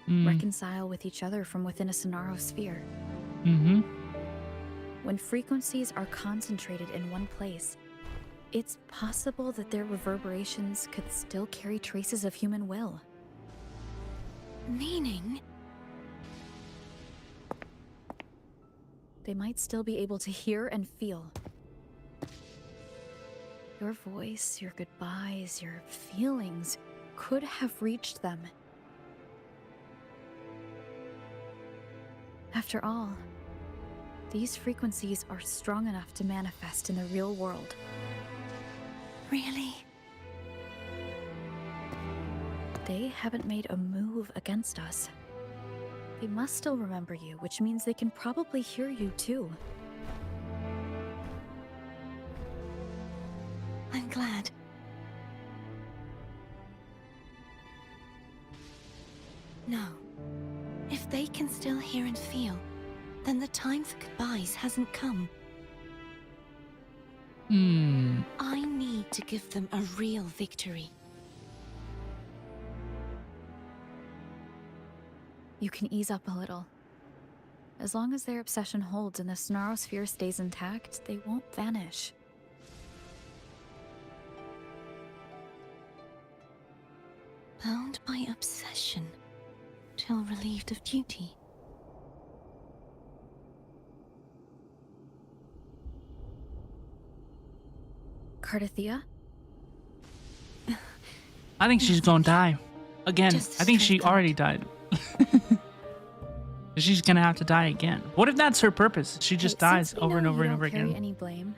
Reconcile with each other from within a Sonaro sphere. When frequencies are concentrated in one place, it's possible that their reverberations could still carry traces of human will. Meaning? They might still be able to hear and feel. Your voice, your goodbyes, your feelings could have reached them. After all, these frequencies are strong enough to manifest in the real world. Really? They haven't made a move against us. They must still remember you, which means they can probably hear you too. I'm glad. No. If they can still hear and feel, then the time for goodbyes hasn't come. I need to give them a real victory. You can ease up a little. As long as their obsession holds and the Sonaro sphere stays intact, they won't vanish. Bound by obsession, till relieved of duty. Cartethyia? I think she's gonna die. Again, Just I think she straight already died. She's gonna have to die again. What if that's her purpose? She just Hey, dies since we over and know over you and don't over carry again. any blame,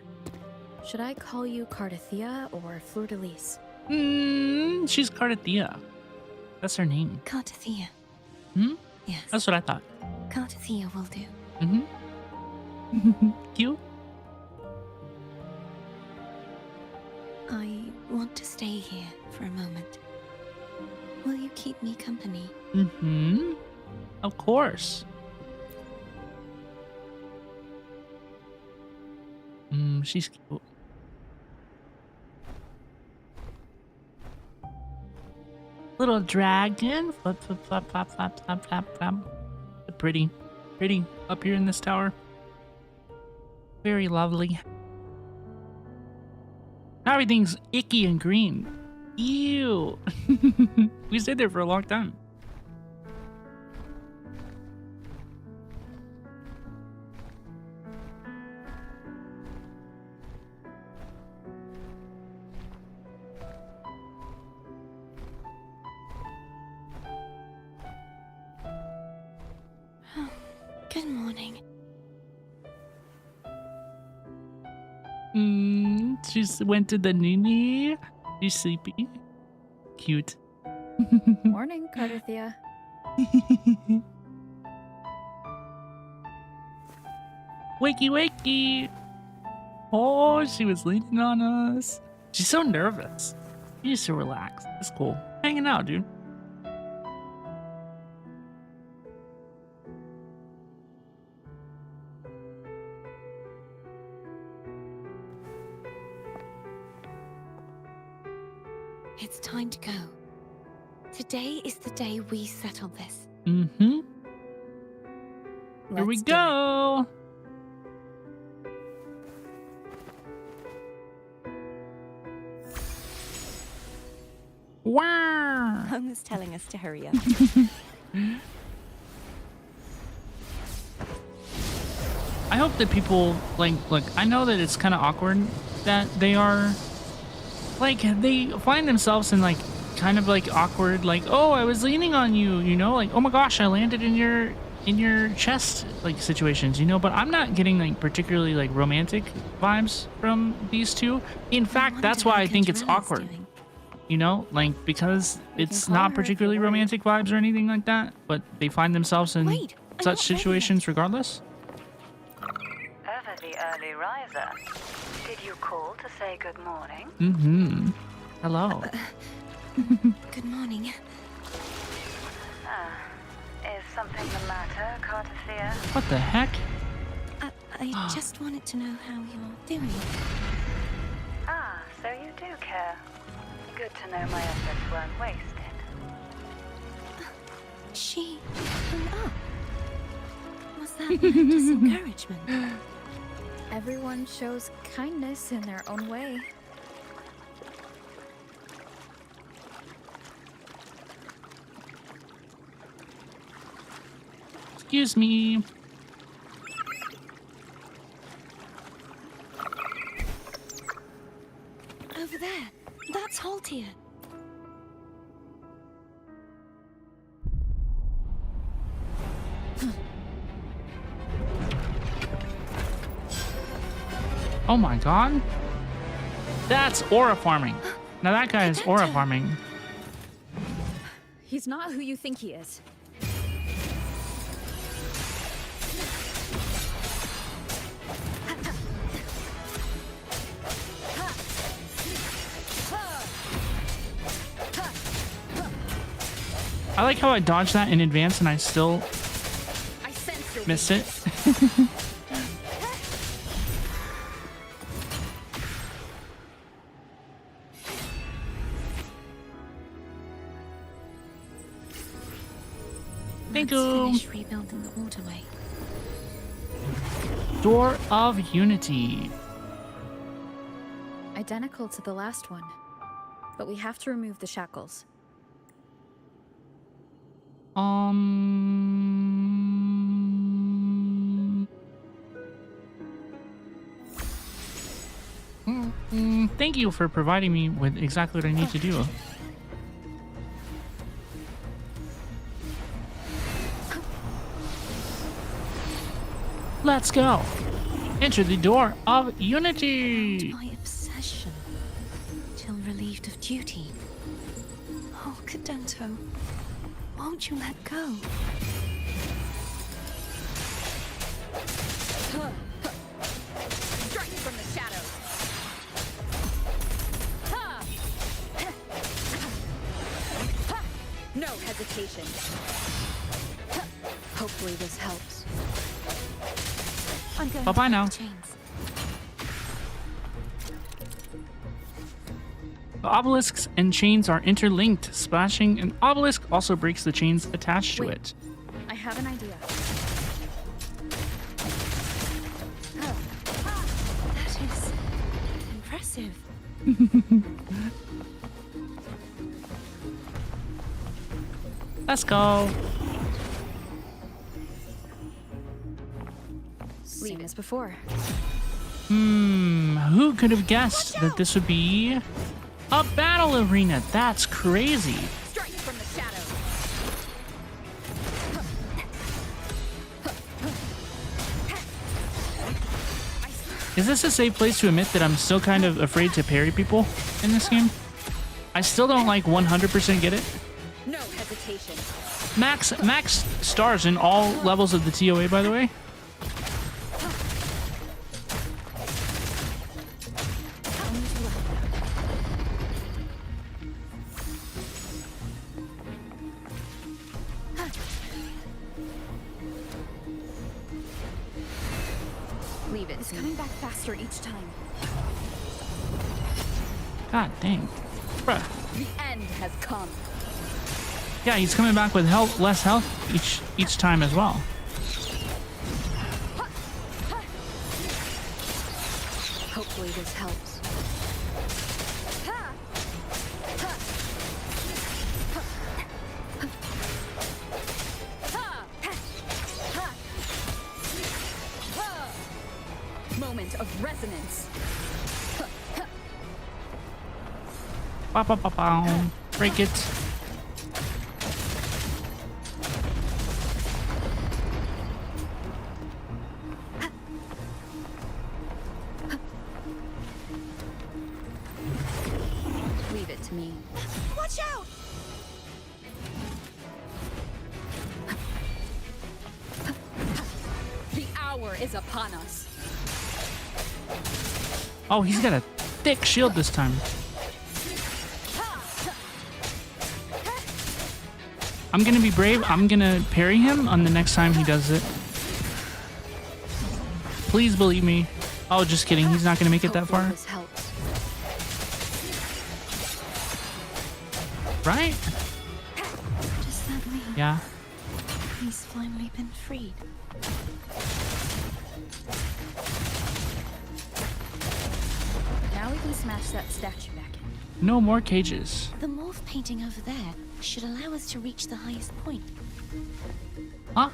should I call you Cartethyia or Fleurdelys? She's Cartethyia. That's her name. Cartethyia. Yes. That's what I thought. Cartethyia will do. Cute. I want to stay here for a moment. Will you keep me company? Mm-hmm. Of course. She's cute. Little dragon. Flap, flap, flap, flap, flap, flap, flap, flap. Pretty. Pretty up here in this tower. Very lovely. Everything's icky and green. Ew. We stayed there for a long time. Good morning. She went to the nini. She's sleepy. Cute. Morning, Cartethyia. Wakey, wakey. Oh, she was leaning on us. She's so nervous. She's so relaxed. It's cool. Hanging out, dude. It's time to go. Today is the day we settle this. Mm-hmm. Here we Let's do go. Wow. Home is telling us to hurry up. I hope that people like look, I know that it's kind of awkward that they are like they find themselves in like kind of like awkward like, oh, I was leaning on you, you know, like, oh my gosh, I landed in your chest like situations, you know, but I'm not getting like particularly like romantic vibes from these two. In fact, that's why I think it's awkward. You know, like because it's not particularly romantic vibes or anything like that, but they find themselves in such situations regardless. Ever the early riser. Did you call to say good morning? Mm-hmm. Hello. Good morning. Is something the matter, Cartethyia? What the heck? I just wanted to know how you're doing. Ah, so you do care. Good to know my efforts weren't wasted. She hung up. Was that just encouragement? Everyone shows kindness in their own way. Excuse me. Over there. That's Haltia. Oh my god. That's aura farming. Now that guy is aura farming. He's not who you think he is. I like how I dodged that in advance and I still missed it. Thank you. Finish rebuilding the waterway. Door of Unity. Identical to the last one. But we have to remove the shackles. Thank you for providing me with exactly what I need to do. Let's go. Enter the door of Unity. My obsession. Till relieved of duty. Oh, Cadento. Won't you let go? Strike from the shadows. hesitation. Hopefully this helps. I'm going Bye-bye to now. the chains. The obelisks and chains are interlinked. Splashing an obelisk also breaks the chains attached to Wait. it. I have an idea. That is impressive. Let's go. Same as before. Who could have guessed that this would be a battle arena? That's crazy. Strike from the shadows. Is this a safe place to admit that I'm still kind of afraid to parry people in this game? I still don't like 100% get it. No hesitation. Max stars in all levels of the TOA, by the way. Leave it. It's coming back faster each time. God dang. Bruh. The end has come. Yeah, he's coming back with less health each time as well. Hopefully this helps. Moment of resonance. Ba ba ba ba. Break it. Leave it to me. Watch out! The hour is upon us. Oh, he's got a thick shield this time. I'm gonna be brave. I'm gonna parry him on the next time he does it. Please believe me. Oh, just kidding. He's not gonna make it that far. This helps. Right? Does that mean Yeah. he's finally been freed? Now we can smash that statue back in. No more cages. The morph painting over there should allow us to reach the highest point. Huh?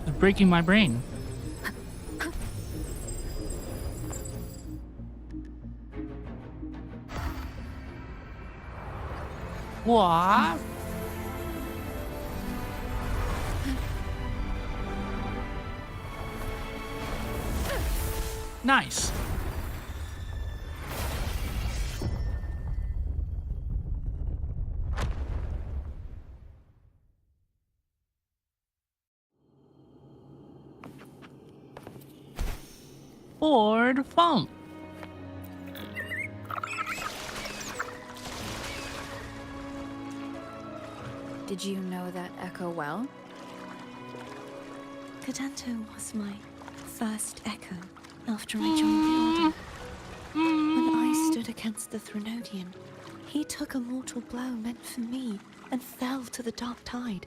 It's breaking my brain. What? Nice. Ford Funk. Did you know that echo well? Cadanto was my first echo after I joined the Order. When I stood against the Threnodian, he took a mortal blow meant for me and fell to the dark tide.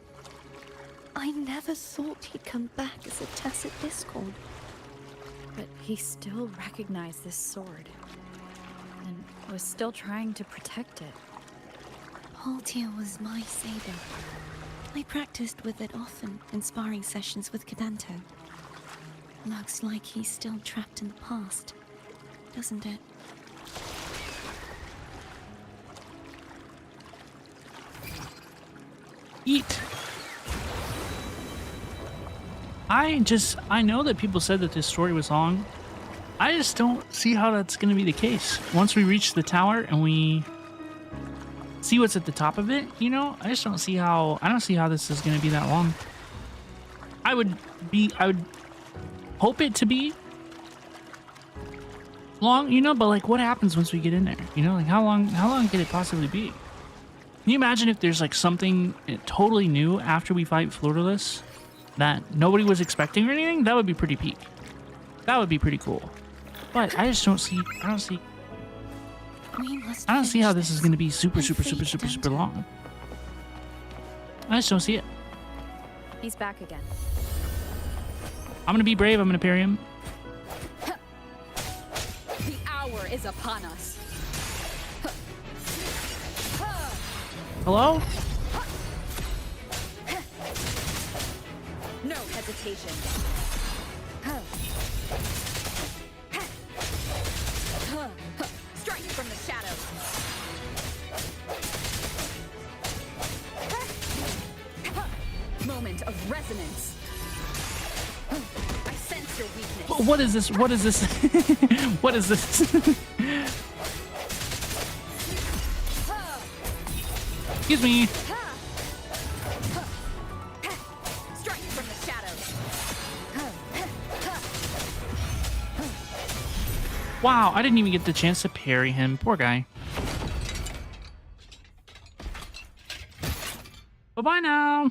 I never thought he'd come back as a tacit discord. But he still recognized this sword. And was still trying to protect it. Haltia was my saber. I practiced with it often in sparring sessions with Cadanto. Looks like he's still trapped in the past, doesn't it? Eat. I know that people said that this story was long. I just don't see how that's going to be the case. Once we reach the tower and we see what's at the top of it, you know, I don't see how this is going to be that long. I would hope it to be, long, you know, but like what happens once we get in there? You know, like how long could it possibly be? Can you imagine if there's like something totally new after we fight Fleurdelys that nobody was expecting or anything? That would be pretty peak. That would be pretty cool. But I just don't see I don't see how this is going to be super long. I just don't see it. He's back again. I'm going to be brave. I'm going to parry him. The hour is upon us. Hello? No hesitation. Strike from the shadows. Moment of resonance. I sense your weakness. What is this? What is this? What is this? Excuse me. Strike from the shadows. Wow, I didn't even get the chance to parry him. Poor guy. Bye-bye now.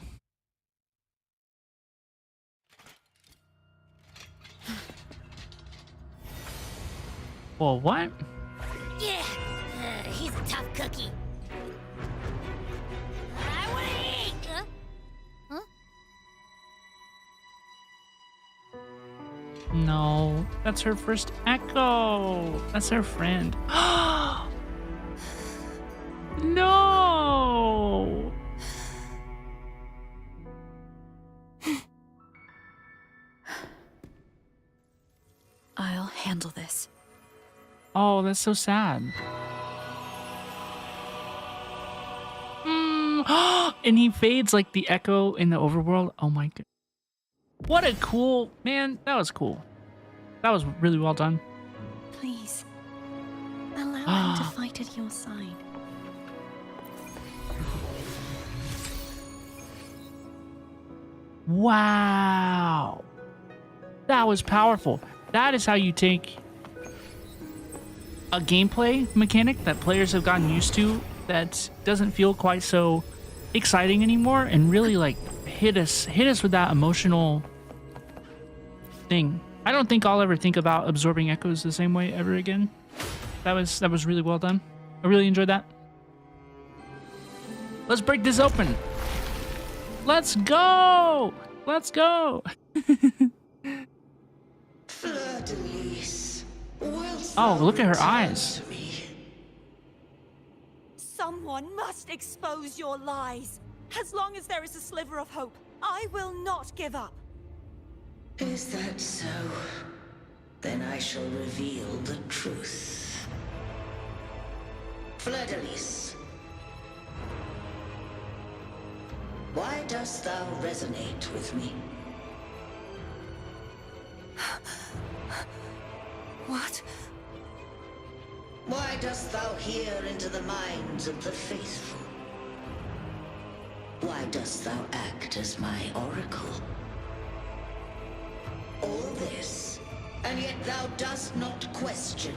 Well, what? Yeah, he's a tough cookie. I want to eat. Huh? No, that's her first echo. That's her friend. No. I'll handle this. Oh, that's so sad. And he fades like the echo in the overworld. Oh my god. What a cool, man, that was cool. That was really well done. Please, allow him to fight at your side. Wow. That was powerful. That is how you take a gameplay mechanic that players have gotten used to that doesn't feel quite so exciting anymore and really like hit us with that emotional thing. I don't think I'll ever think about absorbing echoes the same way ever again. That was really well done. I really enjoyed that. Let's break this open. Let's go. Let's go. Fleurdelys, Oh, look at her eyes. Someone must expose your lies. As long as there is a sliver of hope, I will not give up. Is that so? Then I shall reveal the truth. Fleurdelys, why dost thou resonate with me? What? Why dost thou hear into the minds of the faithful? Why dost thou act as my oracle? All this, and yet thou dost not question.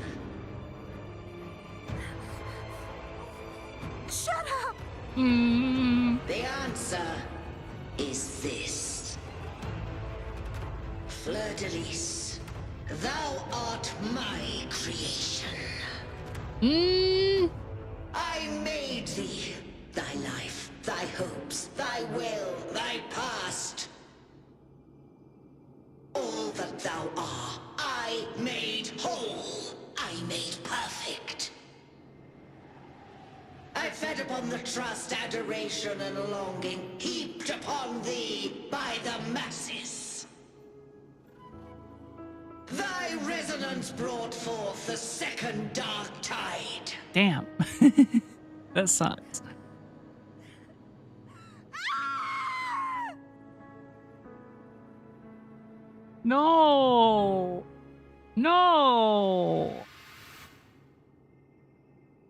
Shut up! The answer is this. Fleurdelys, thou art my creation. I made thee, thy life, thy hopes, thy will, thy past. All that thou art, I made whole. I made perfect. I fed upon the trust, adoration, and longing heaped upon thee by the masses. Thy resonance brought forth the second dark tide. Damn. That sucks. No. No.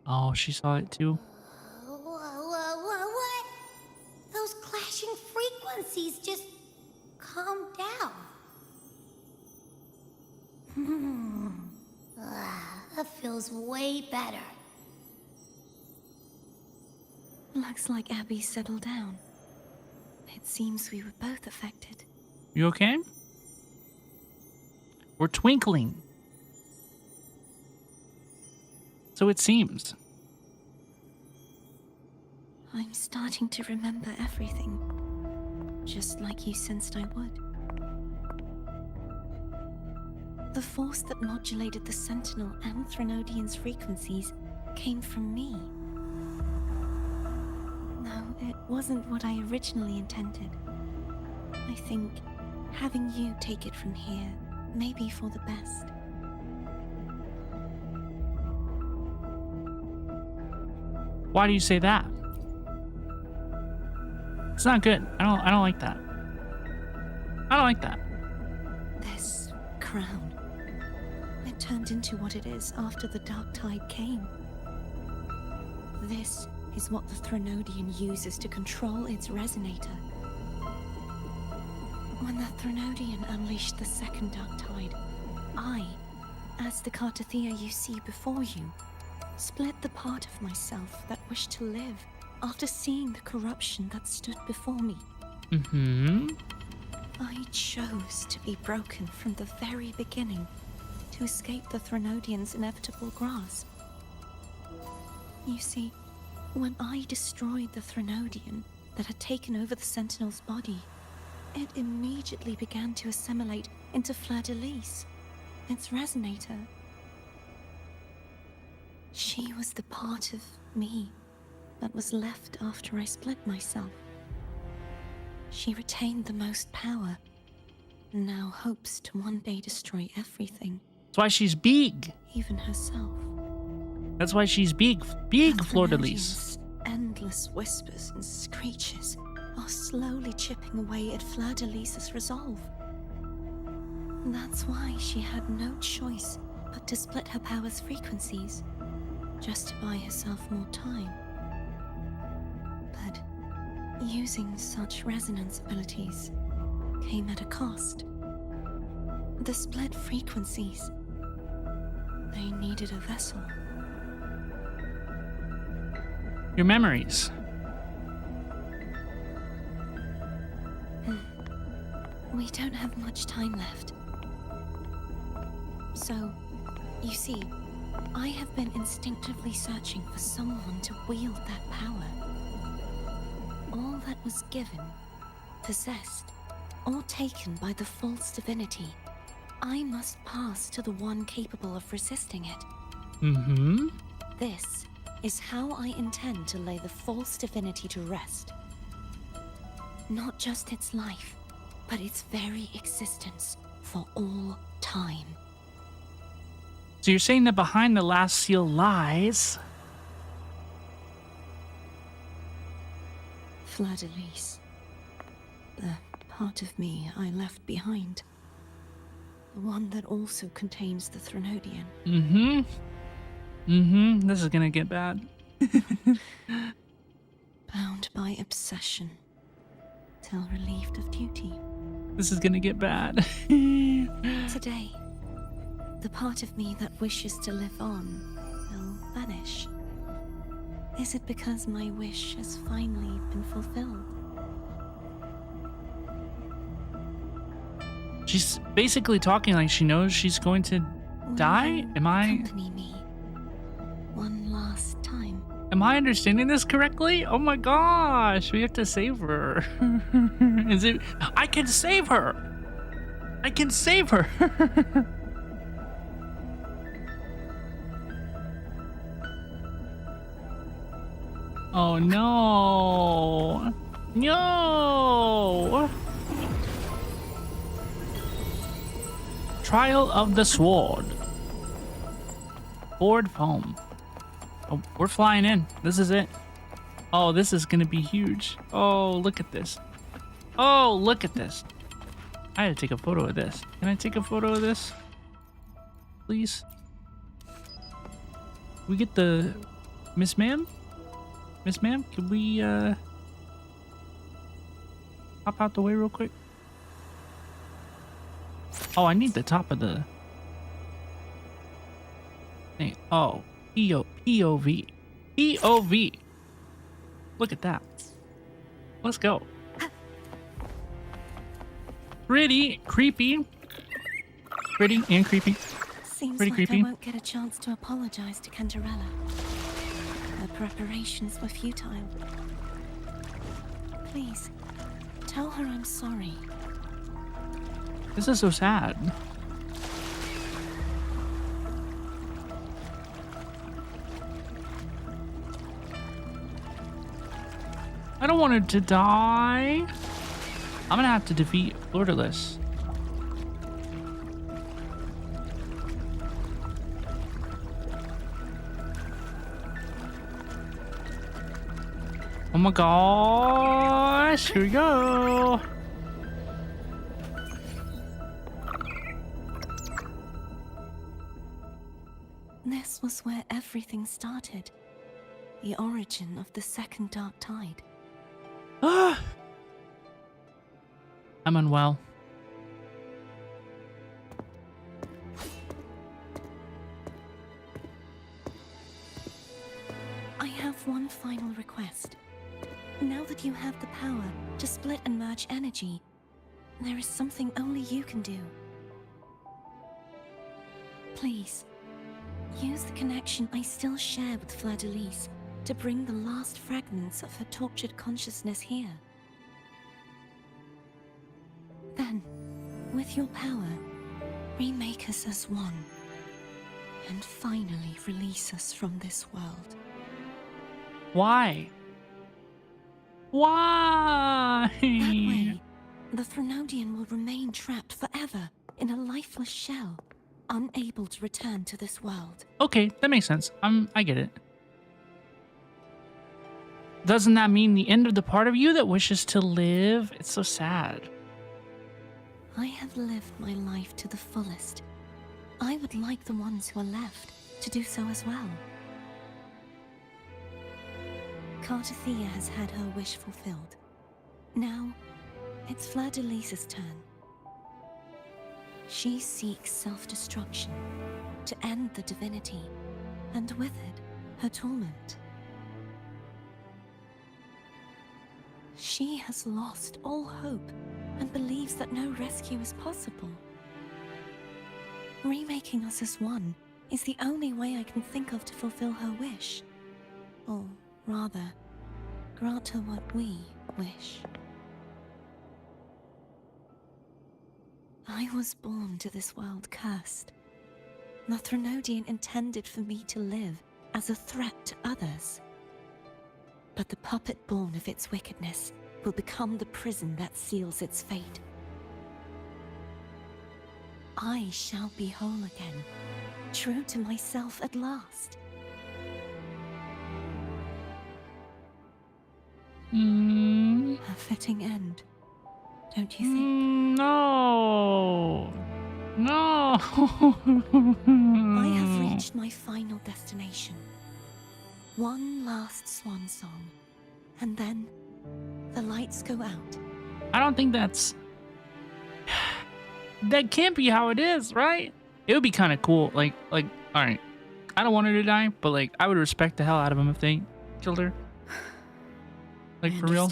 Oh, she saw it too. What? Those clashing frequencies just calm down. That feels way better. Looks like Abby settled down. It seems we were both affected. You okay? We're twinkling. So it seems. I'm starting to remember everything, just like you sensed I would. The force that modulated the Sentinel and Threnodian's frequencies came from me. No, it wasn't what I originally intended. I think having you take it from here may be for the best. Why do you say that? It's not good. I don't like that. I don't like that. This crown. It turned into what it is after the Dark Tide came. This is what the Threnodian uses to control its resonator. When the Threnodian unleashed the second Dark Tide, I, as the Cartethyia you see before you, split the part of myself that wished to live after seeing the corruption that stood before me. I chose to be broken from the very beginning to escape the Threnodian's inevitable grasp. You see, when I destroyed the Threnodian that had taken over the Sentinel's body, it immediately began to assimilate into Fleurdelys, its resonator. She was the part of me that was left after I split myself. She retained the most power, and now hopes to one day destroy everything. That's why she's big. Even herself. That's why she's big. Big Fleurdelys. Endless whispers and screeches are slowly chipping away at Fleurdelys' resolve. That's why she had no choice but to split her power's frequencies, just to buy herself more time. But using such resonance abilities came at a cost. The split frequencies, they needed a vessel. Your memories. We don't have much time left. So, you see, I have been instinctively searching for someone to wield that power. All that was given, possessed, or taken by the false divinity, I must pass to the one capable of resisting it. This is how I intend to lay the false divinity to rest. Not just its life, but its very existence for all time. So you're saying that behind the last seal lies... Fleurdelys. The part of me I left behind. The one that also contains the Threnodian. This is gonna get bad. Bound by obsession, till relieved of duty. This is gonna get bad. Today, the part of me that wishes to live on will vanish. Is it because my wish has finally been fulfilled? She's basically talking like she knows she's going to die? Am I... Accompany me one last time. Am I understanding this correctly? Oh my gosh, we have to save her. Is it... I can save her! I can save her! Oh no! No! Trial of the Sword. Board foam. Oh, we're flying in. This is it. Oh, this is gonna be huge. Oh, look at this. Oh, look at this. I had to take a photo of this. Can I take a photo of this? Please? We get the... Miss Ma'am? Miss Ma'am, could we, hop out the way real quick? Oh, I need the top of the... Hey, oh, POV. POV. Look at that. Let's go. Pretty creepy. Pretty and creepy. Seems Pretty like creepy. I won't get a chance to apologize to Cantarella. Her preparations were futile. Please, tell her I'm sorry. This is so sad. I don't want her to die. I'm gonna have to defeat Fleurdelys. Oh my gosh, here we go. This was where everything started. The origin of the second dark tide. I'm unwell. I have one final request. Now that you have the power to split and merge energy, there is something only you can do. Please, use the connection I still share with Fleurdelys to bring the last fragments of her tortured consciousness here. Then, with your power, remake us as one, and finally release us from this world. Why? Why? That way, the Threnodian will remain trapped forever in a lifeless shell, unable to return to this world. Okay, that makes sense. I get it. Doesn't that mean the end of the part of you that wishes to live? It's so sad. I have lived my life to the fullest. I would like the ones who are left to do so as well. Cartethyia has had her wish fulfilled. Now, it's Fleurdelys' turn. She seeks self-destruction to end the divinity, and with it, her torment. She has lost all hope and believes that no rescue is possible. Remaking us as one is the only way I can think of to fulfill her wish. Or rather, grant her what we wish. I was born to this world cursed. The Threnodian intended for me to live as a threat to others. But the puppet born of its wickedness will become the prison that seals its fate. I shall be whole again, true to myself at last. A fitting end, don't you think? No. No. I have reached my final destination. One last swan song, and then the lights go out. I don't think that's... That can't be how it is, right? It would be kind of cool. Like, all right. I don't want her to die, but like, I would respect the hell out of him if they killed her. Like, for real.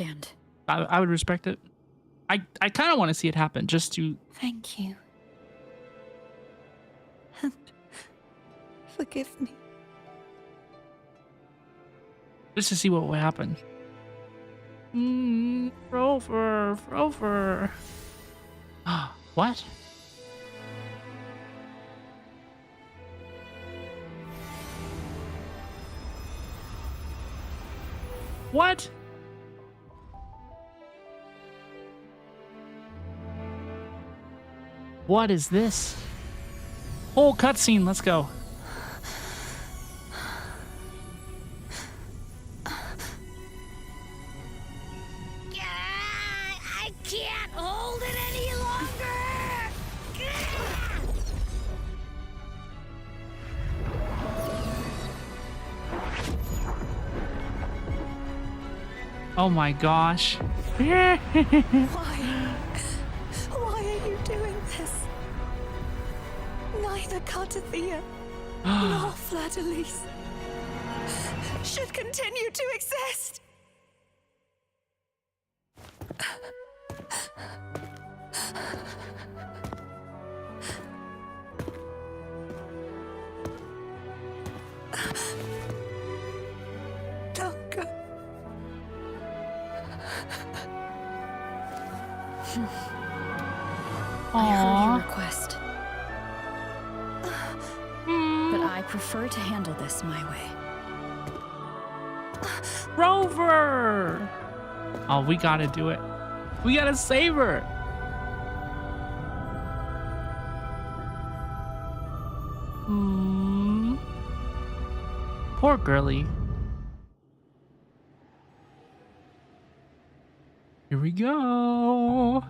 I would respect it. I kind of want to see it happen, just to... Thank you. And forgive me. Just to see what will happen. Rover. What? What? What is this? Whole cutscene, let's go. I can't hold it any longer! Oh my gosh. Why? Why are you doing this? Neither Cartethyia Nor Fleurdelys should continue to exist. Don't I heard your request. But I prefer to handle this my way. Rover! Oh, we gotta do it. We gotta save her. Poor girlie. Here we go.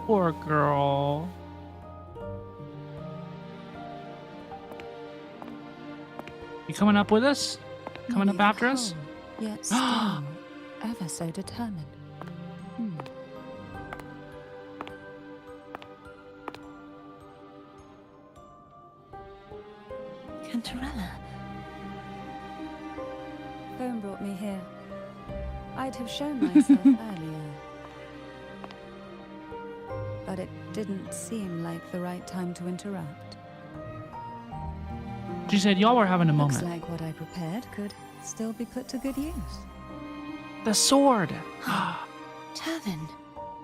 Poor girl. You coming up with us? Coming up after us? Yet still ever so determined. Cantarella. Phone brought me here. I'd have shown myself earlier. But it didn't seem like the right time to interrupt. She said y'all were having a Looks moment. like what I prepared could still be put to good use. The sword. Turvin.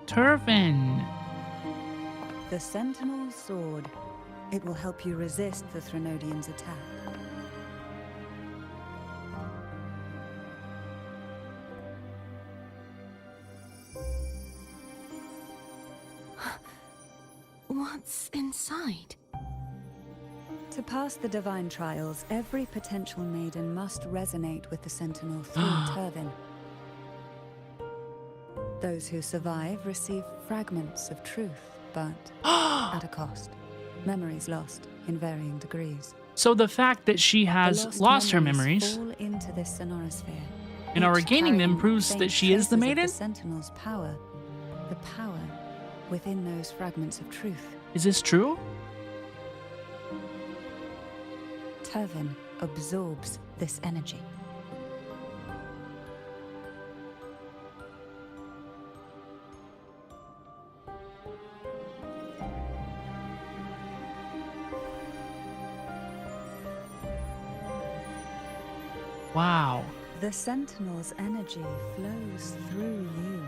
Turvin. The Sentinel's sword. It will help you resist the Threnodian's attack. What's inside? To pass the divine trials, every potential maiden must resonate with the Sentinel through Turvin. Those who survive receive fragments of truth, but at a cost. Memories lost in varying degrees. So the fact that she The has lost her memories fall into this sonorosphere. and are Each regaining them carrying proves faint that she is the traces of maiden? The Sentinel's power. The power within those fragments of truth. Is this true? Turvin absorbs this energy. Wow. The Sentinel's energy flows through you.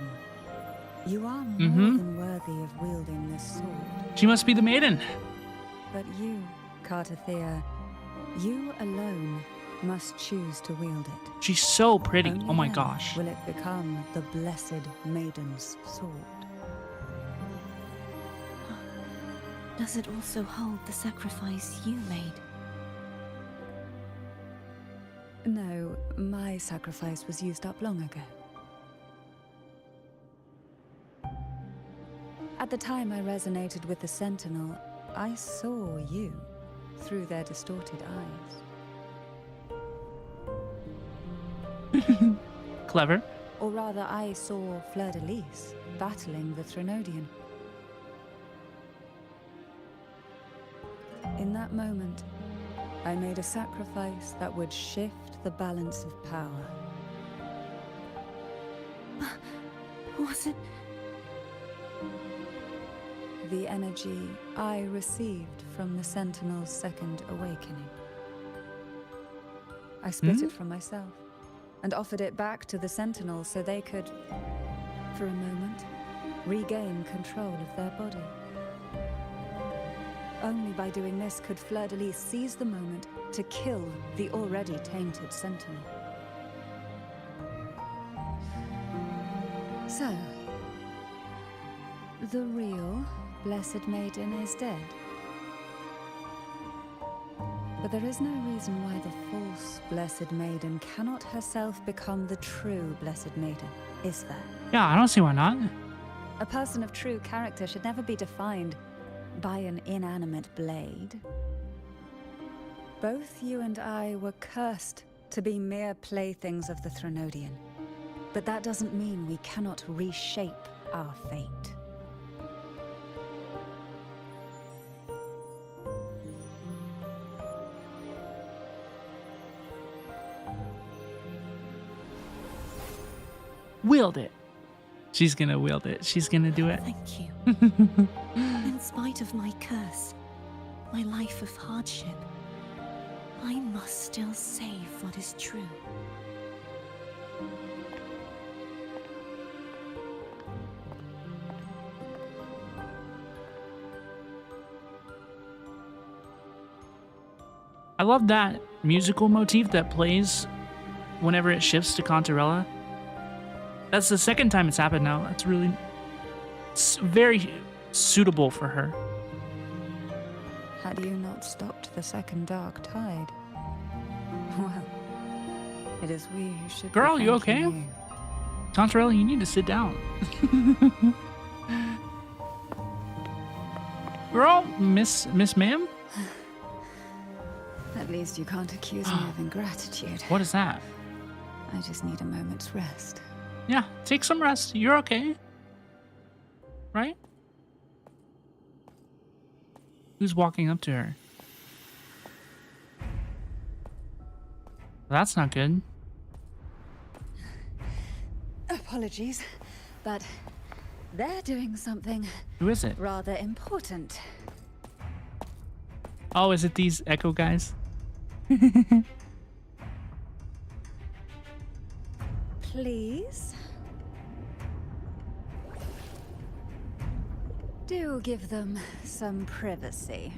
You are more than worthy of wielding this sword. She must be the maiden. But you, Cartethyia, you alone must choose to wield it. She's so pretty. Only Oh my then gosh. will it become the blessed maiden's sword. Does it also hold the sacrifice you made? No, my sacrifice was used up long ago. At the time I resonated with the Sentinel, I saw you through their distorted eyes. Clever. Or rather, I saw Fleurdelys battling the Threnodian. In that moment, I made a sacrifice that would shift the balance of power. Was it? The energy I received from the Sentinel's second awakening. I split it from myself and offered it back to the Sentinel so they could, for a moment, regain control of their body. Only by doing this could Fleurdelys seize the moment to kill the already tainted Sentinel. So, the real Blessed Maiden is dead. But there is no reason why the false Blessed Maiden cannot herself become the true Blessed Maiden, is there? Yeah, I don't see why not. A person of true character should never be defined by an inanimate blade. Both you and I were cursed to be mere playthings of the Threnodian. But that doesn't mean we cannot reshape our fate. Wield it. She's gonna wield it. She's gonna do it. Thank you. In spite of my curse, my life of hardship, I must still save what is true. I love that musical motif that plays whenever it shifts to Cantarella. That's the second time it's happened now. That's really very suitable for her. Had you not stopped the second dark tide? Well, it is we who should. Girl, be you okay? thanking you. Cantarella, you need to sit down. Girl, Miss Ma'am? At least you can't accuse me of ingratitude. What is that? I just need a moment's rest. Yeah, take some rest. You're okay. Right? Who's walking up to her? That's not good. Apologies, but they're doing something Who is it? rather important. Oh, is it these Echo guys? Please? Do give them some privacy.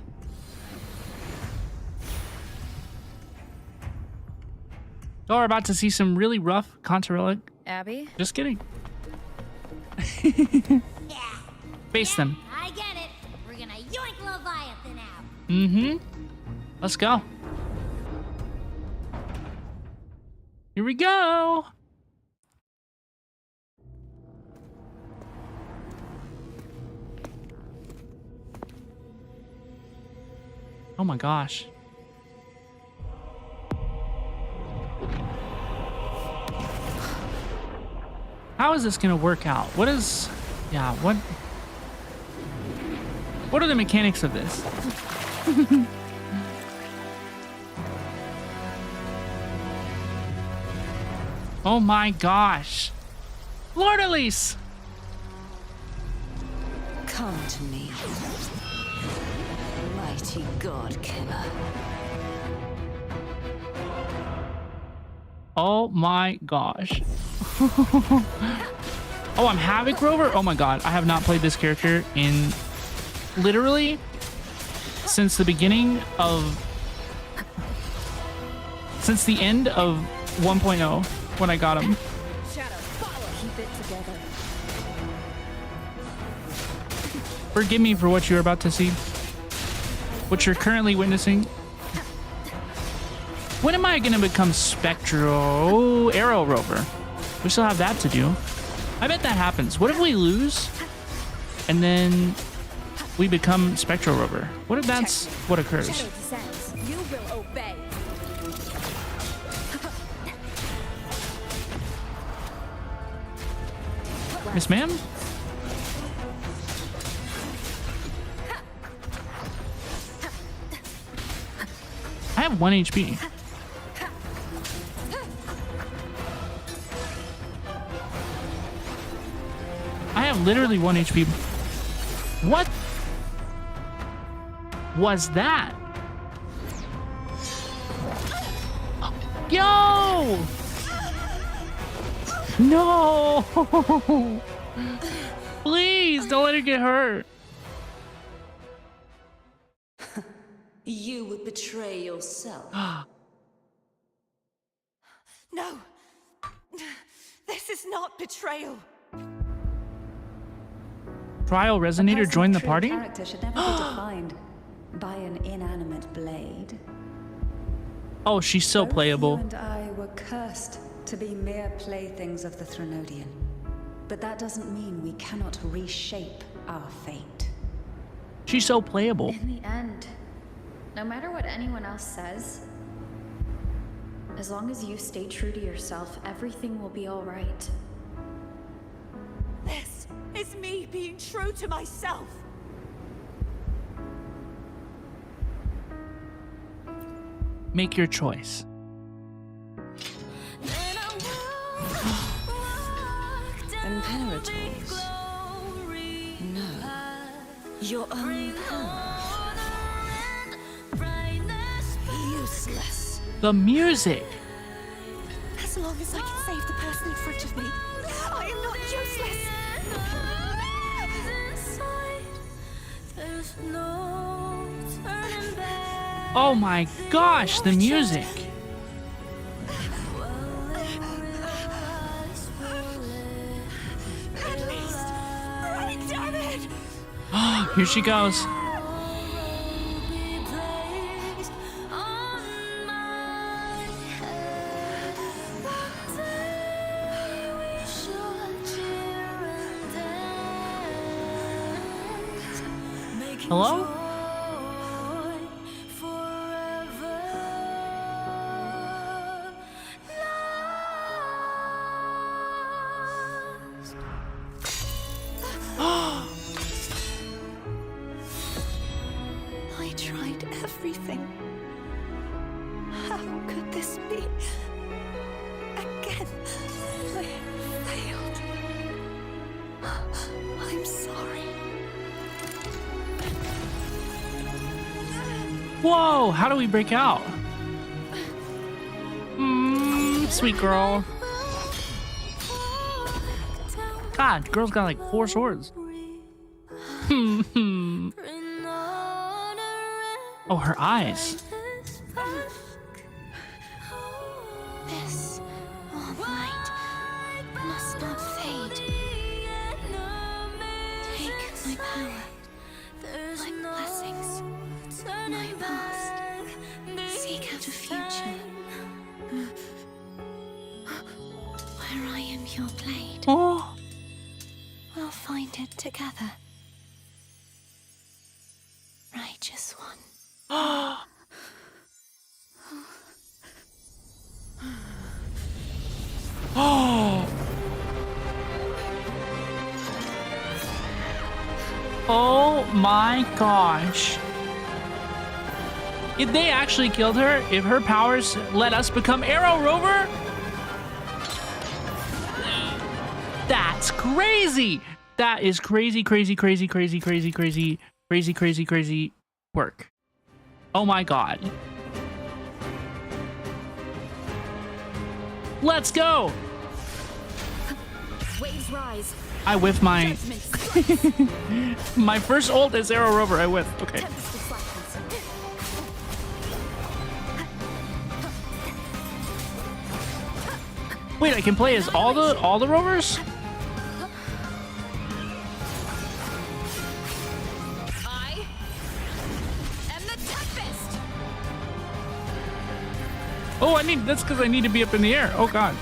Oh, we're about to see some really rough Cantarella. Abby? Just kidding. Face them. I get it. We're gonna yoink Leviathan out. Mm-hmm. Let's go. Here we go. Oh my gosh. How is this gonna work out? What is... Yeah, what are the mechanics of this? Oh my gosh. Fleurdelys! Come to me, mighty god killer. Oh my gosh. Oh, I'm Havoc Rover? Oh my god, I have not played this character in literally since the beginning of... Since the end of 1.0 when I got him. Shadow, keep it together. Forgive me for what you're about to see. What you're currently witnessing. When am I gonna become Spectral Aero Rover? We still have that to do. I bet that happens. What if we lose and then we become Spectral Rover? What if that's what occurs? Shadow descends. You will obey. Miss Ma'am? I have 1 HP. I have literally 1 HP. What was that? Yo! No! Please don't let her get hurt. You would betray yourself. No! This is not betrayal. Trial Resonator joined the party? Character should never be defined by an inanimate blade. Oh, she's so Both playable. You and I were cursed to be mere playthings of the Threnodian. But that doesn't mean we cannot reshape our fate. She's so playable. In the end, no matter what anyone else says, as long as you stay true to yourself, everything will be all right. This is me being true to myself. Make your choice. Imperators. No. Your own power. Useless. The music. As long as I can save the person in front of me, I am not useless. Oh my gosh, the music. At least, right, damn it! Here she goes. Hello? I tried everything. How could this be? Again, I failed. I'm sorry. Whoa, how do we break out? Sweet girl. God, girl's got like 4 swords. Oh, her eyes. This all night must not fade. Take my power, my blessings, my past. Seek out a future where I am your blade. Oh. We'll find it together. Righteous one. Oh. Oh my gosh. If they actually killed her, if her powers let us become Aero Rover, that's crazy. That is crazy, crazy, crazy, crazy, crazy, crazy, crazy, crazy, crazy work. Oh my god. Let's go. Waves rise. I whiff my my first ult is Aero Rover. I whiff. Okay. Tempest reflections. Wait, I can play as all the rovers? I am the Tempest. Oh, that's because I need to be up in the air. Oh god.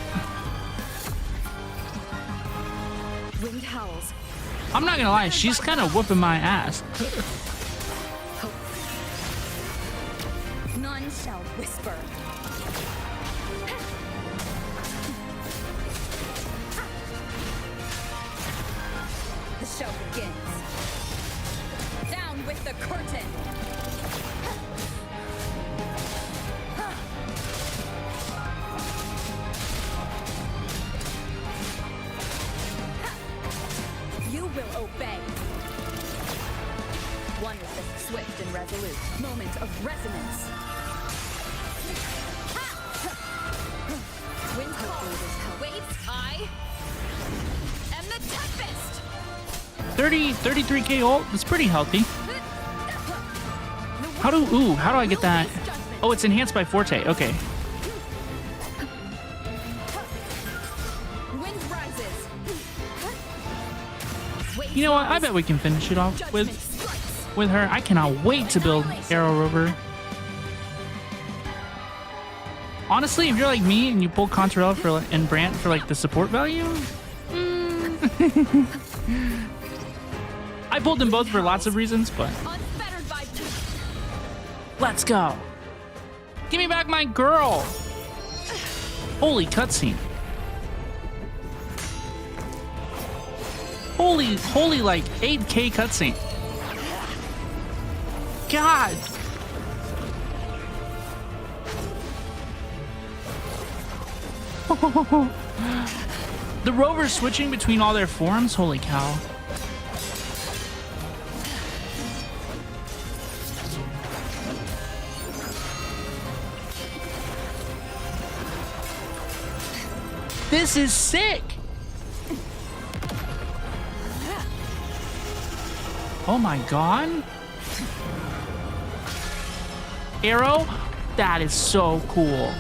Wind howls. I'm not gonna lie, she's kind of whooping my ass. None shall whisper. The show begins. Down with the curtain. You will obey. One is the swift and resolute moment of resonance. Wind calls. Wait, I am the Tempest. 33k ult. That's pretty healthy. How do I get that? Oh, it's enhanced by Forte. Okay. Wind rises. You know what? I bet we can finish it off with her. I cannot wait to build Aero Rover. Honestly, if you're like me and you pull Cantarella and Brant for like the support value, I pulled them both for lots of reasons, but let's go. Give me back my girl. Holy cutscene. Holy like 8K cutscene. God. The rovers switching between all their forms? Holy cow. This is sick. Oh my god. Aero? That is so cool.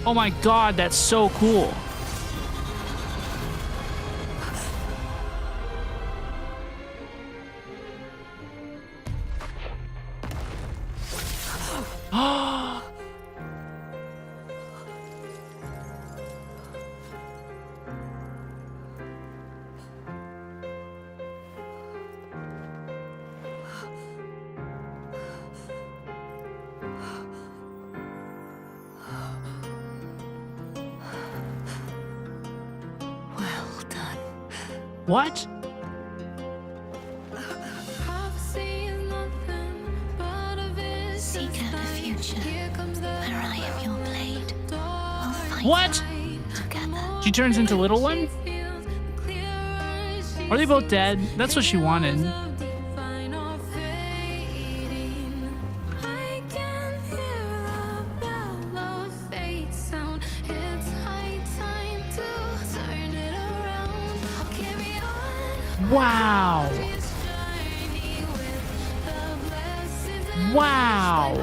Oh my god, that's so cool. What? Seek out the future, where I am your blade. We'll fight What? together. She turns into Little One? Are they both dead? That's what she wanted. Wow. Wow.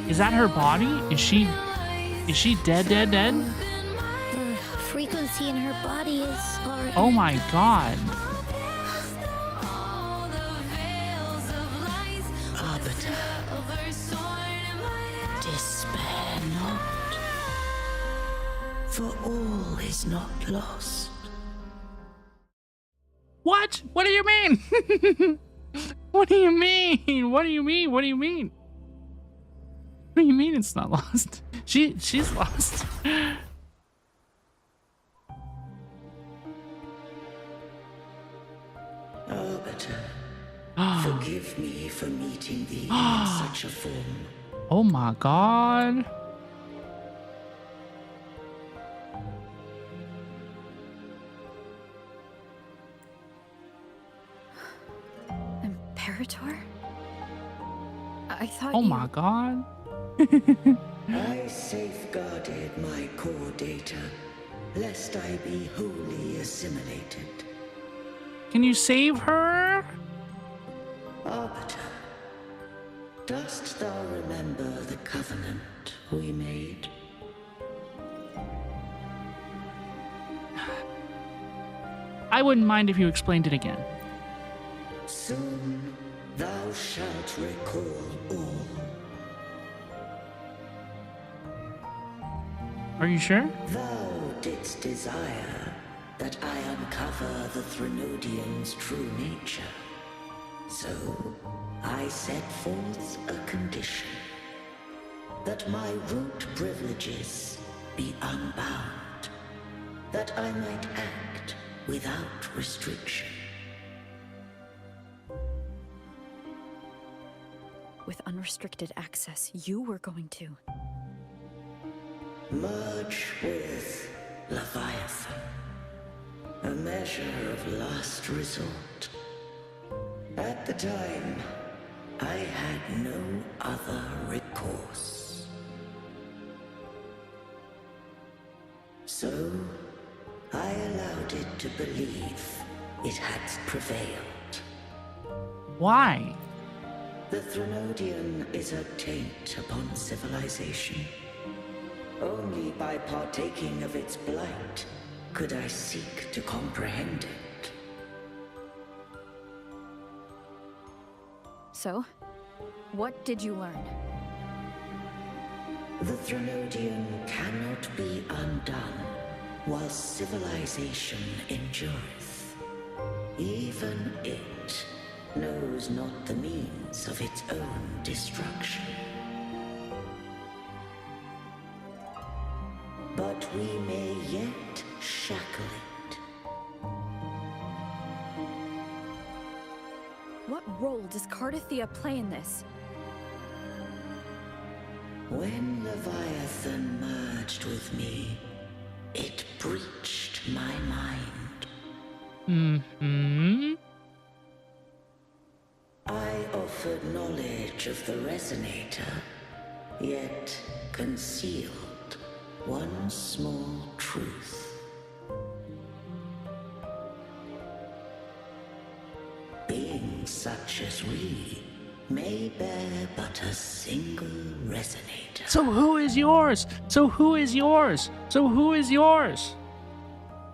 Is that her body? Is she dead? The frequency in her body is already... Oh my god. Despair not, for all is not lost. What? What do you mean? What do you mean? What do you mean? What do you mean? What do you mean it's not lost? She's lost. Arbiter, forgive me for meeting thee in such a form. Oh my god. Imperator? I thought Oh you... my god. I safeguarded my core data, lest I be wholly assimilated. Can you save her? Arbiter, dost thou remember the covenant we made? I wouldn't mind if you explained it again. Soon thou shalt recall all. Are you sure? Thou didst desire that I uncover the Threnodian's true nature. So, I set forth a condition. That my root privileges be unbound. That I might act without restriction. With unrestricted access, you were going to. Merge with Leviathan. A measure of last resort. At the time, I had no other recourse. So, I allowed it to believe it had prevailed. Why? The Threnodian is a taint upon civilization. Only by partaking of its blight could I seek to comprehend it. So, what did you learn? The Threnodian cannot be undone while civilization endureth. Even it knows not the means of its own destruction. But we may yet shackle it. What role does Cartethyia play in this? When Leviathan merged with me, it breached my mind. I offered knowledge of the Resonator, yet concealed one small truth. Beings such as we may bear but a single resonator. So who is yours? So who is yours? So who is yours?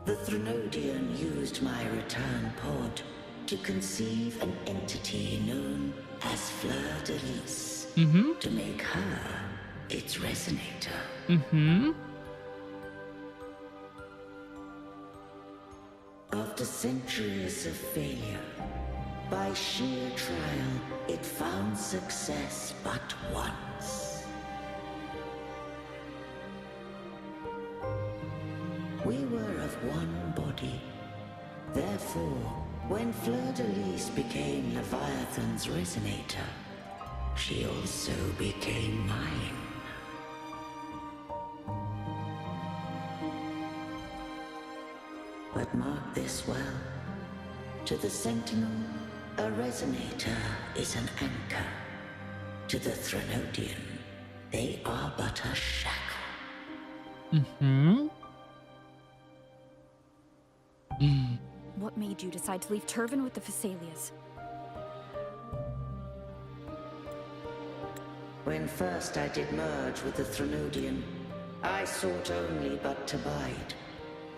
The Threnodian used my return pod to conceive an entity known as Fleurdelys, to make her its resonator. After centuries of failure, by sheer trial, it found success but once. We were of one body. Therefore, when Fleurdelys became Leviathan's resonator, she also became mine. But mark this well. To the Sentinel, a resonator is an anchor. To the Threnodian, they are but a shackle. What made you decide to leave Turvin with the Fleurdelys? When first I did merge with the Threnodian, I sought only but to bide,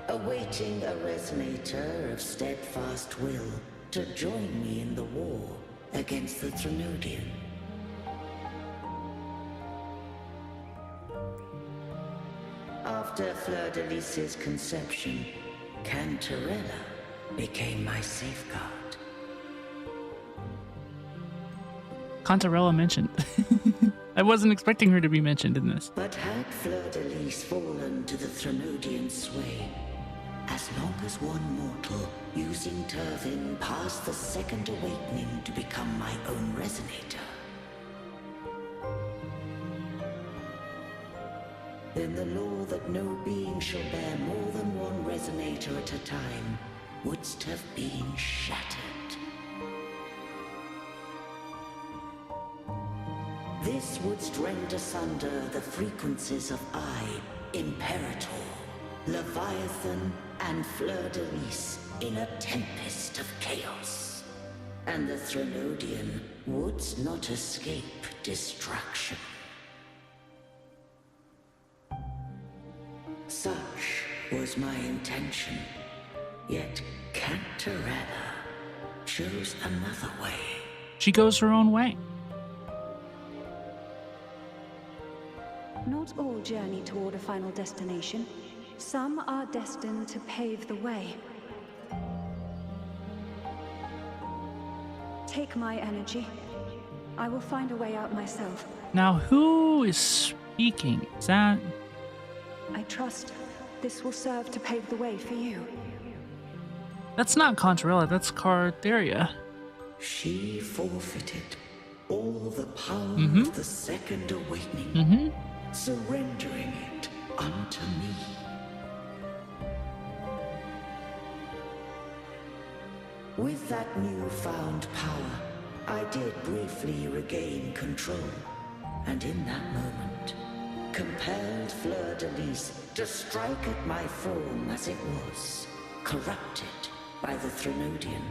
awaiting a resonator of steadfast will to join me in the war against the Threnodian. After Fleurdelys' conception, Cantarella became my safeguard. Cantarella mentioned. I wasn't expecting her to be mentioned in this. But had Fleurdelys fallen to the Threnodian sway, as long as one mortal using Turvin passed the second awakening to become my own resonator, then the law that no being shall bear more than one resonator at a time wouldst have been shattered. This wouldst rend asunder the frequencies of I, Imperator, Leviathan, and Fleurdelys in a tempest of chaos. And the Threnodian wouldst not escape destruction. Such was my intention, yet Cantarella chose another way. She goes her own way. Not all journey toward a final destination. Some are destined to pave the way. Take my energy. I will find a way out myself. Now, who is speaking? Is that... I trust this will serve to pave the way for you. That's not Cantarella, that's Cartethyia. She forfeited all the power of the second awakening, surrendering it unto me. With that newfound power, I did briefly regain control, and in that moment, compelled Fleurdelys to strike at my form as it was, corrupted by the Threnodian.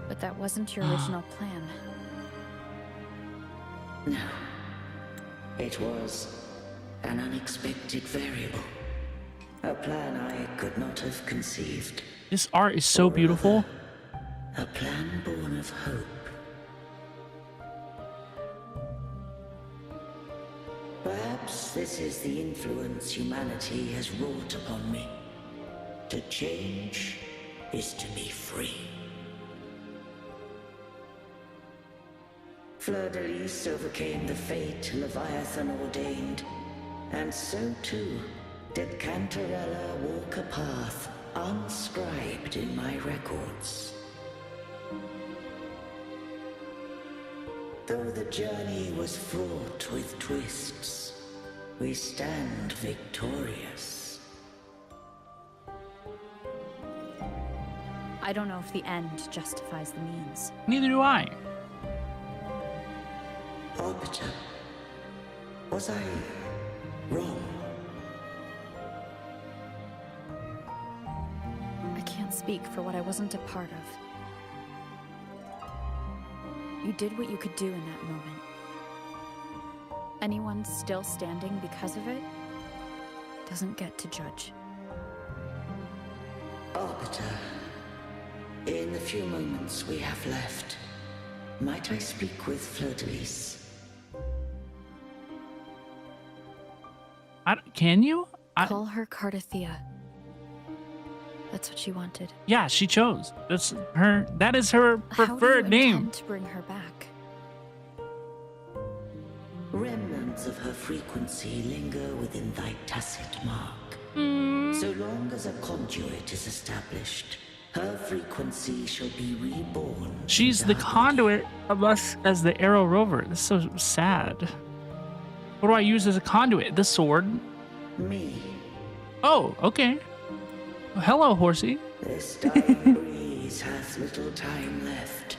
But that wasn't your original plan. No. It was an unexpected variable. A plan I could not have conceived. This art is so beautiful. A plan born of hope. Perhaps this is the influence humanity has wrought upon me. To change is to be free. Fleurdelys overcame the fate Leviathan ordained, and so too did Cantarella walk a path unscribed in my records. Though the journey was fraught with twists, we stand victorious. I don't know if the end justifies the means. Neither do I. Arbiter, was I wrong? I can't speak for what I wasn't a part of. You did what you could do in that moment. Anyone still standing because of it doesn't get to judge. Arbiter, in the few moments we have left, might I speak with Fleurdelys? Can you? Call her Cartethyia. That's what she wanted. Yeah, she chose. That's her. That is her preferred How do you name. intend to bring her back? Remnants of her frequency linger within thy tacit mark. So long as a conduit is established, her frequency shall be reborn. She's the conduit of us as the Aero Rover. This is so sad. What do I use as a conduit? The sword? Me. Oh, okay. Well, hello, horsey. This dying breeze has little time left.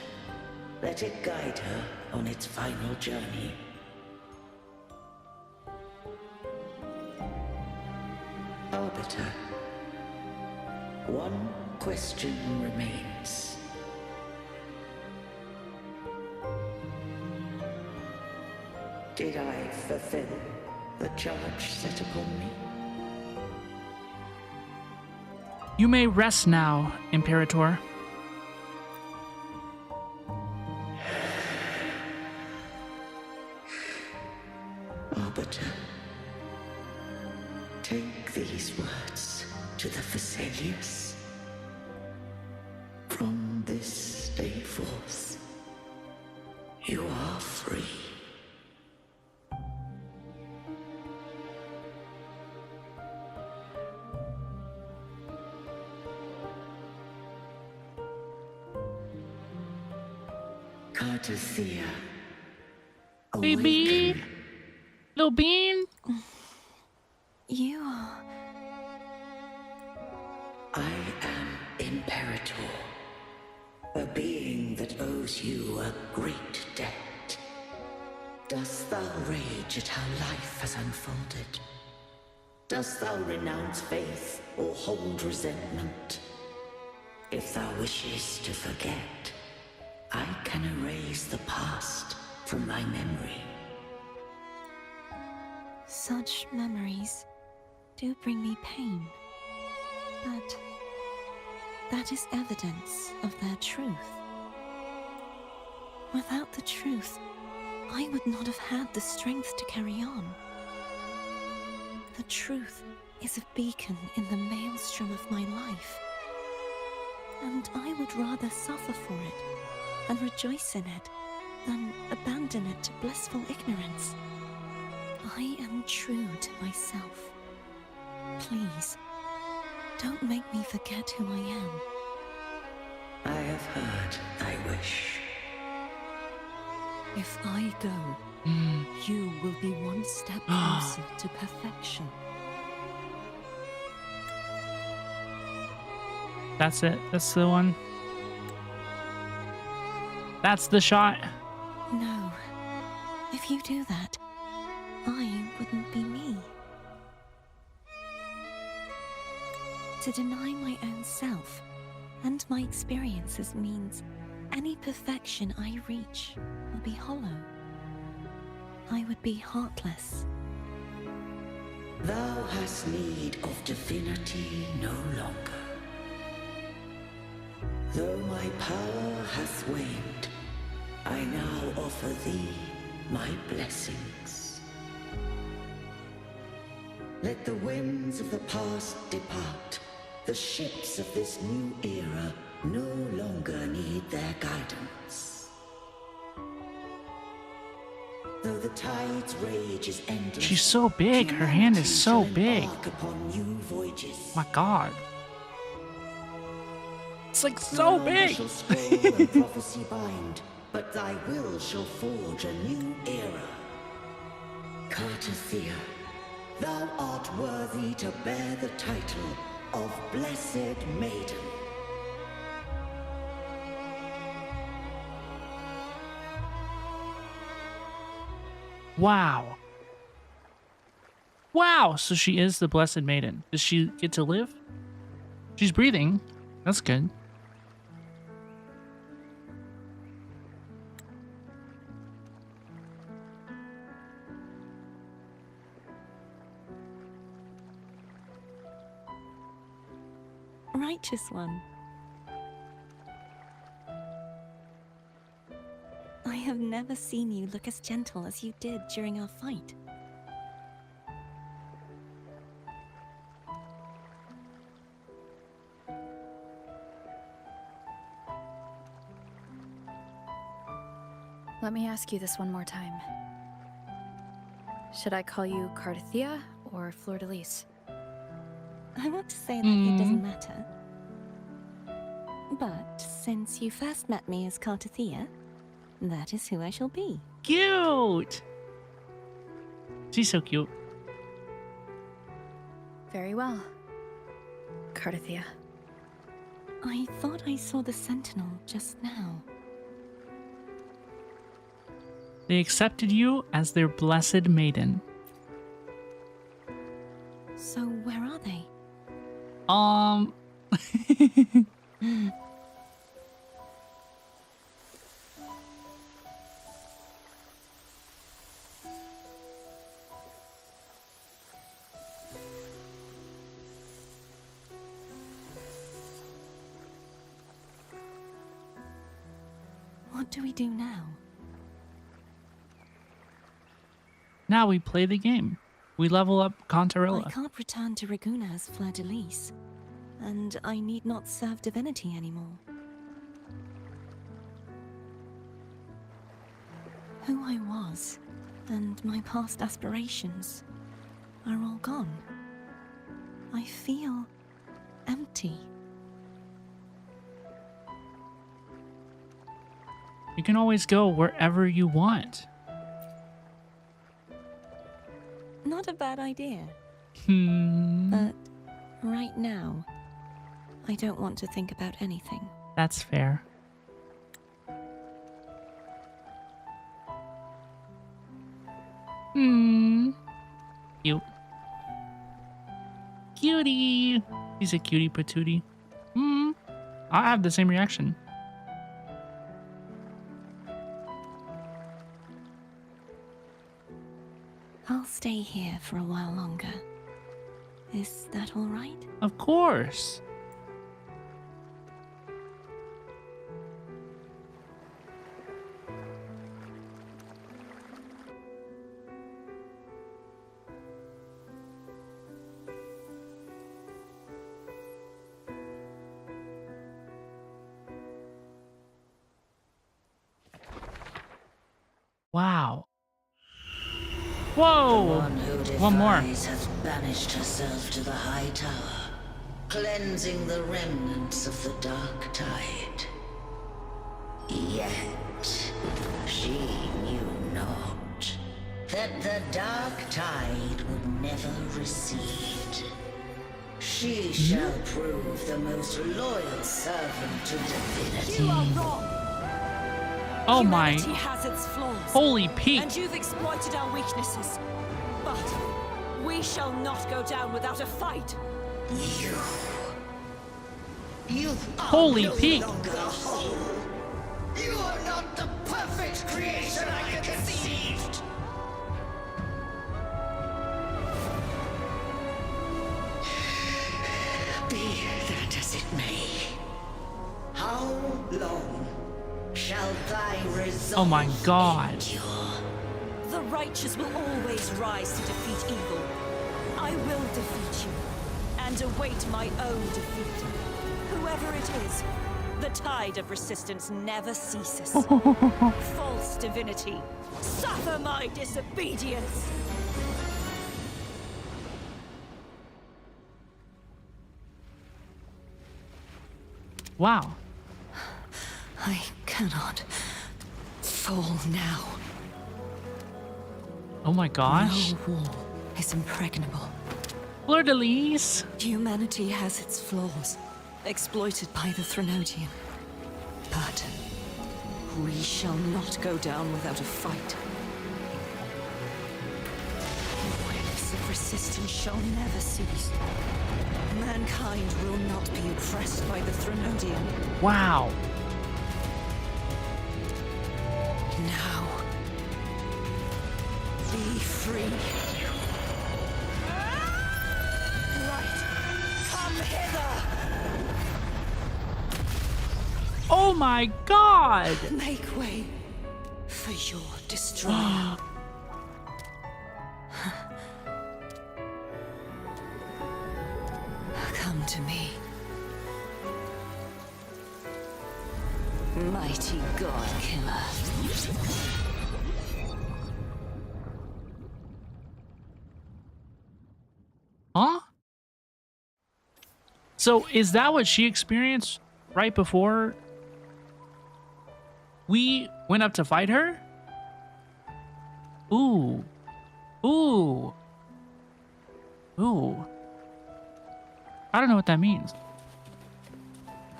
Let it guide her on its final journey. Arbiter, one question remains. Did I fulfill the charge set upon me? You may rest now, Imperator. Arbiter, take these words to the Fleurdelys. From this day forth, you are free. Cartethyia, Baby. awaken. Little bean. You are... I am Imperator, a being that owes you a great debt. Dost thou rage at how life has unfolded? Dost thou renounce faith or hold resentment? If thou wishes to forget, I can erase the past from thy memory. Such memories do bring me pain, but that is evidence of their truth. Without the truth, I would not have had the strength to carry on. The truth is a beacon in the maelstrom of my life, and I would rather suffer for it and rejoice in it than abandon it to blissful ignorance. I am true to myself. Please, don't make me forget who I am. I have heard thy wish. If I go, you will be one step closer to perfection. That's it. That's the one. That's the shot. No. If you do that, I wouldn't be me. To deny my own self and my experiences means any perfection I reach will be hollow. I would be heartless. Thou hast need of divinity power has waned. I now offer thee my blessings. Let the winds of the past depart. The ships of this new era no longer need their guidance. Though the tide's rage is endless, She's so big. Her hand is so big. upon new voyages. My God. It's like so No big. longer shall scroll and prophecy bind, but thy will shall forge a new era. Cartethyia, thou art worthy to bear the title of Blessed Maiden. Wow. Wow. So she is the Blessed Maiden. Does she get to live? She's breathing. That's good. Righteous one. I have never seen you look as gentle as you did during our fight. Let me ask you this one more time. Should I call you Cartethyia or Fleurdelys? I want to say that it doesn't matter. But since you first met me as Cartethyia, that is who I shall be. Cute. She's so cute. Very well. Cartethyia. I thought I saw the sentinel just now. They accepted you as their Blessed Maiden. So where are they? What do we do now? Now we play the game. We level up Cantarella. I can't return to Reguna as Fleurdelys, and I need not serve divinity anymore. Who I was, and my past aspirations, are all gone. I feel empty. You can always go wherever you want. Not a bad idea. That's But right now, I don't want to think about anything. fair. Cute. Cutie. He's a cutie patootie. I have the same reaction. I'll stay here for a while longer. Is that all right? Of course. Wow. Whoa! One more. Has banished herself to the high tower, cleansing the remnants of the dark tide. Yet she knew not that the dark tide would never recede. She shall prove the most loyal servant to divinity. You are wrong. Oh my. Humanity has its flaws. Holy Pete. And you've exploited our weaknesses. But we shall not go down without a fight. You are Holy no Pete. longer whole. You are not the perfect creation I conceived. Be that as it may, how long Oh my god. The righteous will always rise to defeat evil. I will defeat you, and await my own defeat. Whoever it is, the tide of resistance never ceases. False divinity, suffer my disobedience! Wow. I cannot fall now. Oh my gosh. No wall is impregnable. Fleurdelys. Humanity has its flaws, exploited by the Threnodian. But we shall not go down without a fight. The waves of resistance shall never cease. Mankind will not be oppressed by the Threnodian. Wow. Now, be free. Light, come hither! Oh my god. Make way for your destroyer. Come to me. Mighty God Killer. Huh? So is that what she experienced right before we went up to fight her? Ooh. Ooh. Ooh. I don't know what that means.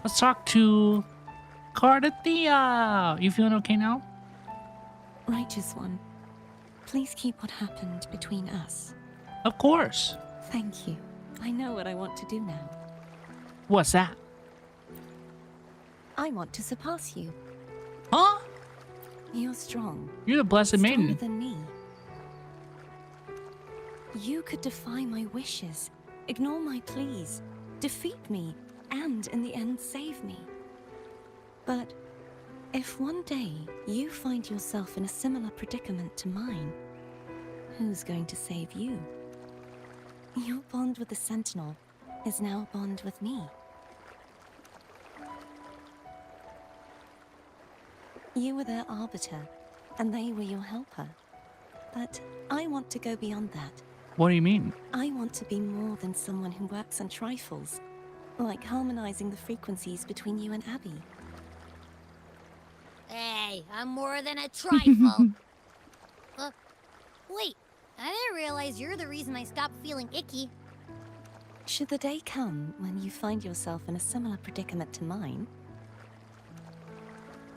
Let's talk to Cartethyia. You feeling okay now? Righteous One, please keep what happened between us. Of course. Thank you. I know what I want to do now. What's that? I want to surpass you. Huh? You're strong. You're the blessed Stronger maiden. than me. You could defy my wishes, ignore my pleas, defeat me, and in the end save me. But if one day you find yourself in a similar predicament to mine, who's going to save you? Your bond with the Sentinel is now a bond with me. You were their arbiter, and they were your helper. But I want to go beyond that. What do you mean? I want to be more than someone who works on trifles, like harmonizing the frequencies between you and Abby. Hey, I'm more than a trifle. Wait, I didn't realize you're the reason I stopped feeling icky. Should the day come when you find yourself in a similar predicament to mine,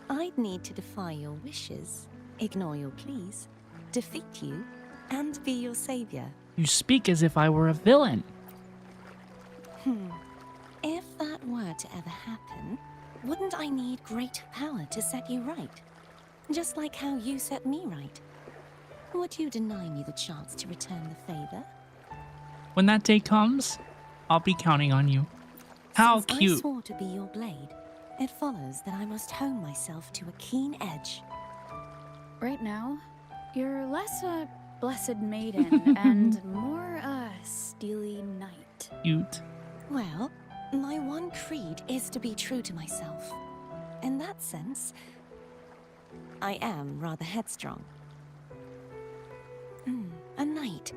I'd need to defy your wishes, ignore your pleas, defeat you, and be your savior. You speak as if I were a villain. If that were to ever happen, wouldn't I need great power to set you right? Just like how you set me right. Would you deny me the chance to return the favor? When that day comes, I'll be counting on you. How Since cute. I swore to be your blade, it follows that I must hone myself to a keen edge. Right now, you're less a blessed maiden and more a steely knight. Cute. Well, my one creed is to be true to myself. In that sense, I am rather headstrong. A knight.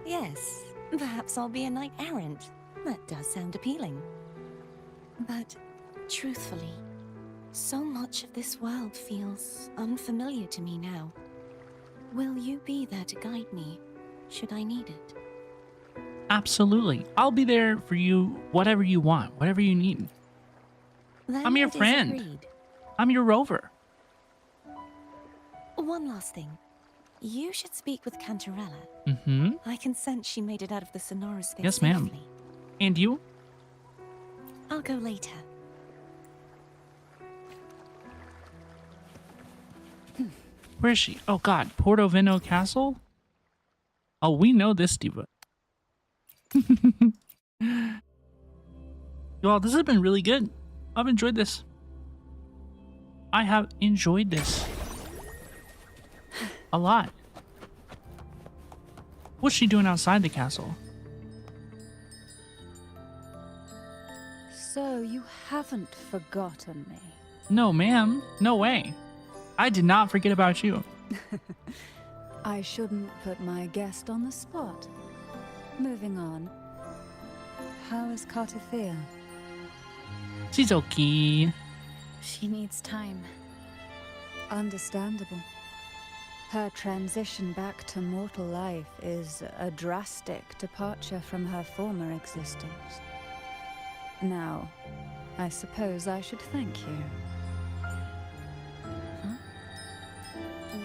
Yes, perhaps I'll be a knight errant. That does sound appealing. But, truthfully, so much of this world feels unfamiliar to me now. Will you be there to guide me, should I need it? Absolutely. I'll be there for you, whatever you want, whatever you need. Then I'm your it is friend. agreed. I'm your rover. One last thing. You should speak with Cantarella. Mm-hmm. I can sense she made it out of the Sonora space Yes, ma'am. safely. And you? I'll go later. Where is she? Oh god, Portovino Castle? Oh, we know this diva. Y'all, this has been really good. I've enjoyed this. I have enjoyed this. a lot. What's she doing outside the castle? So you haven't forgotten me. No, ma'am. No way. I did not forget about you. I shouldn't put my guest on the spot. Moving on. How is Cartethyia? She's okay. She needs time. Understandable. Her transition back to mortal life is a drastic departure from her former existence. Now, I suppose I should thank you.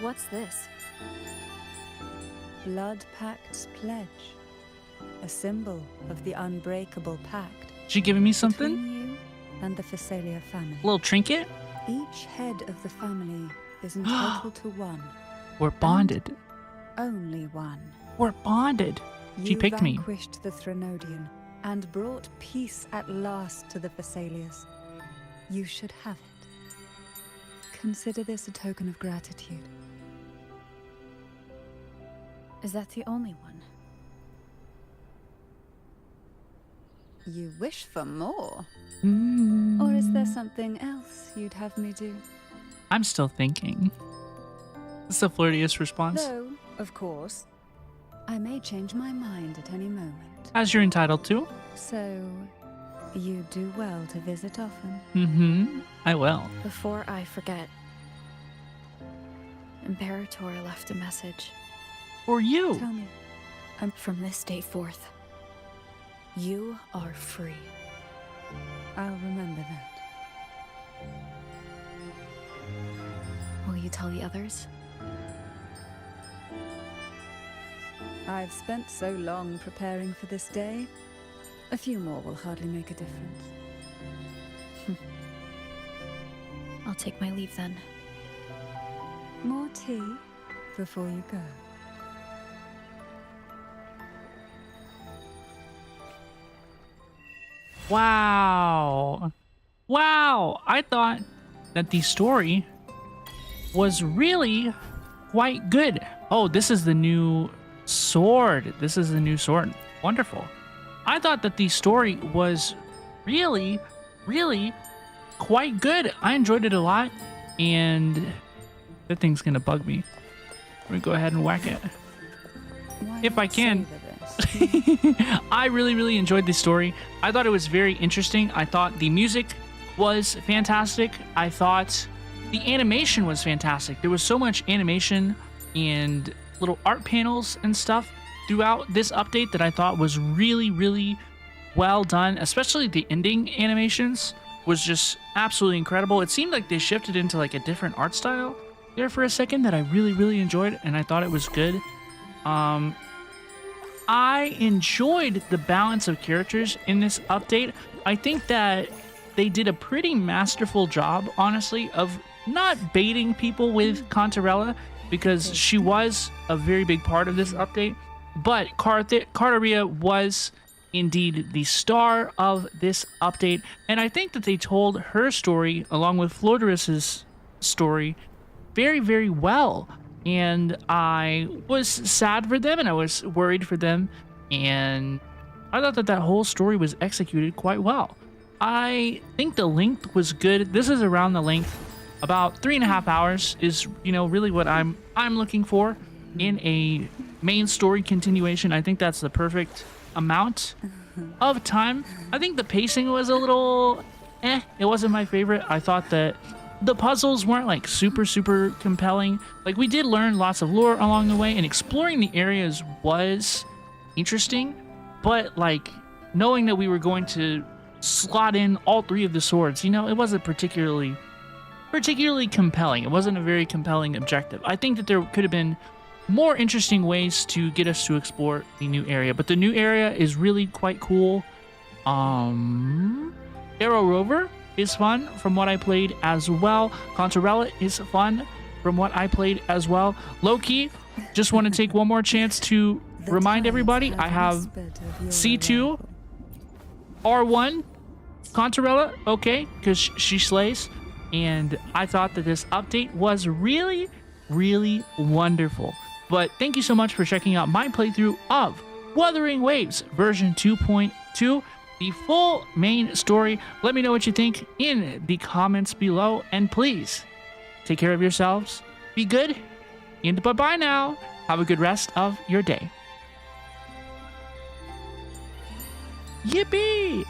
What's this? Blood Pact's pledge. A symbol of the unbreakable pact. She giving me something? Between you and the Physalia family. A little trinket? Each head of the family is entitled to one. We're bonded. Only one. We're bonded. She picked me. You vanquished the Threnodian and brought peace at last to the Physalias. You should have it. Consider this a token of gratitude. Is that the only one? You wish for more? Mm. Or is there something else you'd have me do? I'm still thinking. That's the Fleurdelys response. Though, of course, I may change my mind at any moment. As you're entitled to. So, you do well to visit often. Mm-hmm. I will. Before I forget, Imperator left a message. For you. Tell me. From this day forth, you are free. I'll remember that. Will you tell the others? I've spent so long preparing for this day. A few more will hardly make a difference. I'll take my leave then. More tea before you go. Wow. Wow. I thought that the story was really quite good. Oh, this is the new sword. This is the new sword. Wonderful. I thought that the story was really, really quite good. I enjoyed it a lot. And that thing's going to bug me. I'm going to go ahead and whack it. If I can. I really, really enjoyed the story. I thought it was very interesting. I thought the music was fantastic. I thought the animation was fantastic. There was so much animation and little art panels and stuff throughout this update that I thought was really, really well done. Especially the ending animations was just absolutely incredible. It seemed like they shifted into like a different art style there for a second that I really, really enjoyed, and I thought it was good. I enjoyed the balance of characters in this update. I think that they did a pretty masterful job, honestly, of not baiting people with Cantarella, because she was a very big part of this update. But Cartethyia was indeed the star of this update, and I think that they told her story along with Fleurdelys' story very, very well. And I was sad for them, and I was worried for them, and I thought that that whole story was executed quite well. I think the length was good. This is around the length. About 3.5 hours is, you know, really what I'm looking for in a main story continuation. I think that's the perfect amount of time. I think the pacing was a little it wasn't my favorite. I thought that the puzzles weren't like super compelling. Like, we did learn lots of lore along the way, and exploring the areas was interesting, but like knowing that we were going to slot in all 3 of the swords, you know, it wasn't particularly compelling. It wasn't a very compelling objective. I think that there could have been more interesting ways to get us to explore the new area, but the new area is really quite cool. Aero Rover is fun from what I played as well. Cantarella is fun from what I played as well. Low-key, just want to take one more chance to remind everybody, I have C2, R1, Cantarella, okay, because she slays. And I thought that this update was really, really wonderful. But thank you so much for checking out my playthrough of Wuthering Waves version 2.2, the full main story. Let me know what you think in the comments below, and please take care of yourselves, be good, and bye-bye now. Have a good rest of your day. Yippee!